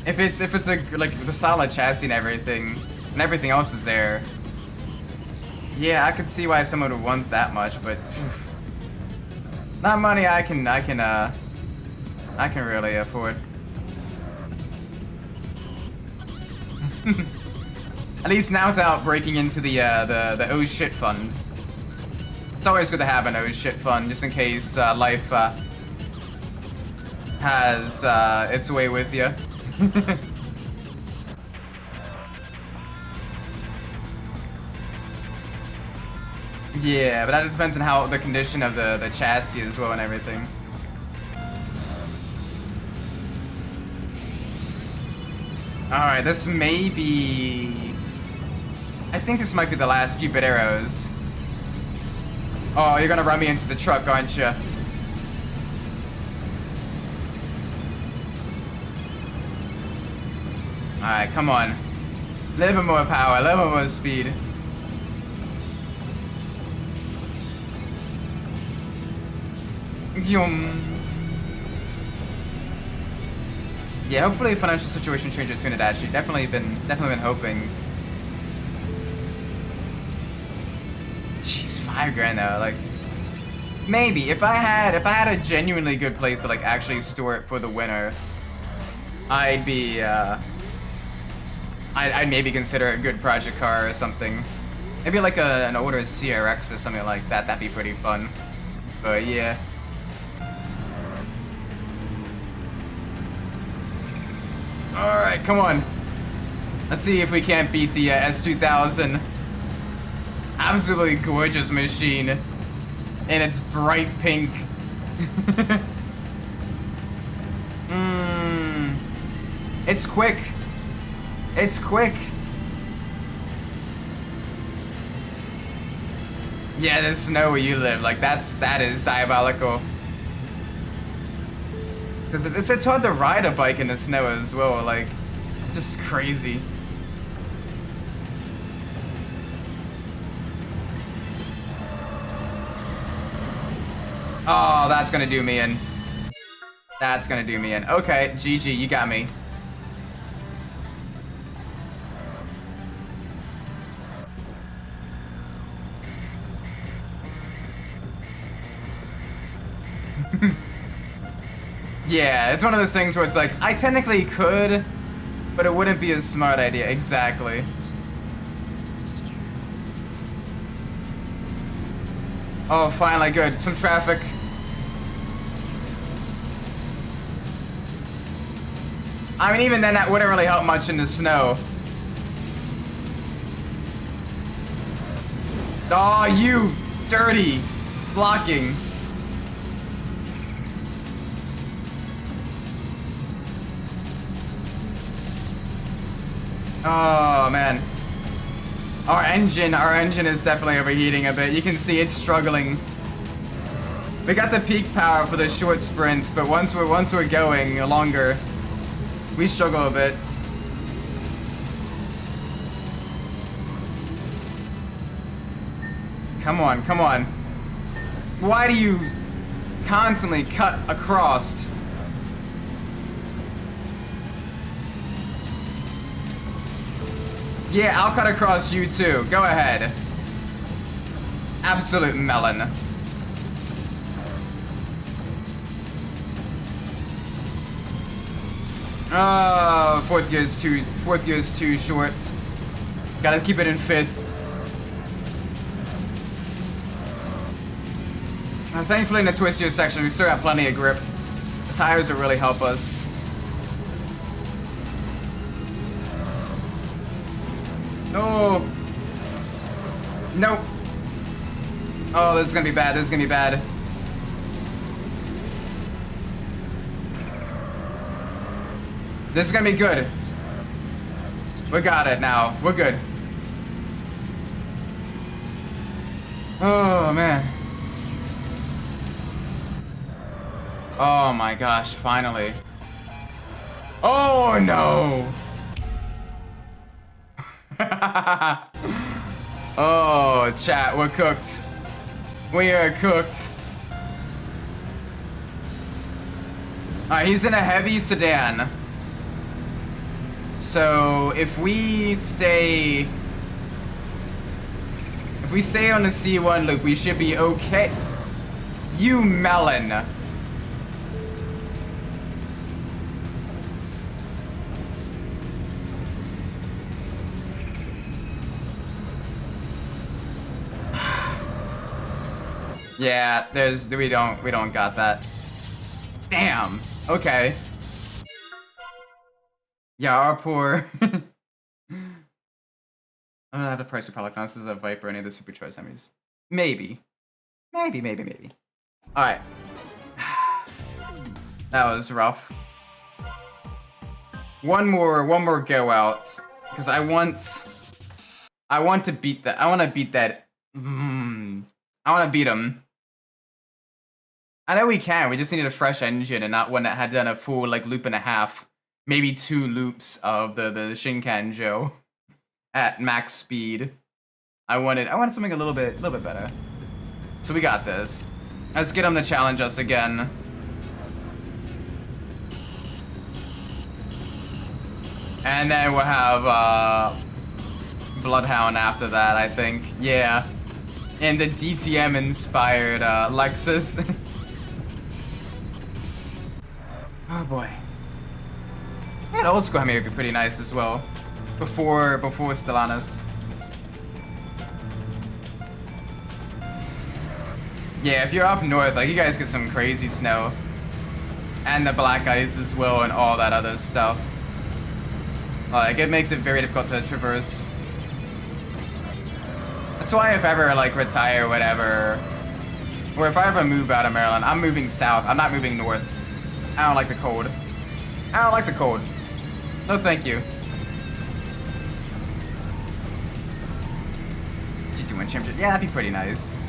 if it's a like the solid chassis and everything else is there. Yeah, I could see why someone would want that much, but not money I can really afford. At least now without breaking into the oh shit fund. It's always good to have an oh shit fund just in case life has its way with you. Yeah, but that depends on how the condition of the chassis as well and everything. Alright, this may be... I think this might be the last Cupid Arrows. Oh, you're gonna run me into the truck, aren't you? Alright, come on. A little bit more power, a little bit more speed. Yum. Yeah, hopefully financial situation changes soon. It actually definitely been hoping. Jeez, $5 though. Like, maybe if I had a genuinely good place to like actually store it for the winter, I'd be I'd maybe consider a good project car or something. Maybe like an older CRX or something like that. That'd be pretty fun. But yeah. Alright, come on. Let's see if we can't beat the S2000. Absolutely gorgeous machine. And it's bright pink. It's quick. It's quick. Yeah, the snow where you live, like that is diabolical. Cause it's hard to ride a bike in the snow as well, like just crazy. Oh, that's gonna do me in. That's gonna do me in. Okay, GG, you got me. Yeah, it's one of those things where it's like, I technically could, but it wouldn't be a smart idea. Exactly. Oh, finally, good. Some traffic. I mean, even then, that wouldn't really help much in the snow. Oh, you dirty blocking. Oh, man. Our engine is definitely overheating a bit. You can see it's struggling. We got the peak power for the short sprints, but once we're going longer, we struggle a bit. Come on, come on. Why do you constantly cut across? Yeah, I'll cut across you too. Go ahead. Absolute melon. Oh, fourth gear's too short. Gotta keep it in fifth. Thankfully in the twistier section we still got plenty of grip. The tires will really help us. Oh. Nope. Oh, this is gonna be bad. This is gonna be bad. This is gonna be good. We got it now. We're good. Oh, man. Oh my gosh, finally. Oh no! Oh, chat, we're cooked. We are cooked. Alright, he's in a heavy sedan. So, if we stay on the C1 loop, we should be okay. You melon. Yeah, we don't got that. Damn. Okay. Yeah, our poor. I'm gonna have to price your product. This is a Viper, any of the Super Choice Hemis. Maybe. Maybe. Alright. That was rough. One more go out. Because I want to beat that. I want to beat that. I want to beat him. I know we can. We just needed a fresh engine and not one that had done a full like loop and a half, maybe 2 loops of the Shinkanjo at max speed. I wanted something a little bit better. So we got this. Let's get him to challenge us again. And then we'll have Bloodhound after that, I think. Yeah. And the DTM inspired Lexus. Oh boy. And old school Hemi would be pretty nice as well. Before Stellantis. Yeah, if you're up north, like you guys get some crazy snow. And the black ice as well and all that other stuff. Like it makes it very difficult to traverse. That's why if I ever like retire or whatever, or if I ever move out of Maryland, I'm moving south. I'm not moving north. I don't like the cold. I don't like the cold. No, thank you. GT1 Championship. Yeah, that'd be pretty nice.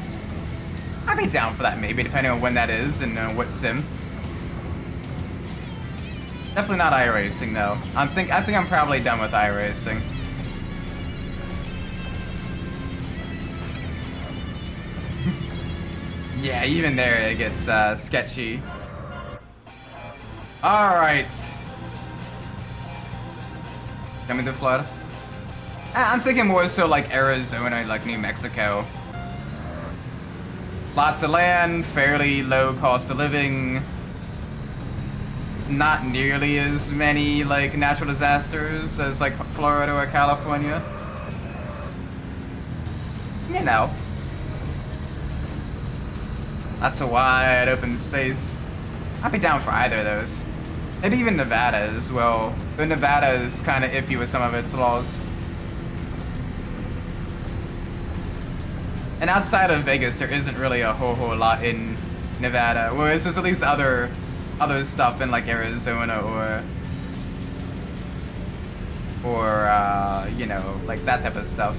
I'd be down for that maybe, depending on when that is and what sim. Definitely not iRacing though. I think I'm probably done with iRacing. Yeah, even there it gets sketchy. All right. Coming to Florida. I'm thinking more so like Arizona, like New Mexico. Lots of land, fairly low cost of living. Not nearly as many like natural disasters as like Florida or California. You know. Lots of wide open space. I'd be down for either of those. Maybe even Nevada as well. But Nevada is kind of iffy with some of its laws. And outside of Vegas, there isn't really a whole lot in Nevada. Whereas there's at least other stuff in like Arizona or you know, like that type of stuff.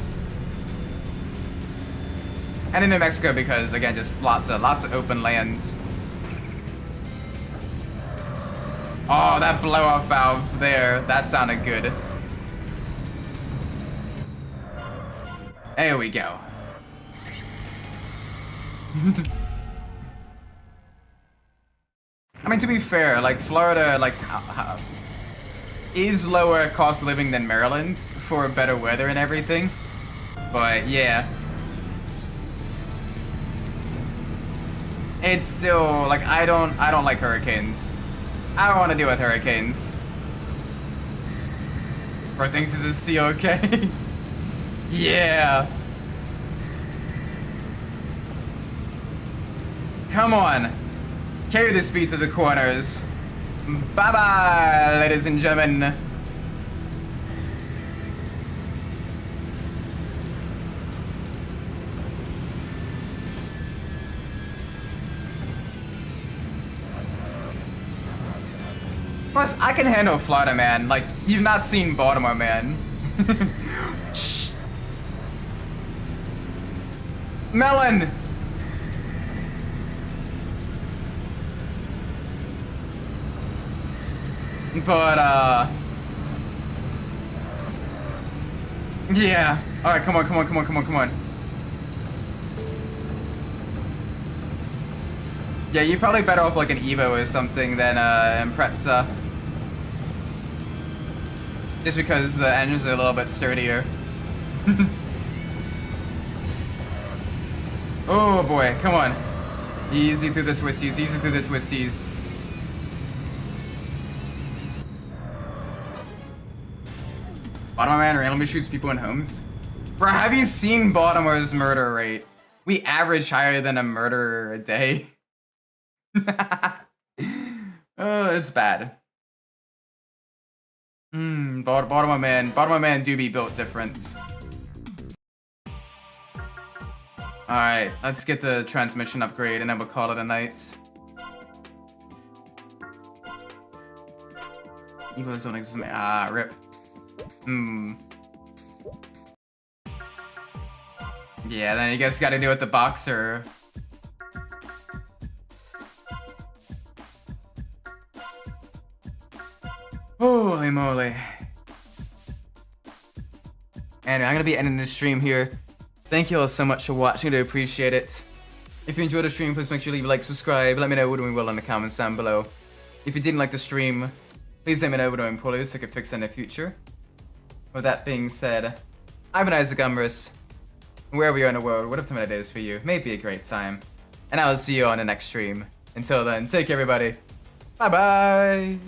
And in New Mexico because again, just lots of open lands. Oh, that blow off valve there, that sounded good. There we go. I mean, to be fair, like Florida, like is lower cost of living than Maryland for better weather and everything. But yeah, it's still like I don't like hurricanes. I don't want to deal with hurricanes. Bro thinks it's a sea okay. Yeah. Come on. Carry the speed through the corners. Bye-bye, ladies and gentlemen. Plus, I can handle Florida, man. Like, you've not seen Baltimore, man. Shh. Melon! But, yeah. Alright, come on. Yeah, you're probably better off like an Evo or something than Impreza. Just because the engines are a little bit sturdier. Oh boy, come on. Easy through the twisties, Baltimore man randomly shoots people in homes? Bro, have you seen Baltimore's murder rate? We average higher than a murder a day. Oh, it's bad. Baltimore man do be built different. Alright, let's get the transmission upgrade and then we'll call it a night. Evos don't exist. Ah, rip. Yeah, then you guys gotta deal with the boxer. Holy moly. Anyway, I'm gonna be ending this stream here. Thank you all so much for watching, I do appreciate it. If you enjoyed the stream, please make sure to leave a like, subscribe, let me know what doing well in the comments down below. If you didn't like the stream, please let me know what doing poorly so I can fix it in the future. With that being said, I've been Isaac Umbras. Wherever you are in the world, whatever time of the day is for you, may be a great time. And I will see you on the next stream. Until then, take care everybody. Bye bye!